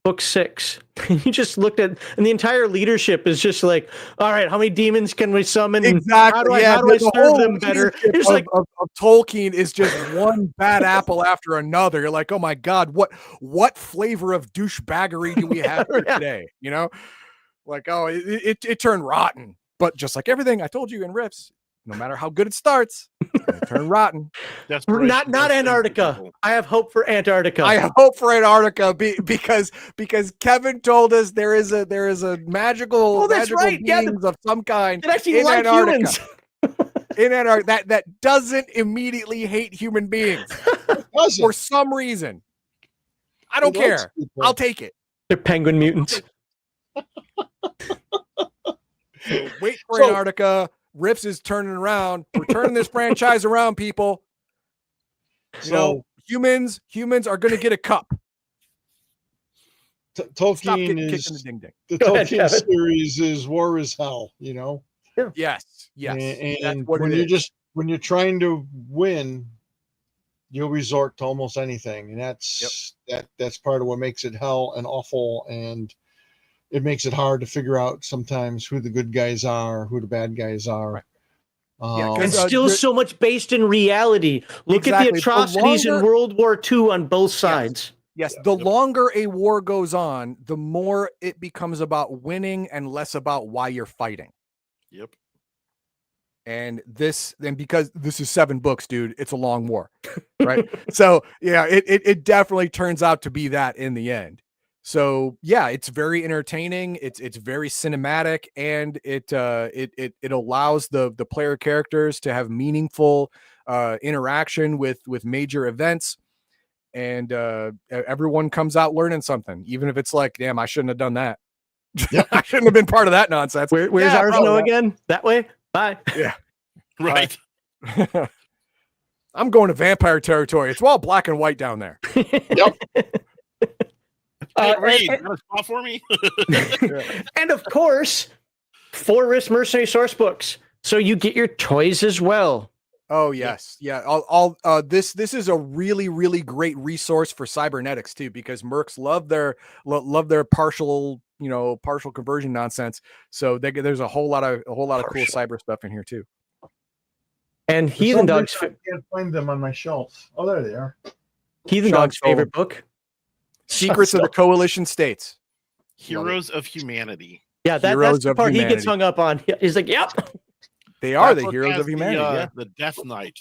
book 6, you just looked at, and the entire leadership is just like, all right, how many demons can we summon? Exactly. How do I serve them better? You're just like, of Tolkeen is just one bad apple after another. You're like, oh my God, what flavor of douchebaggery do we have here today? Like, oh, it turned rotten. But just like everything I told you in Riffs, no matter how good it starts, it turned rotten. Not Antarctica. I have hope for Antarctica. I have hope for Antarctica because Kevin told us there is a magical beings of some kind in Antarctica. In Antarctica that doesn't immediately hate human beings for some reason. I don't care. I'll take it. They're penguin mutants. So wait for Antarctica. Riffs is turning around. We're turning this franchise around, people. Humans are going to get a cup. Tolkien is the Tolkien series is war is hell. Yes. And when you're trying to win, you'll resort to almost anything, and that's part of what makes it hell and awful, and it makes it hard to figure out sometimes who the good guys are, who the bad guys are. Right. And still so much based in reality. Look at the atrocities in World War II on both sides. Yes. The longer a war goes on, the more it becomes about winning and less about why you're fighting. Yep. And because this is 7 books, dude, it's a long war. Right. So yeah, it definitely turns out to be that in the end. So yeah, it's very entertaining. It's very cinematic, and it allows the player characters to have meaningful interaction with major events, and everyone comes out learning something, even if it's like, damn, I shouldn't have done that. Yep. I shouldn't have been part of that nonsense. Where's Arsenault again? That way? Bye. Yeah. Right. I'm going to vampire territory. It's all black and white down there. Yep. Reed, got a spot for me? And of course, 4 Risk Mercenary source books, so you get your toys as well. Oh yes, yeah. This is a really, really great resource for cybernetics too, because mercs love their partial conversion nonsense. So there's a whole lot of cool cyber stuff in here too. And Heathen Dog's I can't find them on my shelf. Oh, there they are. Heathen Dog's favorite book. Secrets of the Coalition States. Heroes of Humanity. Yeah, that's the part he gets hung up on. He's like, yep. They are the heroes of humanity. The Death Knight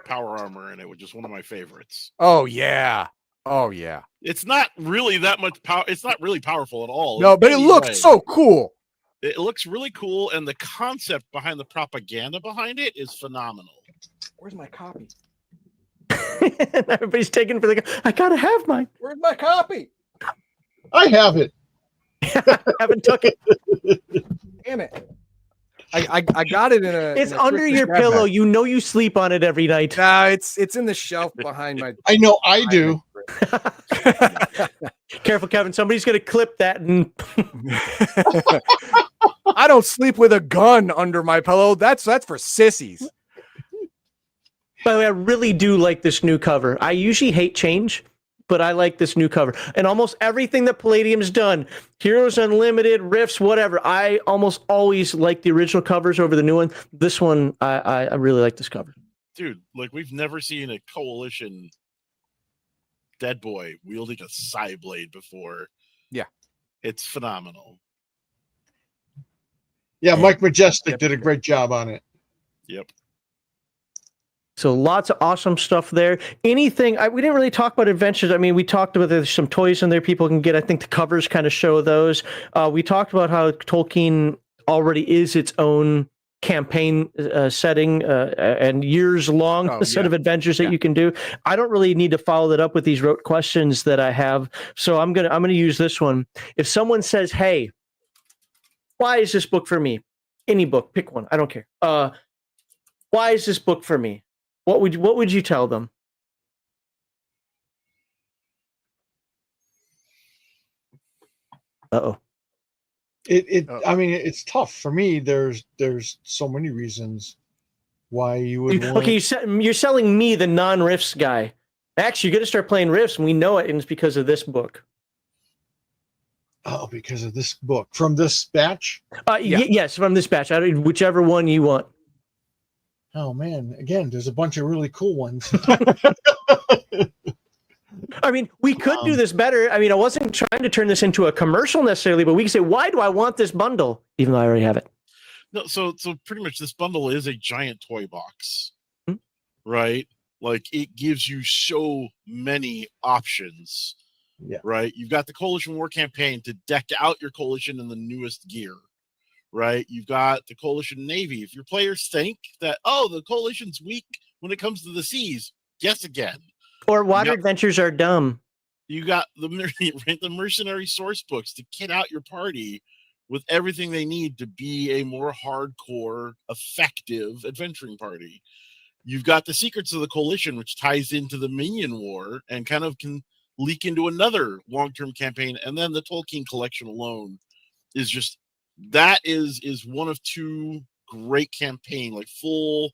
power armor in it, which is one of my favorites. Oh yeah. It's not really that much power. It's not really powerful at all. No, but it looks so cool. It looks really cool, and the concept behind the propaganda behind it is phenomenal. Where's my copy? Everybody's taking for I gotta have mine. Where's my copy? I have it. I haven't took it. Damn it. I got it in a. It's in a under Christmas your grab pillow. bag. You know you sleep on it every night. Nah, it's in the shelf behind my. I know I do. Careful, Kevin. Somebody's going to clip that. And I don't sleep with a gun under my pillow. That's for sissies. by the way, I really do like this new cover. I usually hate change, but I like this new cover. And almost everything that Palladium's done, Heroes Unlimited, Rifts, whatever, I almost always like the original covers over the new one. This one, I really like this cover. Dude, like we've never seen a coalition dead boy wielding a psi blade before. Yeah. It's phenomenal. Yeah, Mike Majestic did a great job on it. Yep. So lots of awesome stuff there. Anything, we didn't really talk about adventures. I mean, we talked about there's some toys in there people can get. I think the covers kind of show those. We talked about how Tolkeen already is its own campaign setting and years long set of adventures that you can do. I don't really need to follow that up with these rote questions that I have. So I'm gonna use this one. If someone says, hey, why is this book for me? Any book, pick one. I don't care. Why is this book for me? What would you tell them? Uh-oh. I mean, it's tough for me. There's so many reasons why you would want... Okay, you're selling me the non-Rifts guy. Actually, you're going to start playing Rifts, and we know it, and it's because of this book. Oh, because of this book. From this batch? Yes, from this batch. Whichever one you want. Oh, man. Again, there's a bunch of really cool ones. I mean, we could do this better. I mean, I wasn't trying to turn this into a commercial necessarily, but we can say, why do I want this bundle? Even though I already have it. No, so pretty much this bundle is a giant toy box, right? Like it gives you so many options, right? You've got the Coalition War Campaign to deck out your Coalition in the newest gear, right? You've got the Coalition Navy. If your players think that, oh, the Coalition's weak when it comes to the seas, guess again. Or water adventures are dumb. You got the mercenary source books to kit out your party with everything they need to be a more hardcore, effective adventuring party. You've got the Secrets of the Coalition, which ties into the Minion War and kind of can leak into another long-term campaign. And then the Tolkeen collection alone is just, that is one of two great campaign, like full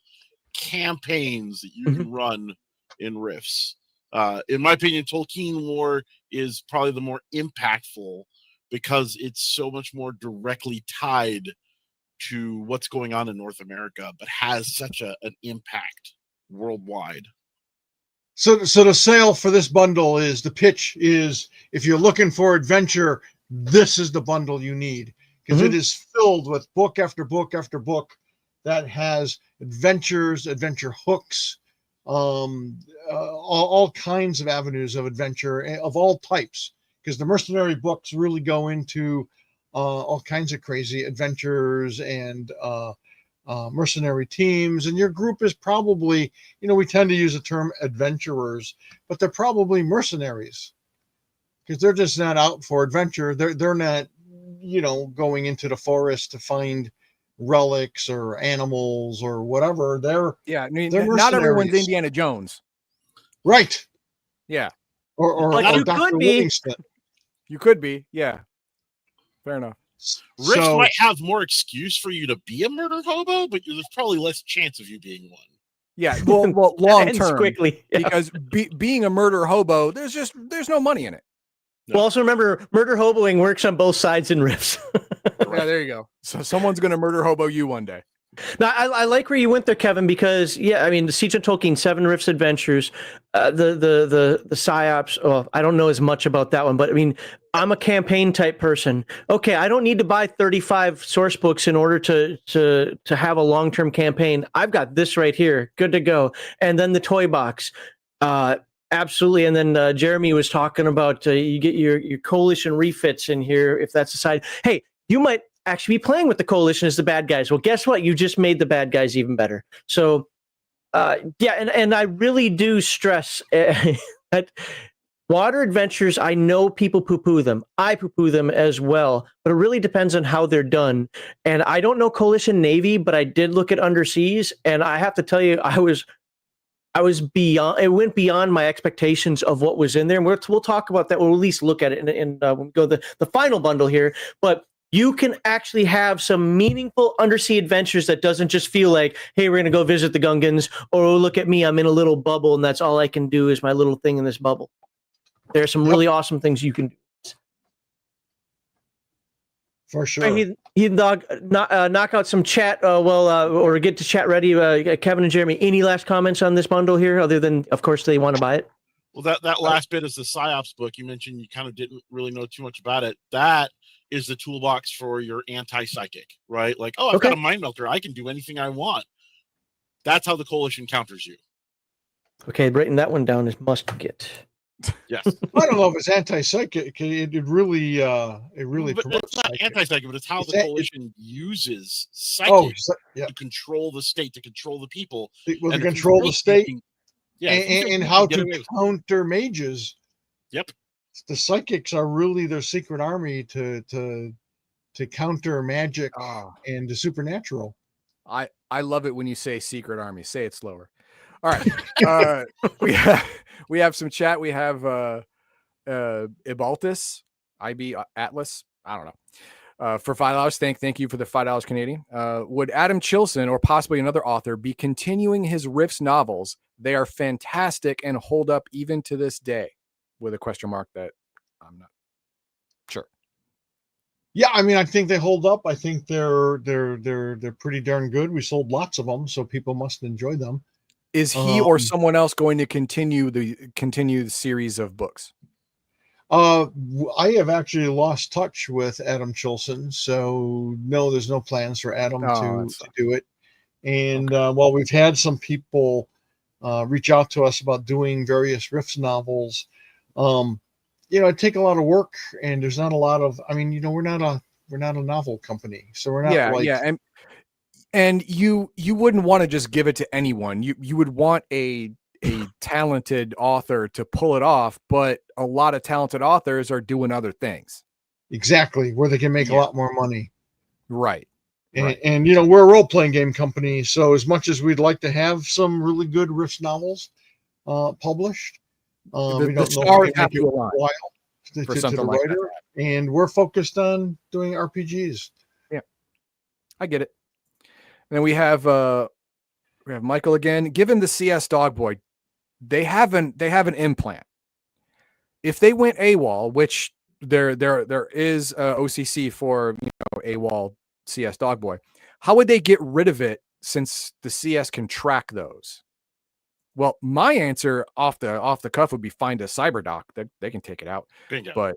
campaigns that you can run in Rifts. In my opinion, Tolkeen War is probably the more impactful because it's so much more directly tied to what's going on in North America, but has such an impact worldwide. So the sale for this bundle is, the pitch is, if you're looking for adventure, this is the bundle you need, because it is filled with book after book after book that has adventures, adventure hooks, all kinds of avenues of adventure of all types, because the mercenary books really go into all kinds of crazy adventures and mercenary teams. And your group is probably, we tend to use the term adventurers, but they're probably mercenaries, because they're just not out for adventure. They're not, going into the forest to find relics or animals or whatever. They're not everyone's Indiana Jones, right? Yeah, or you Dr. could be. Livingston. You could be, yeah. Fair enough. Rifts might have more excuse for you to be a murder hobo, but there's probably less chance of you being one. Yeah, well long term, quickly, because being a murder hobo, there's no money in it. No. Well, also remember, murder hoboing works on both sides in Rifts. Yeah, there you go. So someone's going to murder hobo you one day. Now, I like where you went there, Kevin, because I mean, the Siege of Tolkeen, 7 Rifts Adventures, the PSYOPs. Oh, I don't know as much about that one, but I mean, I'm a campaign type person. Okay, I don't need to buy 35 source books in order to have a long-term campaign. I've got this right here, good to go. And then the toy box. Absolutely. And then Jeremy was talking about you get your Coalition refits in here, if that's the side. Hey, you might actually be playing with the Coalition as the bad guys. Well, guess what? You just made the bad guys even better. So, and I really do stress that Water adventures, I know people poo-poo them. I poo-poo them as well, but it really depends on how they're done. And I don't know Coalition Navy, but I did look at Underseas, and I have to tell you, I was beyond. It went beyond my expectations of what was in there. And we'll talk about that. We'll at least look at it when we go the final bundle here. But you can actually have some meaningful undersea adventures that doesn't just feel like, hey, we're gonna go visit the Gungans, or oh, look at me, I'm in a little bubble, and that's all I can do is my little thing in this bubble. There's some really awesome things you can do. For sure. Heathen Dog, knock out some chat, or get to chat ready. Kevin and Jeremy, any last comments on this bundle here, other than, of course, they want to buy it? Well, that last bit is the PSYOPs book. You mentioned you kind of didn't really know too much about it. That is the toolbox for your anti-psychic, right? Like, oh, I've got a mind melter. I can do anything I want. That's how the Coalition counters you. Okay, writing that one down is must get. Yes. I don't know if it's anti-psychic. It really but promotes it's not psychic. Anti-psychic, but it's how the Coalition uses psychic to control the state, to control the people. To control the state, and how to counter mages. Yep. The psychics are really their secret army to counter magic and the supernatural. I love it when you say secret army. Say it slower. All right. We have some chat. We have Ibaltis, IB Atlas. I don't know. For $5. Thank you for the $5 Canadian. Would Adam Chilson or possibly another author be continuing his Rifts novels? They are fantastic and hold up even to this day. With a question mark that I'm not sure. Yeah, I mean, I think they hold up. I think they're pretty darn good. We sold lots of them, so people must enjoy them. Is he or someone else going to continue the series of books? I have actually lost touch with Adam Chilson, so no, there's no plans for Adam to do it. And while we've had some people reach out to us about doing various Rifts novels, it take a lot of work, and there's not a lot of. I mean, we're not a novel company, so we're not And you wouldn't want to just give it to anyone. You would want a talented author to pull it off, but a lot of talented authors are doing other things. Exactly, where they can make a lot more money. Right. And we're a role-playing game company, so as much as we'd like to have some really good Rifts novels published, the stars have to align for something like that. And we're focused on doing RPGs. Yeah, I get it. And then we have Michael again. Given the CS Dogboy, they have an implant. If they went AWOL, which there is o.c.c for AWOL CS Dogboy, how would they get rid of it since the CS can track those? Well, my answer off the cuff would be find a cyberdoc that they can take it out. Bingo. But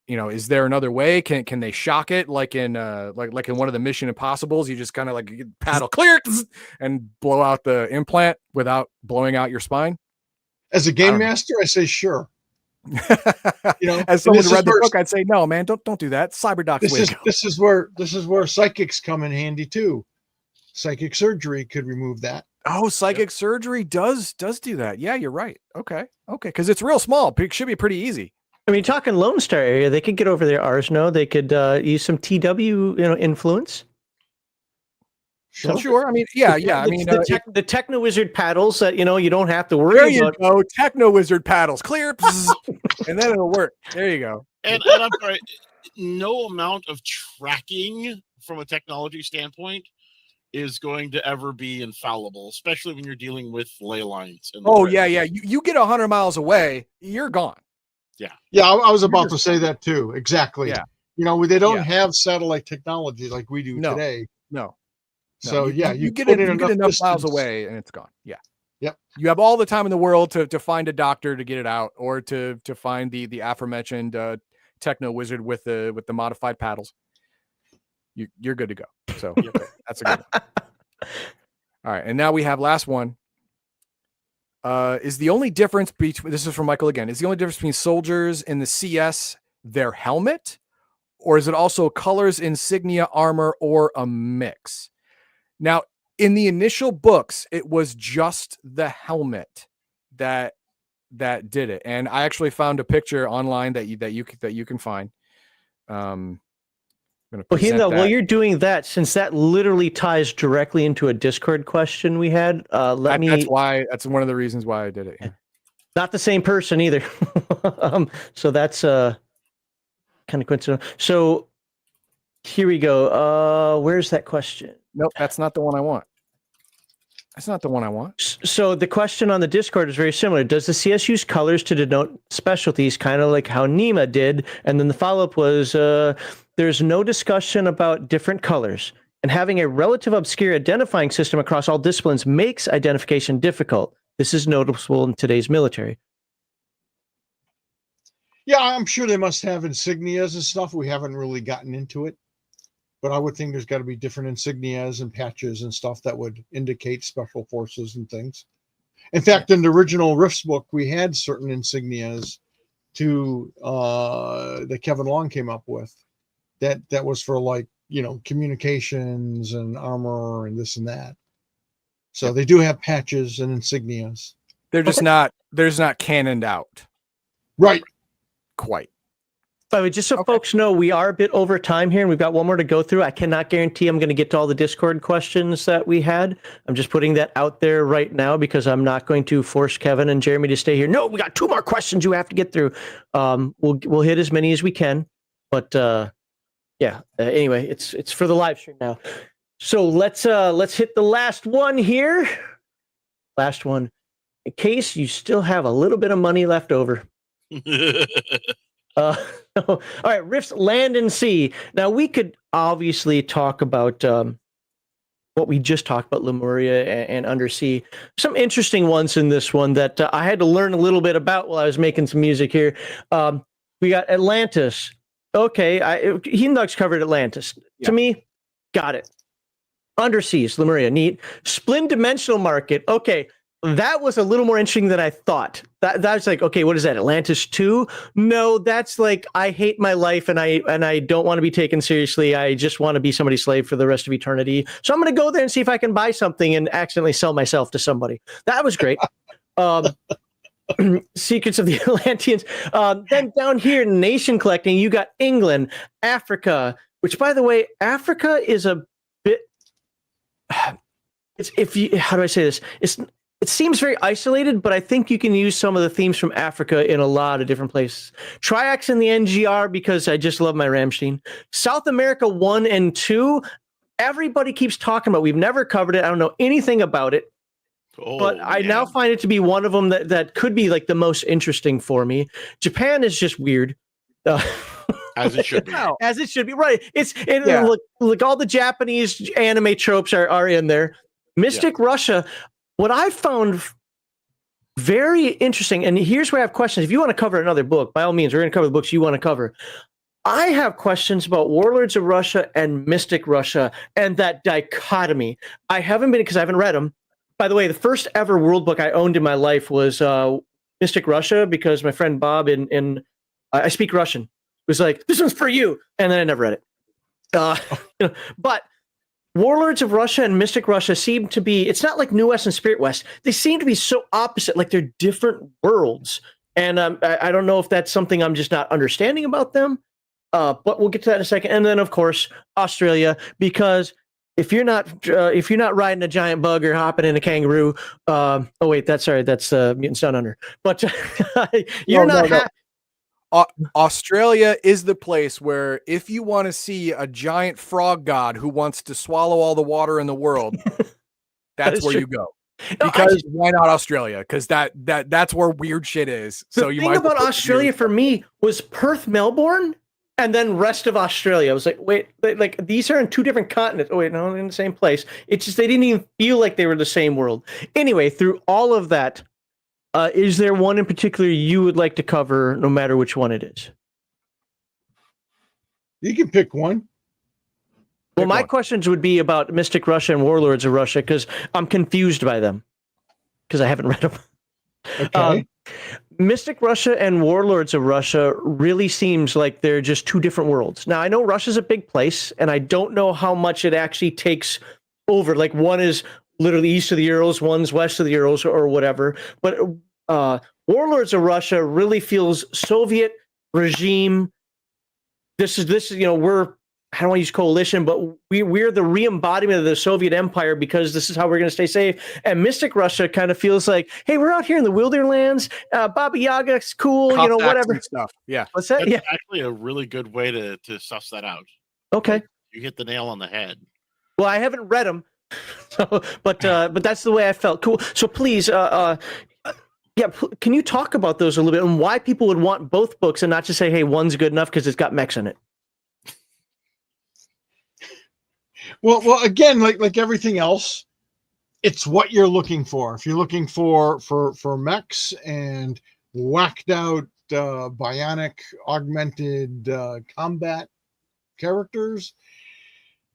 is there another way? Can they shock it like in like in one of the Mission Impossibles? You just kind of like paddle clear and blow out the implant without blowing out your spine. As a game master, I say sure. As someone who read the book, I'd say no, man, don't do that. Cyberdoc's way to go. This is where psychics come in handy too. Psychic surgery could remove that. Oh, psychic surgery does do that. Yeah, you're right. Okay, because it's real small. It should be pretty easy. I mean, talking Lone Star area, they could get over their Arsno. They could use some TW, influence. Sure. I mean, yeah. I mean, the Techno Wizard paddles that you don't have to worry about. There you go. Techno Wizard paddles, clear, and then it'll work. There you go. And I'm sorry, no amount of tracking from a technology standpoint is going to ever be infallible, especially when you're dealing with ley lines. Yeah. You get 100 miles away, you're gone. Yeah. I was about to say that too. Exactly. Yeah. They don't have satellite technology like we do today. No. So you get enough miles away and it's gone. Yeah. Yep. You have all the time in the world to find a doctor to get it out, or to find the aforementioned Techno Wizard with the modified paddles. You're good to go. So that's a good one. All right, and now we have last one. Is the only difference between, this is from Michael again, is the only difference between soldiers in the CS their helmet, or is it also colors, insignia, armor, or a mix? Now, in the initial books, it was just the helmet that that did it, and I actually found a picture online that you can find. I'm gonna Well, present while that. you're doing that, since that literally ties directly into a Discord question we had, That's one of the reasons why I did it. Yeah. Not the same person either. So that's kind of coincidental. So here we go. Where's that question? Nope, that's not the one I want. That's not the one I want. So the question on the Discord is very similar. Does the CS use colors to denote specialties, kind of like how Nima did? And then the follow-up was, there's no discussion about different colors. And having a relative obscure identifying system across all disciplines makes identification difficult. This is noticeable in today's military. Yeah, I'm sure they must have insignias and stuff. We haven't really gotten into it. But I would think there's got to be different insignias and patches and stuff that would indicate special forces and things. In fact, in the original Rifts book, we had certain insignias that Kevin Long came up with that was for, like, communications and armor and this and that. So they do have patches and insignias. They're just not canoned out. Right. Quite. By the way, just so folks know, we are a bit over time here, and we've got one more to go through. I cannot guarantee I'm going to get to all the Discord questions that we had. I'm just putting that out there right now because I'm not going to force Kevin and Jeremy to stay here. No, we got 2 more questions you have to get through. We'll hit as many as we can, but anyway, it's for the live stream now. So let's hit the last one here. Last one, in case you still have a little bit of money left over. All right, Rifts, Land and Sea. Now, we could obviously talk about what we just talked about, Lemuria and Undersea. Some interesting ones in this one that I had to learn a little bit about while I was making some music here. We got Atlantis. Okay, Heendog's covered Atlantis. Yeah. To me, got it. Underseas, Lemuria, neat. Splin Dimensional Market. Okay, that was a little more interesting than I thought. That's like, okay, what is that? Atlantis 2? No, that's like, I hate my life and I don't want to be taken seriously. I just want to be somebody's slave for the rest of eternity. So I'm going to go there and see if I can buy something and accidentally sell myself to somebody. That was great. Secrets of the Atlanteans. Then down here, nation collecting, you got England, Africa, which, by the way, Africa is a bit. How do I say this? It seems very isolated, but I think you can use some of the themes from Africa in a lot of different places. Triax in the NGR, because I just love my Rammstein. South America 1 and 2, everybody keeps talking about. We've never covered it. I don't know anything about it. But I now find it to be one of them that could be like the most interesting for me. Japan is just weird. As it should be. As it should be, right. Look, all the Japanese anime tropes are in there. Mystic Russia. What I found very interesting, and here's where I have questions. If you want to cover another book, by all means, we're going to cover the books you want to cover. I have questions about Warlords of Russia and Mystic Russia and that dichotomy. I haven't been, because I haven't read them. By the way, the first ever world book I owned in my life was Mystic Russia, because my friend Bob in I speak Russian was like, this one's for you. And then I never read it. But Warlords of Russia and Mystic Russia seem to be, it's not like New West and Spirit West. They seem to be so opposite, like they're different worlds. And I don't know if that's something I'm just not understanding about them, but we'll get to that in a second. And then, of course, Australia, because if you're not riding a giant bug or hopping in a kangaroo, that's Mutants Down Under. But Australia is the place where, if you want to see a giant frog god who wants to swallow all the water in the world, that's where you go. Because why not Australia? Because that's where weird shit is. So the thing about Australia for me was Perth, Melbourne, and then rest of Australia. I was like, wait, like these are in 2 different continents. Oh wait, no, in the same place. It's just they didn't even feel like they were the same world. Anyway, through all of that. Is there one in particular you would like to cover, no matter which one it is? You can pick one. Well, my questions would be about Mystic Russia and Warlords of Russia, because I'm confused by them, because I haven't read them. Okay. Mystic Russia and Warlords of Russia really seems like they're just 2 different worlds. Now, I know Russia's a big place, and I don't know how much it actually takes over. Like, one is literally east of the Urals, one's west of the Urals, or whatever. But Warlords of Russia really feels Soviet regime. This is we're, I don't want to use coalition, but we're the re-embodiment of the Soviet Empire because this is how we're going to stay safe. And Mystic Russia kind of feels like, hey, we're out here in the Wilderlands. Baba Yaga's cool, Cossacks whatever. and stuff. Yeah. What's that? That's actually a really good way to suss that out. Okay. You hit the nail on the head. Well, I haven't read them, so, but that's the way I felt. Cool. So please, can you talk about those a little bit and why people would want both books and not just say, hey, one's good enough because it's got mechs in it? Well, again, like everything else, it's what you're looking for. If you're looking for mechs and whacked out bionic augmented combat characters,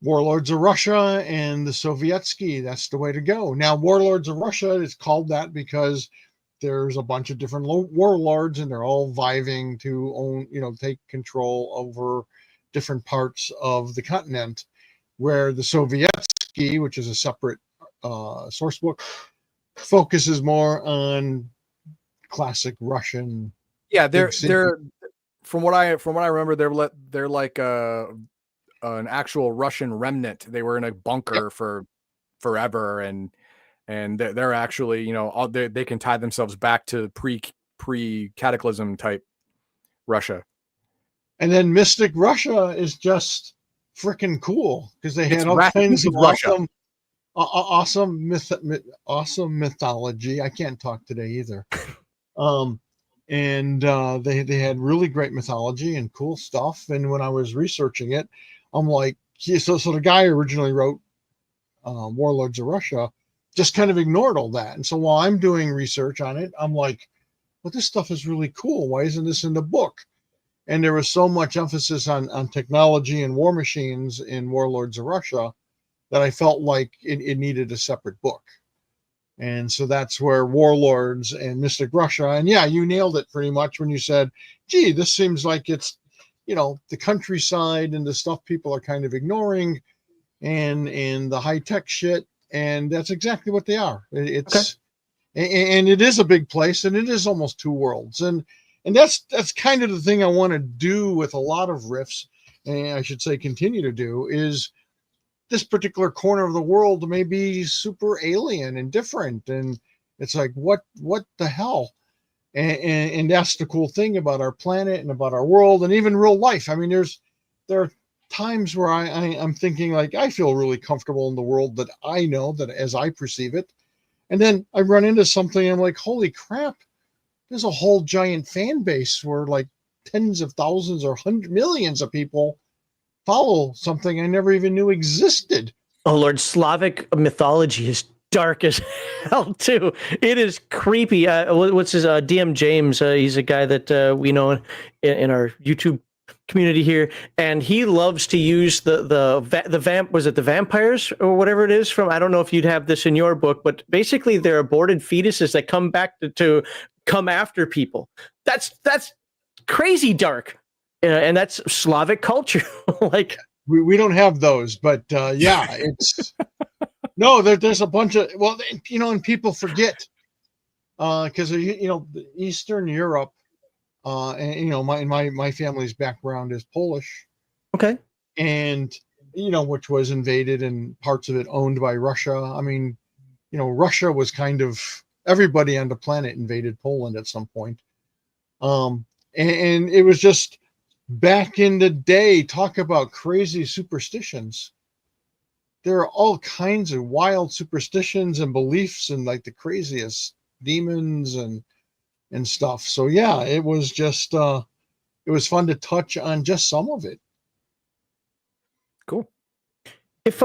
Warlords of Russia and the Sovietsky, that's the way to go. Now, Warlords of Russia is called that because there's a bunch of different warlords and they're all vying to own, take control over different parts of the continent, where the Sovietsky, which is a separate source book, focuses more on classic Russian. Yeah, they're from what I remember, they're like an actual Russian remnant. They were in a bunker for forever, and they're actually they can tie themselves back to pre cataclysm type Russia. And then Mystic Russia is just freaking cool because they had all kinds of awesome mythology. I can't talk today either. And they had really great mythology and cool stuff. And when I was researching it, I'm like, so the guy originally wrote Warlords of Russia just kind of ignored all that. And so while I'm doing research on it, I'm like, well, this stuff is really cool. Why isn't this in the book? And there was so much emphasis on technology and war machines in Warlords of Russia that I felt like it needed a separate book. And so that's where Warlords and Mystic Russia, and yeah, you nailed it pretty much when you said, gee, this seems like it's, the countryside and the stuff people are kind of ignoring and the high-tech shit. And that's exactly what they are. It's and it is a big place, and it is almost two worlds. And that's kind of the thing I want to do with a lot of riffs, and I should say continue to do, is this particular corner of the world may be super alien and different. And it's like, what the hell? And that's the cool thing about our planet and about our world and even real life. I mean, there are times where I'm thinking like, I feel really comfortable in the world that I know, that as I perceive it. And then I run into something and I'm like, holy crap, there's a whole giant fan base where like tens of thousands or millions of people follow something I never even knew existed. Oh Lord, Slavic mythology is dark as hell too. It is creepy. What's his DM James? He's a guy that we know in our YouTube community here, and he loves to use the vampires or whatever it is from. I don't know if you'd have this in your book, but basically they're aborted fetuses that come back to come after people. That's crazy dark. And that's Slavic culture. Like we don't have those, but yeah, it's no. There's a bunch of and people forget because Eastern Europe, and my family's background is Polish. Okay, and which was invaded and parts of it owned by Russia. I mean, Russia was kind of everybody on the planet invaded Poland at some point, and it was just. Back in the day, talk about crazy superstitions. There are all kinds of wild superstitions and beliefs and like the craziest demons and stuff. So yeah, it was just it was fun to touch on just some of it. Cool. If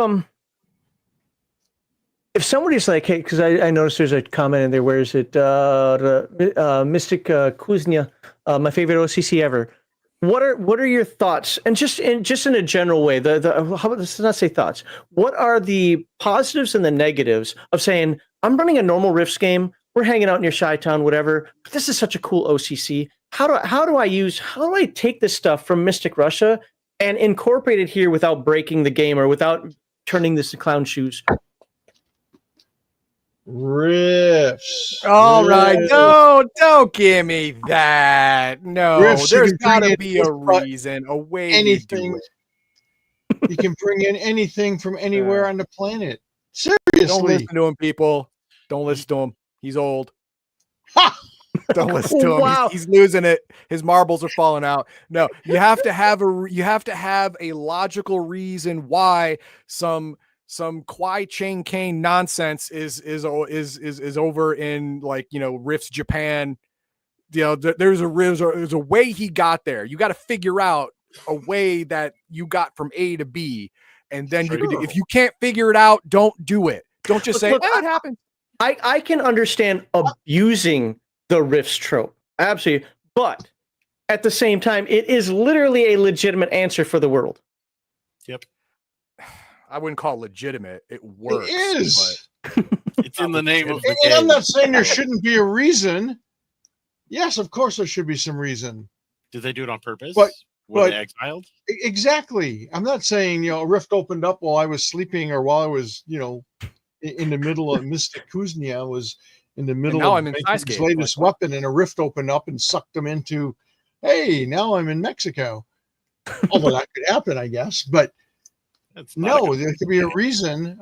somebody's like, hey, because I noticed there's a comment in there, where is it? Mystic Kuznia, my favorite o.c.c. ever. What are your thoughts? And just in a general way, let's not say thoughts. What are the positives and the negatives of saying, I'm running a normal Rifts game, we're hanging out near Chi-Town, whatever, but this is such a cool o.c.c. How do I take this stuff from Mystic Russia and incorporate it here without breaking the game or without turning this to clown shoes? Rifts. All right, Rifts. don't give me that. No, Rifts, you there's can got bring to in be a just about reason, a way you do anything. it. You can bring in anything from anywhere on the planet. Don't Seriously. listen to him, people. Don't listen to him. He's old. Ha! Don't listen to him. Wow. He's losing it. His marbles are falling out. No, you have to have a logical reason why some Kwai Chang Kane nonsense is over in, like, you know, Rift's Japan. You know, there's a way he got there. You got to figure out a way that you got from A to B, and then you could. If you can't figure it out, don't do it. Don't just say, Look, "Oh, it happened." I can understand abusing the rifts trope. Absolutely. But at the same time, it is literally a legitimate answer for the world. Yep. I wouldn't call it legitimate. It works. It is. It's in the name of the And I'm game. not saying there shouldn't be a reason. Yes, of course there should be some reason. Did they do it on purpose? But- Were but- they exiled? Exactly. I'm not saying, you know, a rift opened up while I was sleeping or while I was, you know, in the middle of Mystic Kuznia was in the middle now of I'm in making his Psyscape, latest like, weapon, and a rift opened up and sucked them into, hey, now I'm in Mexico. Although that could happen, I guess. But That's not a no, good there could be a reason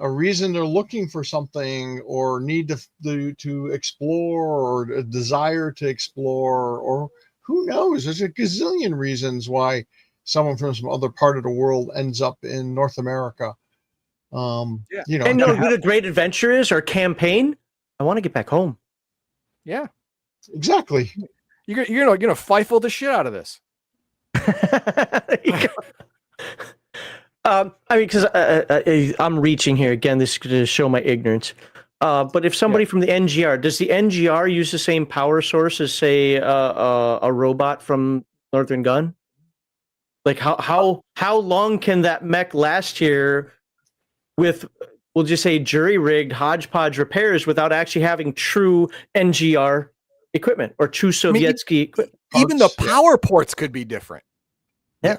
they're looking for something or need to explore or a desire to explore, or who knows? There's a gazillion reasons why someone from some other part of the world ends up in North America. Yeah. You know, And know who the great adventure is or campaign? I want to get back home. Yeah, exactly. you're gonna fifle the shit out of this. There you go. I mean, because I'm reaching here again. This is going to show my ignorance. But if somebody from the NGR, does the NGR use the same power source as, say, a robot from Northern Gun? Like, how long can that mech last here with, we'll just say, jury-rigged hodgepodge repairs without actually having true NGR equipment or true Sovietsky equipment? Even the power ports could be different. Yeah.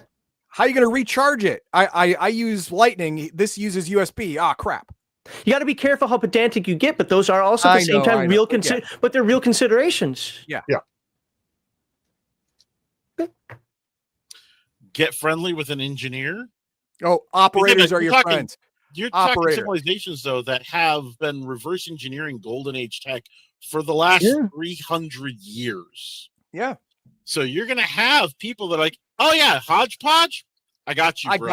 How are you going to recharge it? I use Lightning. This uses USB. Ah, crap. You got to be careful how pedantic you get, but those are also at the same time real but they're real considerations. Yeah. Get friendly with an engineer. Oh, operators are your talking- friends. You're talking Operator. civilizations, though, that have been reverse engineering Golden Age tech for the last 300 years. Yeah. So you're going to have people that are like, oh, yeah, hodgepodge? I got you, bro.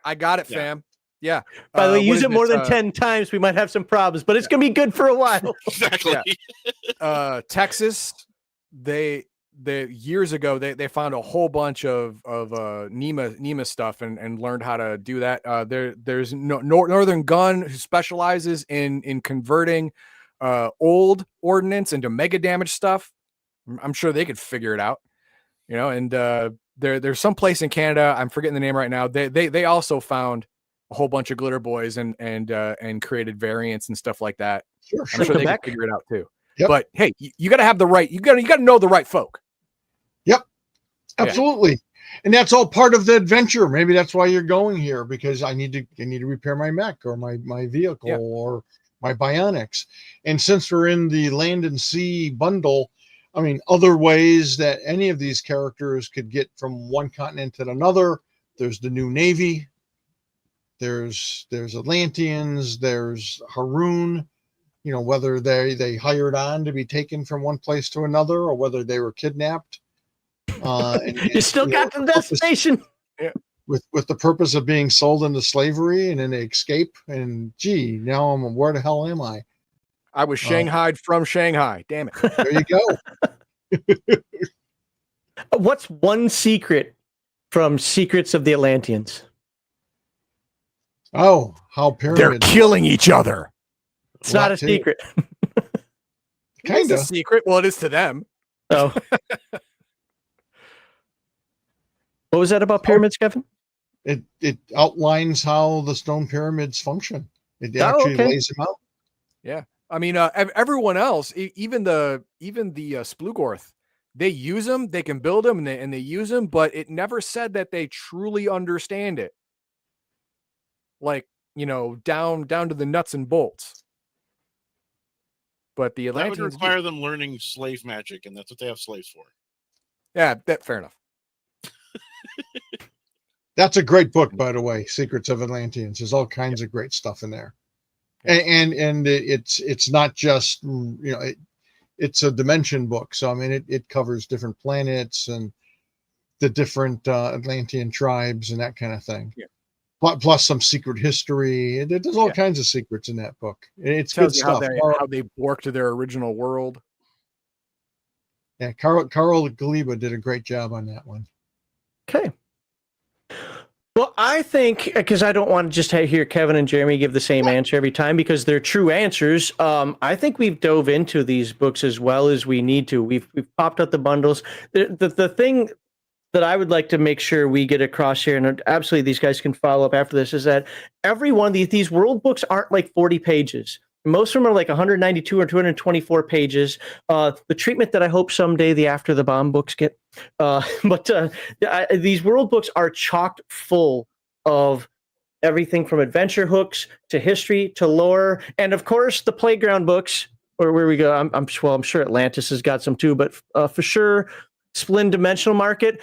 I got it, Yeah. fam. Yeah. By the way, use it more than 10 times, we might have some problems, but it's going to be good for a while. Exactly. Texas, they years ago they found a whole bunch of NEMA stuff and learned how to do that. There's Northern Gun who specializes in converting old ordnance into mega damage stuff. I'm sure they could figure it out, you know. And there's some place in Canada, I'm forgetting the name right now. They also found a whole bunch of glitter boys and created variants and stuff like that. Sure. I'm sure they could figure it out too. Yep. But hey, you got to have the right. You got to know the right folk. Yep. Absolutely. And that's all part of the adventure. Maybe that's why you're going here, because I need to repair my mech or my vehicle or my bionics. And since we're in the land and sea bundle, I mean, other ways that any of these characters could get from one continent to another. There's the new Navy. There's Atlanteans. There's Haroon. You know, whether they hired on to be taken from one place to another or whether they were kidnapped. You still got the destination. With the purpose of being sold into slavery, and then they escape. And gee, now where the hell am I? I was shanghaied from Shanghai. Damn it. There you go. What's one secret from Secrets of the Atlanteans? Oh, how pyramids. They're killing each other. It's not a secret. Kind of a secret. Well, it is to them. Oh. What was that about pyramids, Kevin? It outlines how the stone pyramids function. It actually lays them out. Yeah. I mean, everyone else, even the Splugorth, they use them, they can build them, and they use them, but it never said that they truly understand it. Like, you know, down to the nuts and bolts. But the That would Atlanteans, require them learning slave magic, and that's what they have slaves for. yeah, that fair enough. That's a great book, by the way. Secrets of Atlanteans. There's all kinds of great stuff in there, and it's not just it's a dimension book. So I mean, it covers different planets and the different Atlantean tribes and that kind of thing. Yeah. Plus some secret history. There's all kinds of secrets in that book. It's good Tells you stuff. how they borked their original world. Yeah, Carl Galiba did a great job on that one. Okay. Well, I think, because I don't want to just hear Kevin and Jeremy give the same answer every time because they're true answers. I think we've dove into these books as well as we need to. We've popped out the bundles. The thing that I would like to make sure we get across here, and absolutely these guys can follow up after this, is that every one of these world books aren't like 40 pages. Most of them are like 192 or 224 pages. The treatment that I hope someday the After the Bomb books get. These world books are chocked full of everything from adventure hooks to history to lore, and of course the playground books. Or where we go, I'm sure Atlantis has got some too, but for sure, Splin Dimensional Market.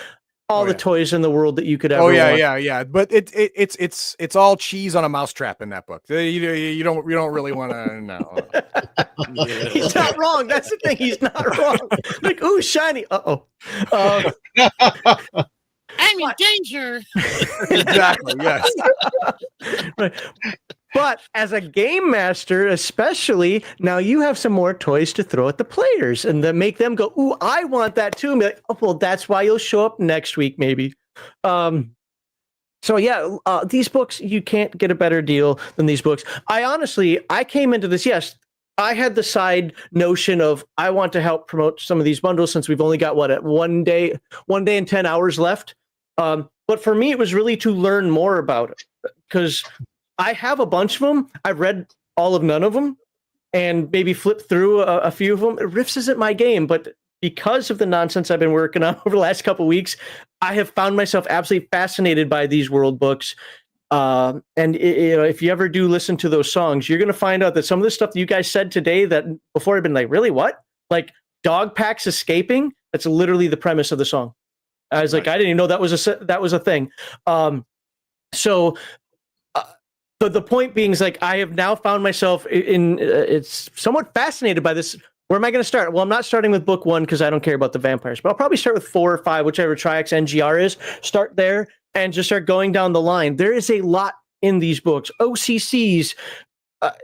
All the toys in the world that you could ever want. Yeah. But it's all cheese on a mousetrap in that book. You don't really want to know. He's not wrong. That's the thing. He's not wrong. Like, ooh, shiny. I'm in danger. Exactly. Yes. Right. But as a game master, especially, now you have some more toys to throw at the players and then make them go, ooh, I want that too. And be like, oh, well, that's why you'll show up next week, maybe. These books, you can't get a better deal than these books. I came into this, yes, I had the side notion of I want to help promote some of these bundles since we've only got, one day and 10 hours left. But for me, it was really to learn more about it because I have a bunch of them. I've read all of none of them and maybe flipped through a few of them. Rifts isn't my game, but because of the nonsense I've been working on over the last couple of weeks, I have found myself absolutely fascinated by these world books. If you ever do listen to those songs, you're going to find out that some of the stuff that you guys said today that before I've been like, really, what? Like dog packs escaping? That's literally the premise of the song. I was like, I didn't even know that was a thing. But the point being is like, I have now found myself it's somewhat fascinated by this. Where am I going to start? Well, I'm not starting with book 1 because I don't care about the vampires, but I'll probably start with 4 or 5, whichever Triax NGR is. Start there and just start going down the line. There is a lot in these books. o.c.cs.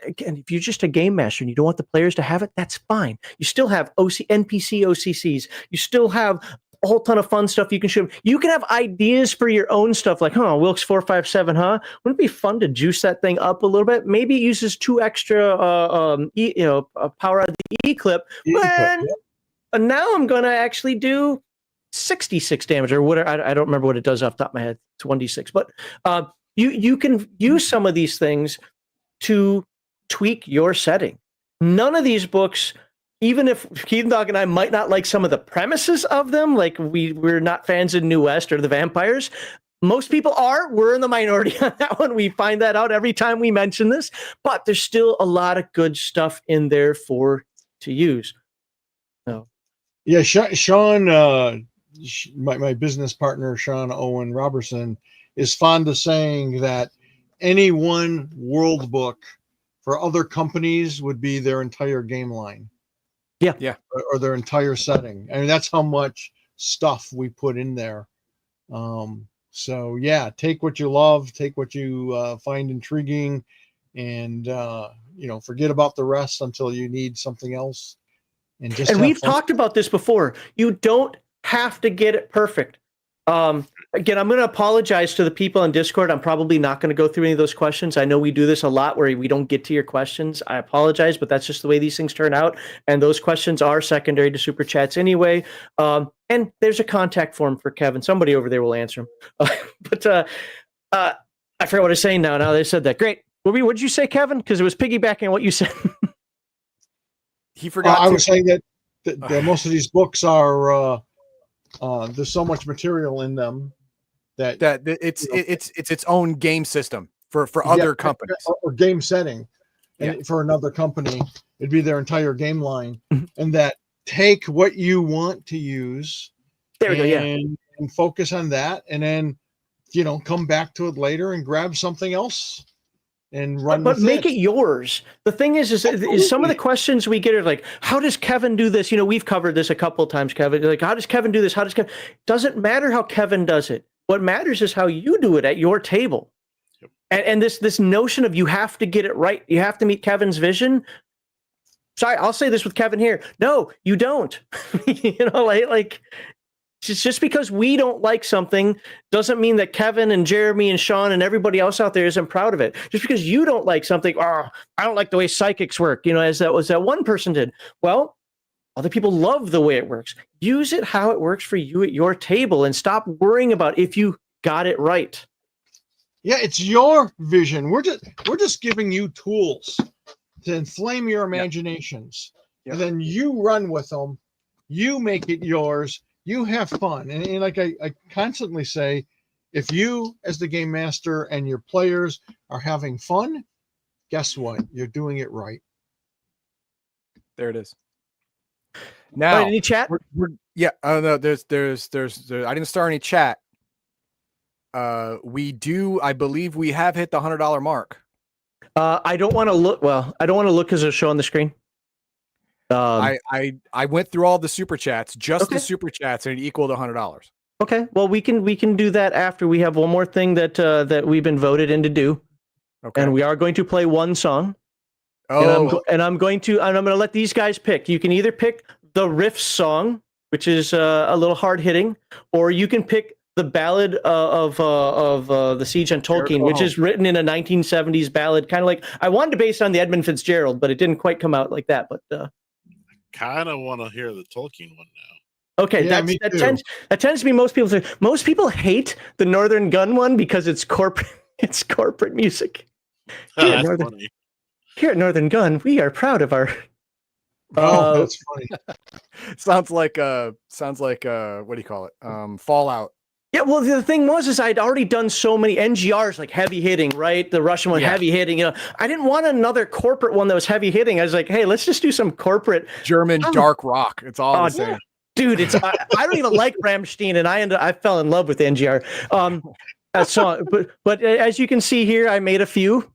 Again, if you're just a game master and you don't want the players to have it, that's fine. You still have NPC o.c.cs. You still have a whole ton of fun stuff you can show. You can have ideas for your own stuff like, Wilkes 457, huh? Wouldn't it be fun to juice that thing up a little bit? Maybe it uses 2 extra power out of the E-clip. And now I'm going to actually do 66 damage or whatever. I don't remember what it does off the top of my head. It's 1d6. But you can use some of these things to tweak your setting. None of these books, even if Keith Dog and I might not like some of the premises of them, like we're not fans of New West or the vampires, most people are. We're in the minority on that one. We find that out every time we mention this, but there's still a lot of good stuff in there to use. So, yeah, Sean, my business partner, Sean Owen Robertson, is fond of saying that any one world book for other companies would be their entire game line. Yeah. Or their entire setting. I mean, that's how much stuff we put in there. So yeah, take what you love, take what you find intriguing, and forget about the rest until you need something else. And we've talked about this before. You don't have to get it perfect. Again, I'm going to apologize to the people on Discord. I'm probably not going to go through any of those questions. I know we do this a lot where we don't get to your questions. I apologize, but that's just the way these things turn out. And those questions are secondary to super chats anyway. And there's a contact form for Kevin. Somebody over there will answer them. I forgot what I was saying now. Now they said that. Great. What did you say, Kevin? Because it was piggybacking on what you said. He forgot. I was saying that most of these books are there's so much material in them that it's its own game system for other companies or game setting, and for another company. It'd be their entire game line, Mhm. and that take what you want to use. There we go. Yeah. And focus on that, and then come back to it later and grab something else and run But with make it yours. The thing is some of the Absolutely. questions we get are like, how does Kevin do this? We've covered this a couple of times, Kevin. Like, how does Kevin do this? How does Kevin? Doesn't matter how Kevin does it. What matters is how you do it at your table. Yep. And this notion of you have to get it right. You have to meet Kevin's vision. Sorry, I'll say this with Kevin here. No, you don't. Like just because we don't like something doesn't mean that Kevin and Jeremy and Sean and everybody else out there isn't proud of it. Just because you don't like something, I don't like the way psychics work, as that one person did. Well, other people love the way it works. Use it how it works for you at your table and stop worrying about if you got it right. Yeah, it's your vision. We're just giving you tools to inflame your imaginations. Yep. And then you run with them. You make it yours. You have fun. And like I constantly say, if you as the game master and your players are having fun, guess what? You're doing it right. There it is. All Now, right, any chat? yeah. Oh no, there's. I didn't start any chat. We do. I believe we have hit the $100 mark. I don't want to look. Well, I don't want to look because it'll show on the screen. I went through all the super chats, just Okay. the super chats, and it equaled $100. Okay, well we can do that after we have one more thing that we've been voted in to do, Okay. and we are going to play one song. And Oh, I'm going to let these guys pick. You can either pick the riff song, which is a little hard hitting, or you can pick the ballad of the Siege on Tolkeen, which is written in a 1970s ballad, kind of like I wanted to base it on the Edmund Fitzgerald, but it didn't quite come out like that. But Kind of want to hear the Tolkien one now. okay, Yeah, that tends to be most people. Most people hate the Northern Gun one because it's corporate. It's corporate music. That's Northern- funny. Here at Northern Gun, we are proud of our. That's funny. sounds like what do you call it? Fallout. Yeah, well, the thing was I'd already done so many NGRs, like heavy hitting, right? The Russian one, Yeah. heavy hitting. I didn't want another corporate one that was heavy hitting. I was like, hey, let's just do some corporate. German dark rock. It's all the same. Dude, I don't even like Rammstein, and I fell in love with NGR. That song, but as you can see here, I made a few.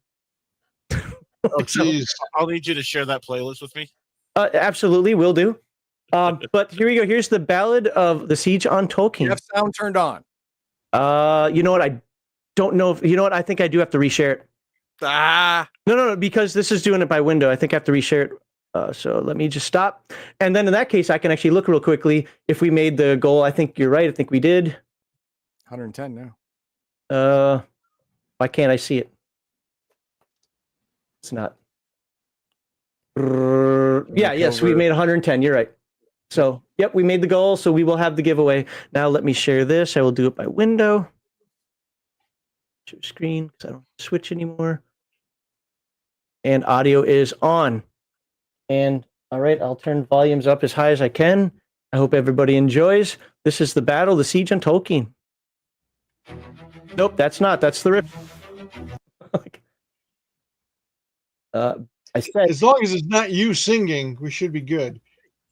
Oh, geez. I'll need you to share that playlist with me. Absolutely, will do. But here we go. Here's the Ballad of the Siege on Tolkeen. You have sound turned on. You know what? I don't know if you know what. I think I do have to reshare it. No, because this is doing it by window. I think I have to reshare it. So let me just stop. And then in that case, I can actually look real quickly if we made the goal. I think you're right. I think we did. 110 now. Why can't I see it? It's not. Yes, we made 110. You're right. So, yep, we made the goal. So we will have the giveaway. Now let me share this. I will do it by window. Share screen because I don't switch anymore. And audio is on. And all right, I'll turn volumes up as high as I can. I hope everybody enjoys. This is the battle, the Siege on Tolkeen. Nope, that's not. That's the rip. I said, As long as it's not you singing, we should be good.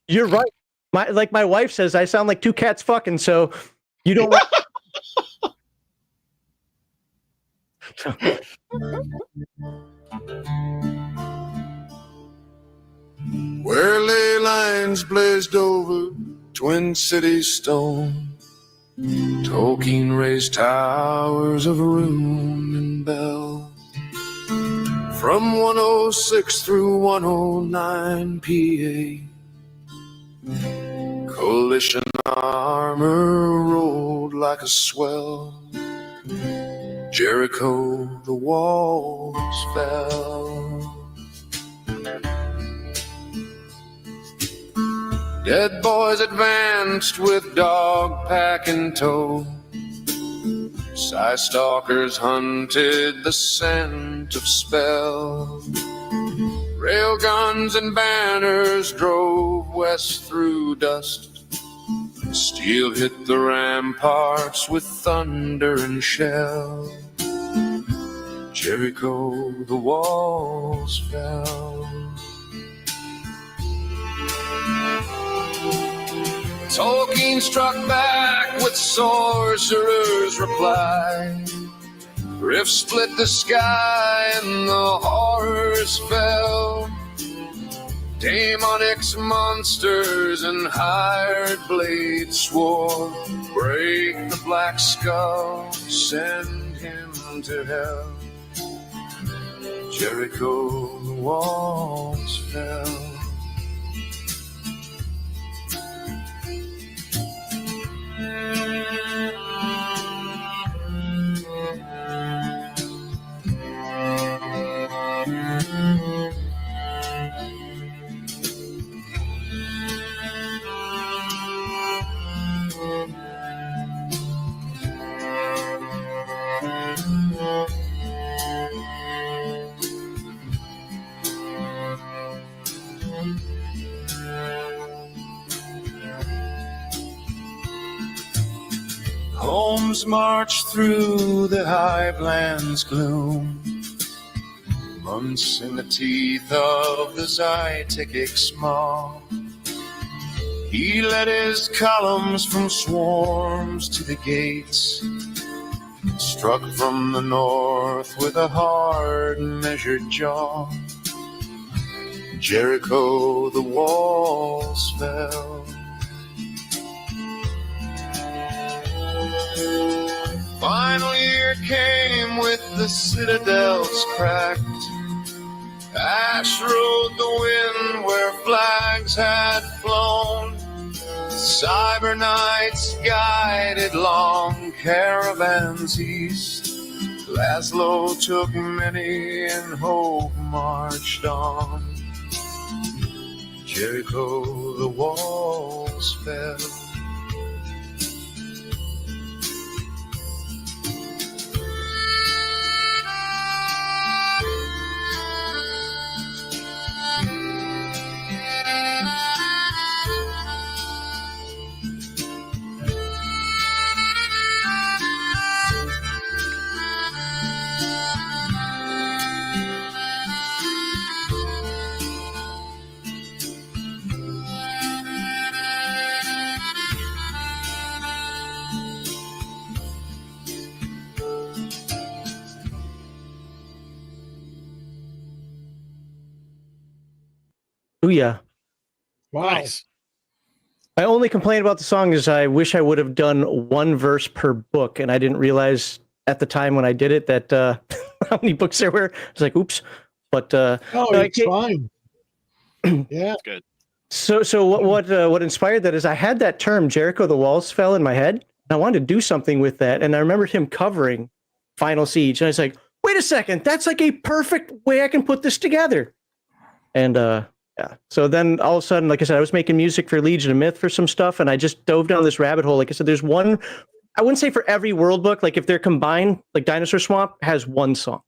you're right. My wife says I sound like two cats fucking, so you don't want. Where ley lines blazed over twin cities stone, Tolkeen raised towers of rune and bell. From 106 through 109 PA, coalition armor rolled like a swell. Jericho, the walls fell. Dead boys advanced with dog pack in tow. Psystalkers hunted the scent of spell. Railguns and banners drove west through dust. Steel hit the ramparts with thunder and shell. Jericho, the walls fell. Tolkeen struck back with sorcerer's reply. Rifts split the sky and the horrors fell. Demonics, monsters, and hired blades swore, break the black skull, send him to hell. Jericho, the walls fell. Holmes marched through the highlands gloom, months in the teeth of the Zytikic smog. He led his columns from swarms to the gates, struck from the north with a hard measured jaw. Jericho, the walls fell. Final year came with the citadels cracked. Ash rode the wind where flags had flown. Cyber knights guided long caravans east. Laszlo took many and hope marched on. Jericho, the walls fell. Booyah. Wow. Nice. My only complaint about the song is I wish I would have done one verse per book, and I didn't realize at the time when I did it that how many books there were. I was like, oops. But Oh, no, it's fine. Yeah. That's good. so what inspired that is I had that term Jericho the Walls Fell in my head, and I wanted to do something with that, and I remembered him covering Final Siege, and I was like, wait a second, that's like a perfect way I can put this together. And yeah. So then all of a sudden, like I said, I was making music for Legion of Myth for some stuff, and I just dove down this rabbit hole. Like I said, there's one, I wouldn't say for every world book, like if they're combined, like Dinosaur Swamp has one song.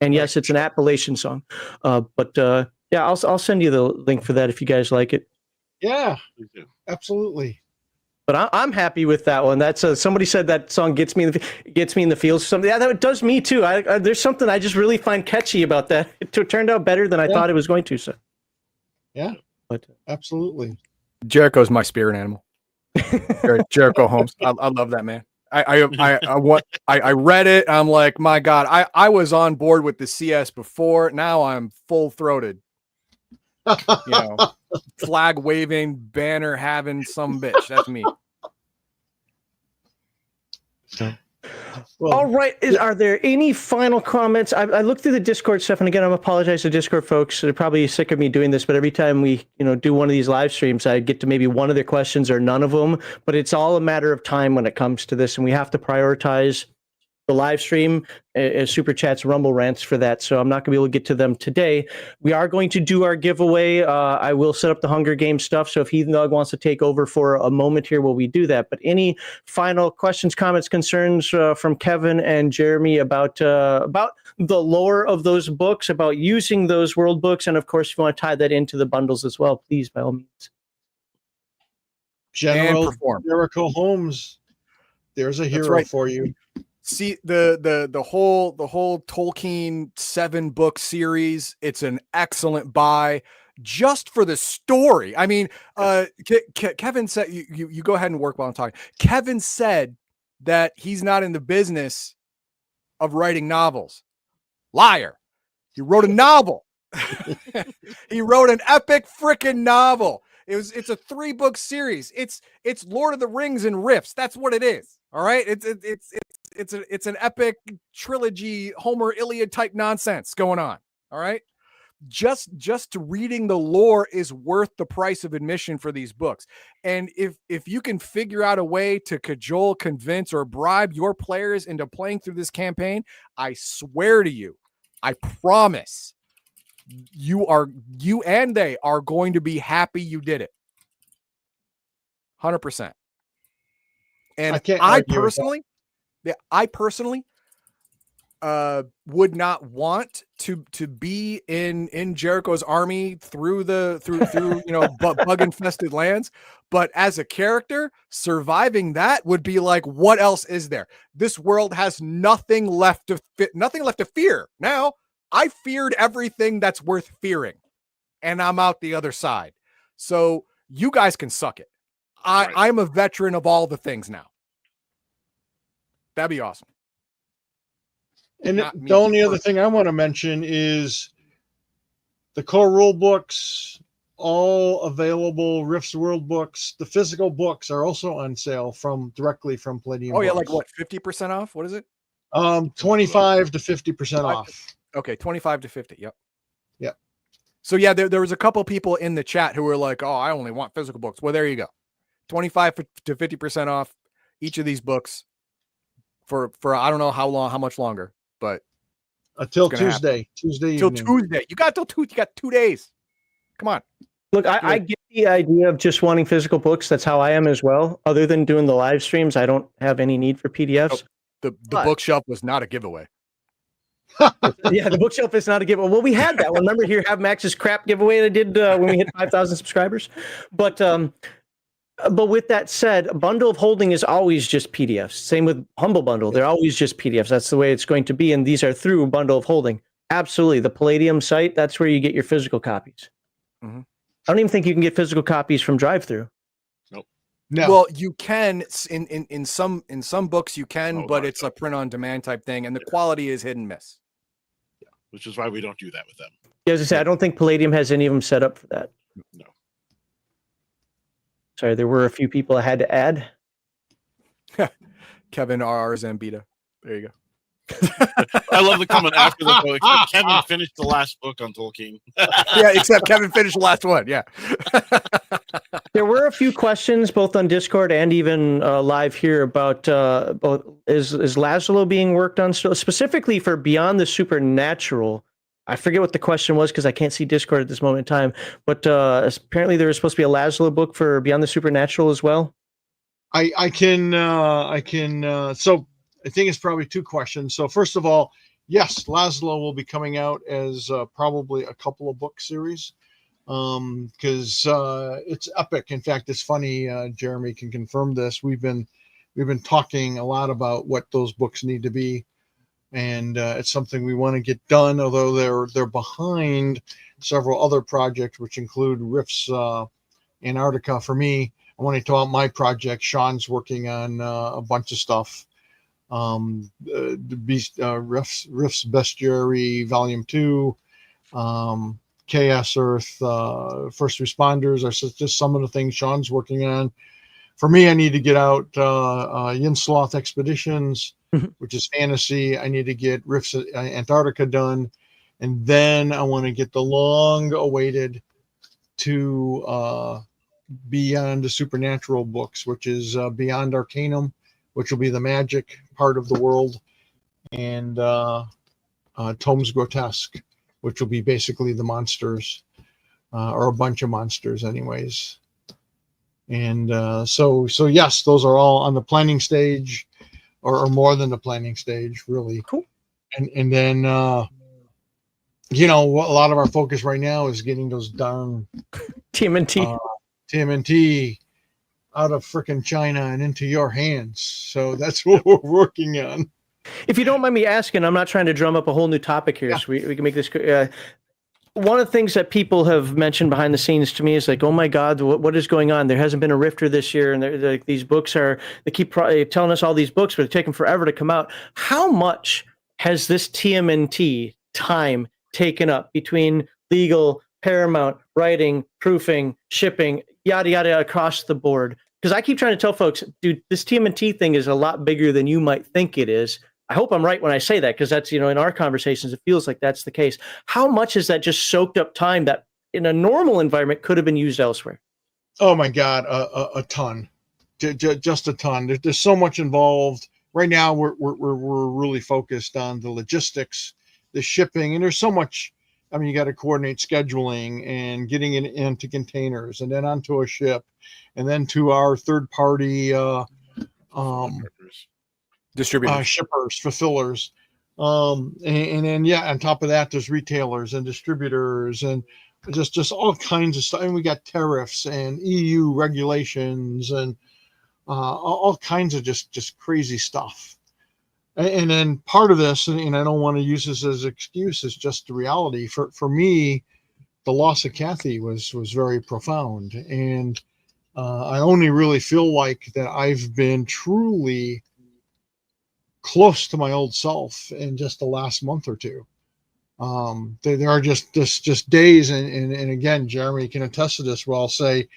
And yes, it's an Appalachian song. But yeah, I'll send you the link for that if you guys like it. Yeah. Please do. Absolutely. But I'm happy with that one. That's somebody said that song gets me in the feels. Something yeah, that does me too. There's something I just really find catchy about that. It turned out better than I thought it was going to. So Yeah. but Absolutely. Jericho's my spirit animal. Jericho Holmes. I love that man. I read it. I'm like, my God, I was on board with the CS before. Now I'm full throated. You know, flag waving, banner having some bitch. That's me. Well, all right. Are there any final comments? I looked through the Discord stuff, and again, I apologize to Discord folks. They're probably sick of me doing this, but every time we, do one of these live streams, I get to maybe one of their questions or none of them. But it's all a matter of time when it comes to this, and we have to prioritize the live stream, super chats, rumble rants for that. So I'm not going to be able to get to them today. We are going to do our giveaway. I will set up the Hunger Games stuff. So if Heathen Dog wants to take over for a moment here while we do that. But any final questions, comments, concerns from Kevin and Jeremy about the lore of those books, about using those world books, and of course, if you want to tie that into the bundles as well, please, by all means. General Jericho Holmes, there's a hero for you. See the whole Tolkeen 7-book series. It's an excellent buy. just for the story. I mean, Kevin said, you go ahead and work while I'm talking. Kevin said that he's not in the business of writing novels. Liar. He wrote a novel. He wrote an epic freaking novel. It's a 3-book series. It's Lord of the Rings and riffs. That's what it is. All right. It's an epic trilogy, Homer Iliad type nonsense going on. All right. Just reading the lore is worth the price of admission for these books. And if you can figure out a way to cajole, convince, or bribe your players into playing through this campaign, I swear to you, I promise you and they are going to be happy you did it. 100%. And I personally would not want to be in Jericho's army through bug infested lands, but as a character, surviving that would be like, what else is there? This world has nothing left to fear. Now, I feared everything that's worth fearing, and I'm out the other side. So you guys can suck it. I'm a veteran of all the things now. That'd be awesome. And the only other thing I want to mention is the core rule books, all available. Rift's World books. The physical books are also on sale directly from Palladium. Oh yeah, Books. like what? 50% off? What is it? 25 to 50% off. Okay, 25 to 50. Yep. Yep. So yeah, there was a couple people in the chat who were like, "Oh, I only want physical books." Well, there you go. 25 to 50% off each of these books for I don't know how much longer, but until Tuesday. Till Tuesday. You got 2 days. Come on. Look, I get the idea of just wanting physical books. That's how I am as well. Other than doing the live streams, I don't have any need for PDFs. The bookshelf was not a giveaway. Yeah, the bookshelf is not a giveaway. Well, we had that one. Remember here, Have Max's crap giveaway that did when we hit 5,000 subscribers. But with that said, a bundle of holding is always just PDFs. Same with Humble Bundle. They're always just PDFs. That's the way it's going to be. And these are through bundle of holding. Absolutely. The Palladium site, that's where you get your physical copies. Mm-hmm. I don't even think you can get physical copies from drive-through. Nope. No. Well, you can in some books you can, but it's a print on demand type thing, and the quality is hit and miss. Yeah, which is why we don't do that with them. Yeah, as I said, I don't think Palladium has any of them set up for that. No. Sorry, there were a few people I had to add. Kevin R.R. Siembieda. There you go. I love the comment after the book. Except Kevin finished the last book on Tolkeen. Yeah, except Kevin finished the last one. Yeah. There were a few questions both on Discord and even live here about is Laszlo being worked on still, specifically for Beyond the Supernatural. I forget what the question was because I can't see Discord at this moment in time. But apparently there was supposed to be a Laszlo book for Beyond the Supernatural as well. I can. So I think it's probably two questions. So first of all, yes, Laszlo will be coming out as probably a couple of book series because it's epic. In fact, it's funny. Jeremy can confirm this. We've been talking a lot about what those books need to be, and it's something we want to get done. Although they're behind several other projects, which include Riff's Antarctica. For me, I want to talk about my project. Sean's working on a bunch of stuff. The Riff's Bestiary Volume 2, Chaos Earth, First Responders are just some of the things Sean's working on. For me, I need to get out Yinsloth Expeditions, which is fantasy. I need to get Riff's Antarctica done, and then I want to get the long-awaited Beyond the Supernatural books, which is Beyond Arcanum, which will be the magic part of the world, and Tomes Grotesque, which will be basically the monsters, or a bunch of monsters anyways. And so yes, those are all on the planning stage, or more than the planning stage, really. Cool. And then, a lot of our focus right now is getting those darn TMNT out of frickin' China and into your hands. So that's what we're working on. If you don't mind me asking, I'm not trying to drum up a whole new topic here, so we can make this. one of the things that people have mentioned behind the scenes to me is like, oh my God, what is going on? There hasn't been a Rifter this year. And like, these books they keep telling us all these books, but it's taking forever to come out. How much has this TMNT time taken up between legal, Paramount, writing, proofing, shipping, yada, yada, across the board? Because I keep trying to tell folks, dude, this TMNT thing is a lot bigger than you might think it is. I hope I'm right when I say that, because that's, in our conversations, it feels like that's the case. How much is that just soaked up time that in a normal environment could have been used elsewhere? Oh my God, a ton, just a ton. There's so much involved. Right now, we're really focused on the logistics, the shipping, and there's so much. I mean, you got to coordinate scheduling and getting it into containers, and then onto a ship, and then to our third party Distributors, shippers, fulfillers, and then on top of that, there's retailers and distributors, and just all kinds of stuff. And we got tariffs and EU regulations and all kinds of just crazy stuff. And then part of this, and I don't want to use this as an excuse, is just the reality. For me, the loss of Kathy was very profound, and I only really feel like that I've been truly close to my old self in just the last month or two. There are just days, and again, Jeremy can attest to this, where I'll say,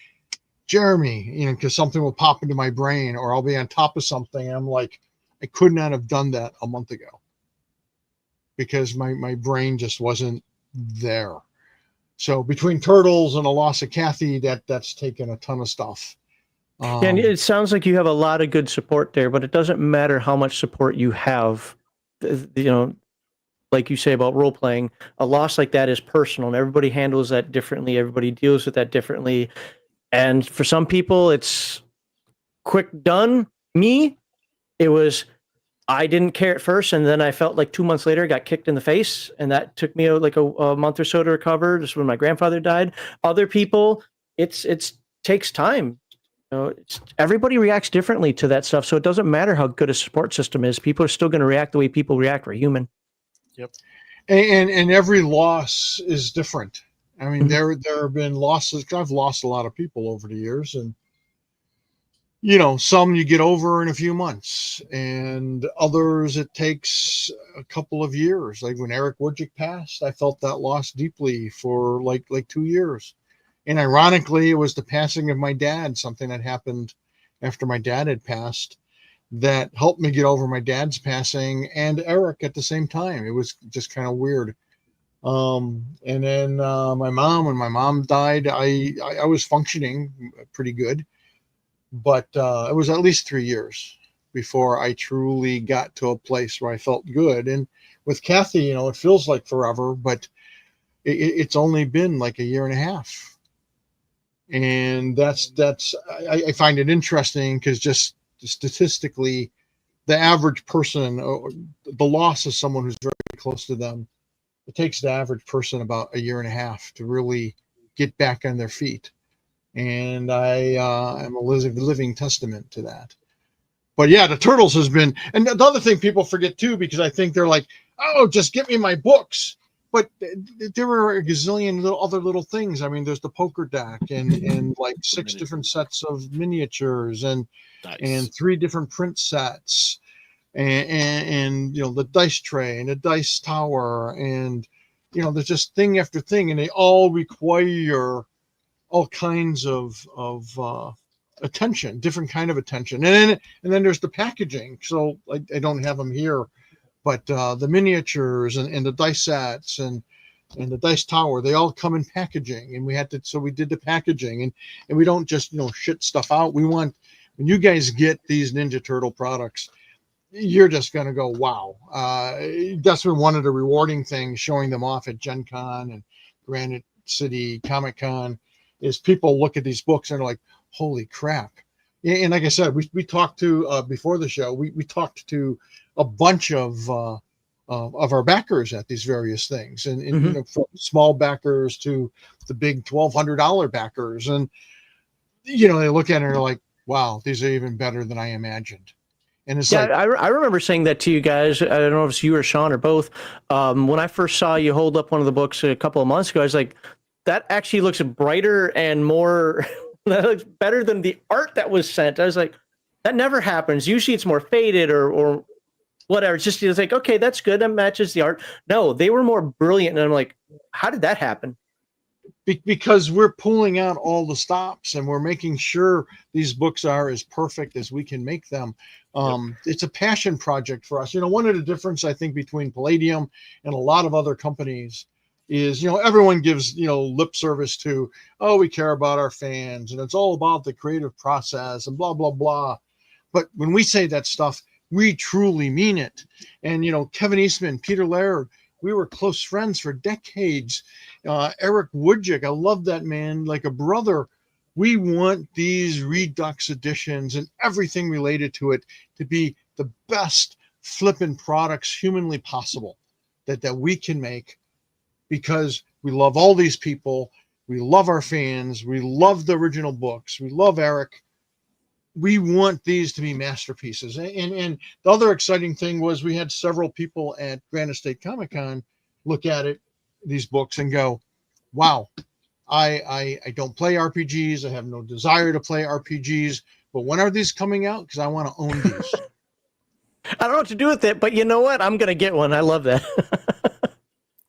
Jeremy, because something will pop into my brain, or I'll be on top of something, and I'm like, I could not have done that a month ago, because my brain just wasn't there. So between Turtles and the loss of Kathy, that's taken a ton of stuff. And it sounds like you have a lot of good support there, but it doesn't matter how much support you have. Like you say about role playing, a loss like that is personal, and everybody handles that differently. Everybody deals with that differently. And for some people, it's quick done. Me, it was, I didn't care at first, and then I felt like 2 months later, I got kicked in the face, and that took me like a month or so to recover. Just when my grandfather died. Other people, it's takes time. Everybody reacts differently to that stuff, so it doesn't matter how good a support system is. People are still going to react the way people react. We're human. Yep. And every loss is different. I mean, there have been losses. I've lost a lot of people over the years, and some you get over in a few months, and others it takes a couple of years. Like when Eric Wojcik passed, I felt that loss deeply for like 2 years. And ironically, it was the passing of my dad, something that happened after my dad had passed, that helped me get over my dad's passing and Eric at the same time. It was just kind of weird. And then my mom, when my mom died, I was functioning pretty good, but it was at least 3 years before I truly got to a place where I felt good. And with Kathy, it feels like forever, but it's only been like a year and a half. And I find it interesting, because just statistically, the average person, the loss of someone who's very close to them, it takes the average person about a year and a half to really get back on their feet. And I am a living testament to that. But yeah, the Turtles has been, and the other thing people forget too, because I think they're like, oh, just get me my books. But there were a gazillion other little things. I mean, there's the poker deck and like 6 different sets of miniatures and 3 different print sets and the dice tray and the dice tower, and there's just thing after thing, and they all require all kinds of attention, different kind of attention, and then there's the packaging. So I don't have them here. But the miniatures and the dice sets and the dice tower, they all come in packaging, and we did the packaging, and we don't just shit stuff out. We want, when you guys get these Ninja Turtle products, you're just gonna go, wow. That's been one of the rewarding things, showing them off at Gen Con and Granite City Comic Con, is people look at these books and they're like, holy crap. And like I said, we talked to before the show, we talked to a bunch of our backers at these various things, and from small backers to the big $1,200 backers, and they look at it and they're like, wow, these are even better than I imagined. And it's Yeah, like, I remember saying that to you guys. I don't know if it's you or Sean or both. When I first saw you hold up one of the books a couple of months ago, I was like, that actually looks brighter and more, that looks better than the art that was sent. I was like, that never happens. Usually it's more faded or whatever. It's like, okay, that's good. That matches the art. No, they were more brilliant. And I'm like, how did that happen? because we're pulling out all the stops and we're making sure these books are as perfect as we can make them. It's a passion project for us. One of the difference I think between Palladium and a lot of other companies is, everyone gives, lip service to, oh, we care about our fans and it's all about the creative process and blah, blah, blah. But when we say that stuff, we truly mean it. And, Kevin Eastman, Peter Laird, we were close friends for decades. Eric Woodjick, I love that man like a brother. We want these Redux editions and everything related to it to be the best flipping products humanly possible that we can make, because we love all these people. We love our fans. We love the original books. We love Eric. We want these to be masterpieces. And the other exciting thing was we had several people at Granite State Comic Con look at these books and go, wow, I don't play RPGs. I have no desire to play RPGs, but when are these coming out? Because I want to own these. I don't know what to do with it, but you know what? I'm going to get one. I love that.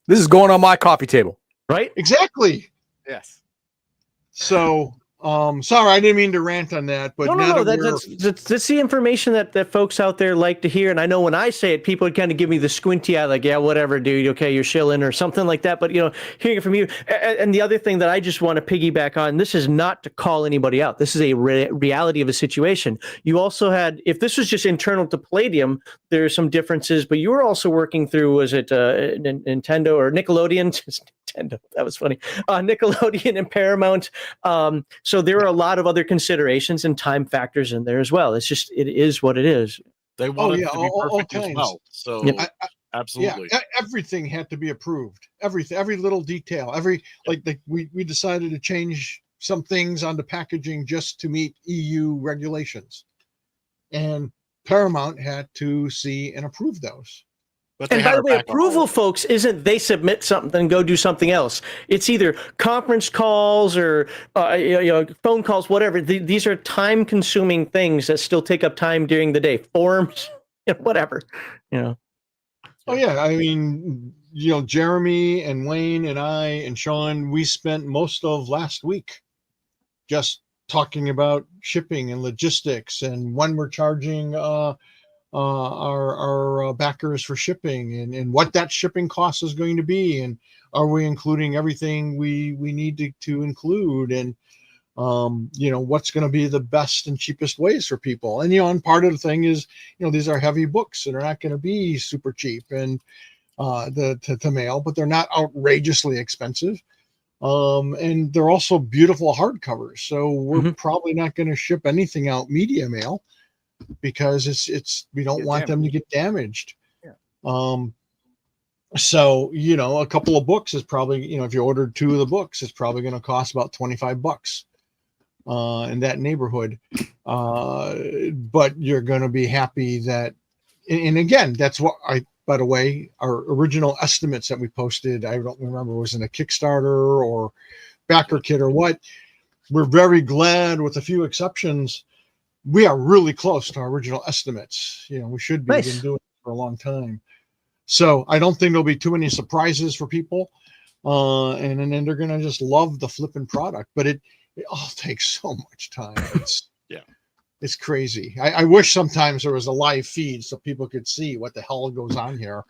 This is going on my coffee table. Right? Exactly. Yes. So, sorry, I didn't mean to rant on that, but No. That's the information that folks out there like to hear. And I know when I say it, people kind of give me the squinty eye, like, yeah, whatever, dude. Okay, you're shilling or something like that. But, hearing it from you. And the other thing that I just want to piggyback on, this is not to call anybody out. This is a reality of a situation. You also had, if this was just internal to Palladium, there are some differences, but you were also working through, was it Nintendo or Nickelodeon? Nintendo, that was funny. Nickelodeon and Paramount. So there are a lot of other considerations and time factors in there as well. It is what it is. They want it to be perfect as well. So absolutely, everything had to be approved. Every little detail. We decided to change some things on the packaging just to meet EU regulations, and Paramount had to see and approve those. And by the way, approval, folks, isn't they submit something and go do something else. It's either conference calls or phone calls, whatever. These are time-consuming things that still take up time during the day. Forms, whatever. Oh yeah, I mean, Jeremy and Wayne and I and Sean, we spent most of last week just talking about shipping and logistics and when we're charging our backers for shipping and what that shipping cost is going to be, and are we including everything we need to include, and what's going to be the best and cheapest ways for people. And part of the thing is, these are heavy books and they're not going to be super cheap and to mail, but they're not outrageously expensive, and they're also beautiful hardcovers, so we're probably not going to ship anything out media mail, because it's we don't want them to get damaged. So a couple of books is probably, if you ordered 2 of the books, it's probably going to cost about $25 in that neighborhood, but you're going to be happy that, and again, that's what by the way, our original estimates that we posted, I don't remember, was in a Kickstarter or backer kit or what. We're very glad, with a few exceptions, we are really close to our original estimates. We should be. Nice. Been doing it for a long time. So I don't think there'll be too many surprises for people. And then they're going to just love the flipping product, but it all takes so much time. It's crazy. I wish sometimes there was a live feed so people could see what the hell goes on here.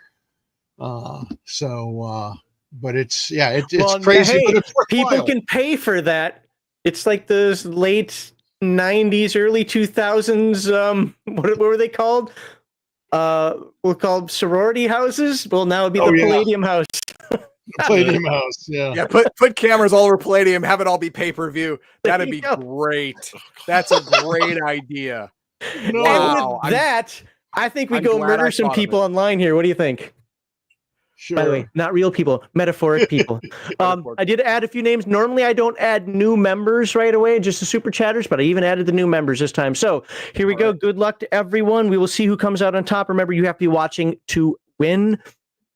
But it's crazy. Hey, but it's people can pay for that. It's like those late 90s, early 2000s. What were they called? We're called sorority houses. Well, now it'd be the Palladium house. Palladium house, yeah. Put cameras all over Palladium, have it all be pay-per-view. That'd be great. That's a great idea. Wow. And with that, I think we go murder some people online here. What do you think? Sure. By the way, not real people, metaphoric people. I did add a few names. Normally, I don't add new members right away, just the super chatters, but I even added the new members this time. So here we go. Right. Good luck to everyone. We will see who comes out on top. Remember, you have to be watching to win.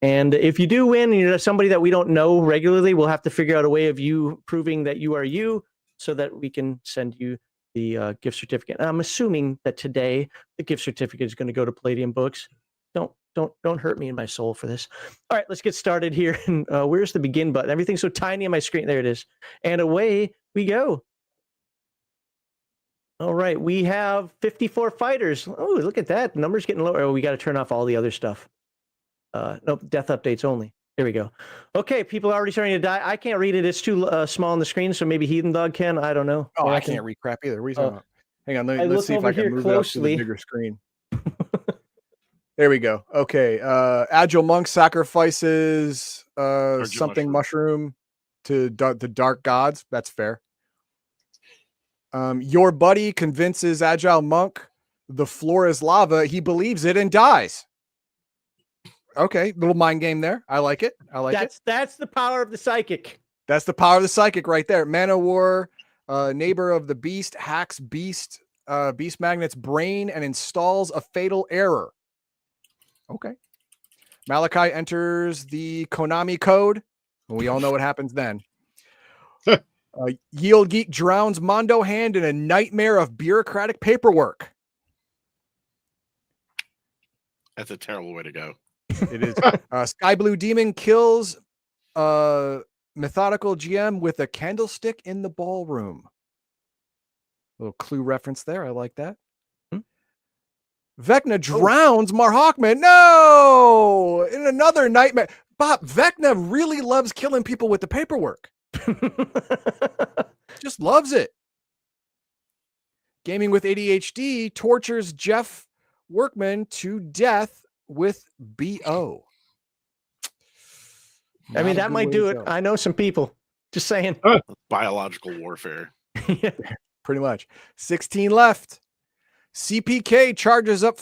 And if you do win, and you're somebody that we don't know regularly, we'll have to figure out a way of you proving that you are you so that we can send you the gift certificate. And I'm assuming that today the gift certificate is going to go to Palladium Books. Don't hurt me in my soul for this. All right, let's get started here. And where's the begin button? Everything's so tiny on my screen. There it is. And away we go. All right, we have 54 fighters. Oh, look at that. The number's getting lower. Oh, we got to turn off all the other stuff. Nope, death updates only. There we go. Okay, people are already starting to die. I can't read it. It's too small on the screen, so maybe Heathen Dog can. I don't know. Oh, I can't read crap either. Hang on, let's see if I can move closely. It up to the bigger screen. There we go. Okay. Agile Monk sacrifices something mushroom to the dark gods. That's fair. Your buddy convinces Agile Monk the floor is lava. He believes it and dies. Okay, little mind game there. I like it. That's the power of the psychic. That's the power of the psychic right there. Manowar, neighbor of the beast, hacks beast magnet's brain and installs a fatal error. Okay. Malachi enters the Konami code. We all know what happens then. Yield Geek drowns Mondo Hand in a nightmare of bureaucratic paperwork. That's a terrible way to go. It is. Sky Blue Demon kills methodical GM with a candlestick in the ballroom. Little clue reference there. I like that. Vecna drowns Marhawkman. No! In another nightmare. Bob, Vecna really loves killing people with the paperwork. Just loves it. Gaming with ADHD tortures Jeff Workman to death with BO. I mean, that might do it. I know some people. Just saying. Biological warfare. Yeah. Pretty much. 16 left. CPK charges up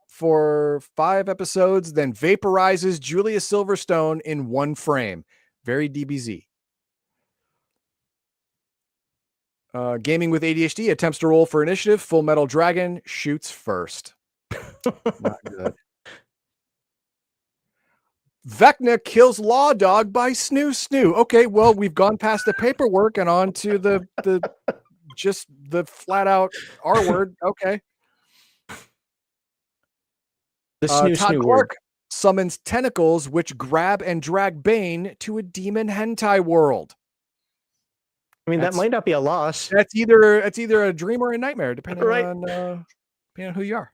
for 5 episodes, then vaporizes Julia Silverstone in 1 frame. Very DBZ. Gaming with ADHD attempts to roll for initiative. Full Metal Dragon shoots first. Not good. Vecna kills Law Dog by Snoo. Okay, well, we've gone past the paperwork and on to the just the flat out R word. Okay. The Todd Clark word summons tentacles which grab and drag Bane to a demon hentai world. I mean, that might not be a loss. That's either a dream or a nightmare, depending on who you are.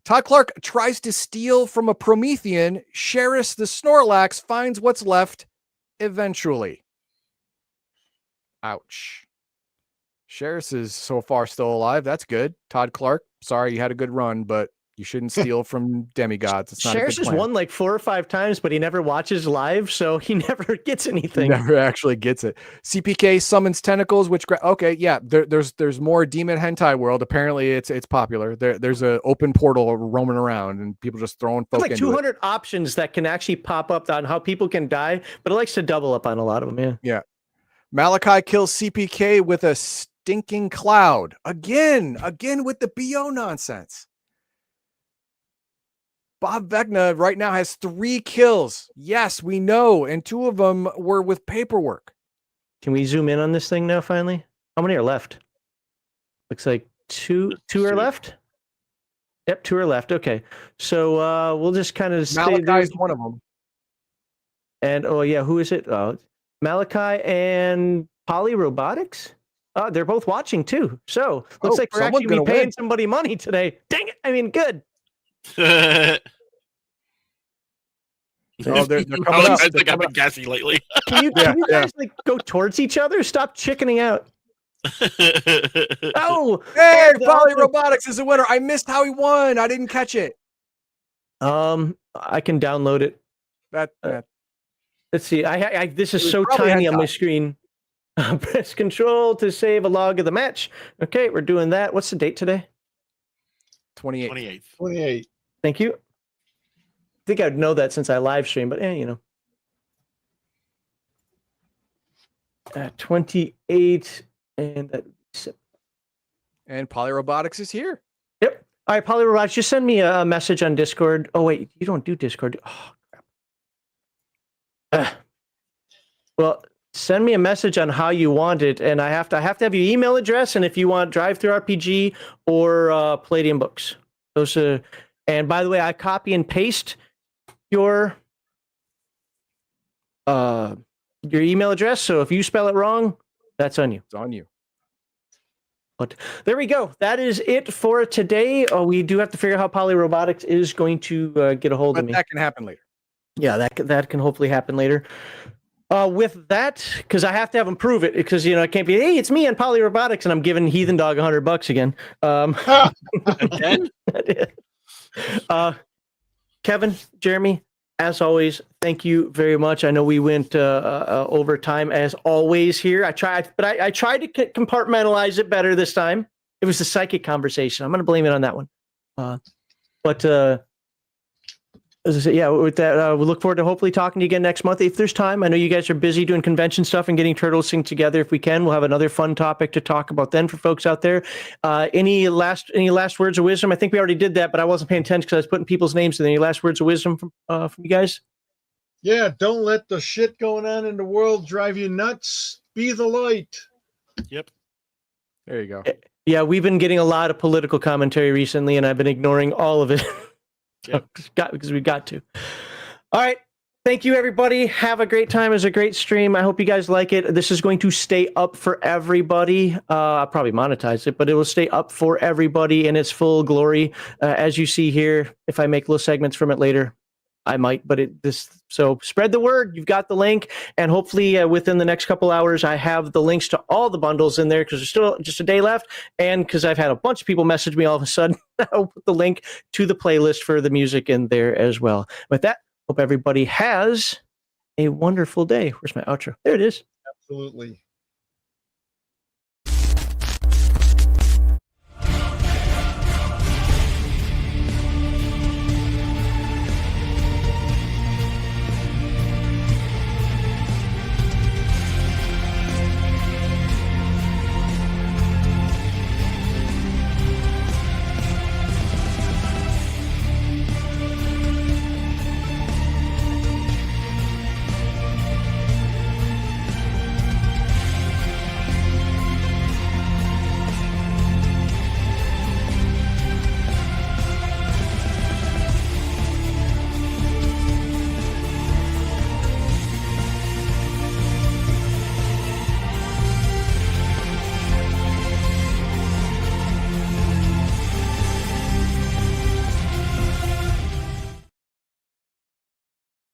Todd Clark tries to steal from a Promethean. Sheris the Snorlax finds what's left eventually. Ouch. Sheris is so far still alive. That's good. Todd Clark, sorry you had a good run, but you shouldn't steal from demigods. It's not Sheris has won like 4 or 5 times, but he never watches live, so he never gets anything. He never actually gets it. CPK summons tentacles, which okay, yeah. There's more demon hentai world. Apparently, it's popular. There's an open portal roaming around, and people just throwing folk like 200 options that can actually pop up on how people can die, but it likes to double up on a lot of them. Yeah. Yeah. Malachi kills CPK with a stinking cloud again with the BO nonsense. Bob Vecna right now has 3 kills. Yes, we know. And 2 of them were with paperwork. Can we zoom in on this thing now, finally? How many are left? Looks like two are left. Yep, 2 are left. Okay. So we'll just kind of stay there. Malachi's one of them. And, oh, yeah, who is it? Malachi and Poly Robotics? They're both watching, too. So looks like we're actually going to be paying somebody money today. Dang it. I mean, good. They're coming up. I think I've been gassy lately. Can you guys like go towards each other? Stop chickening out. Oh, hey, Poly Robotics is a winner. I missed how he won. I didn't catch it. I can download it. Let's see. This is so tiny on my screen. Press Control to save a log of the match. Okay, we're doing that. What's the date today? 28. 28. Thank you. think I'd know that since I live stream, but you know. 28 and And Polyrobotics is here. Yep. All right, Polyrobotics, just send me a message on Discord. Oh wait, you don't do Discord. Oh crap. Well, send me a message on how you want it, and I have to have your email address, and if you want Drive-Thru RPG or Palladium Books. Those are, and by the way, I copy and paste your email address, so if you spell it wrong, that's on you. It's on you. But there we go. That is it for today. We do have to figure out how Polyrobotics is going to get a hold of me. That can happen later. Yeah, that can hopefully happen later. With that, because I have to have them prove it, because it can't be, hey, it's me on Polyrobotics, and I'm giving Heathen Dog $100 again. Again? Kevin, Jeremy, as always, thank you very much. I know we went over time as always here. I tried to compartmentalize it better this time. It was the psychic conversation. I'm going to blame it on that one. But as I said, yeah, with that, we look forward to hopefully talking to you again next month if there's time. I know you guys are busy doing convention stuff and getting Turtle Sync together. If we can, we'll have another fun topic to talk about then for folks out there. Any last words of wisdom? I think we already did that, but I wasn't paying attention because I was putting people's names in. Any last words of wisdom from you guys? Yeah, don't let the shit going on in the world drive you nuts. Be the light. Yep. There you go. Yeah, we've been getting a lot of political commentary recently, and I've been ignoring all of it. Yep. Because we've got to. All right. Thank you, everybody. Have a great time. It was a great stream. I hope you guys like it. This is going to stay up for everybody. I'll probably monetize it, but it will stay up for everybody in its full glory. As you see here, if I make little segments from it later, I might, but so spread the word. You've got the link, and hopefully within the next couple hours, I have the links to all the bundles in there because there's still just a day left, and because I've had a bunch of people message me all of a sudden, I'll put the link to the playlist for the music in there as well. With that, hope everybody has a wonderful day. Where's my outro? There it is. Absolutely.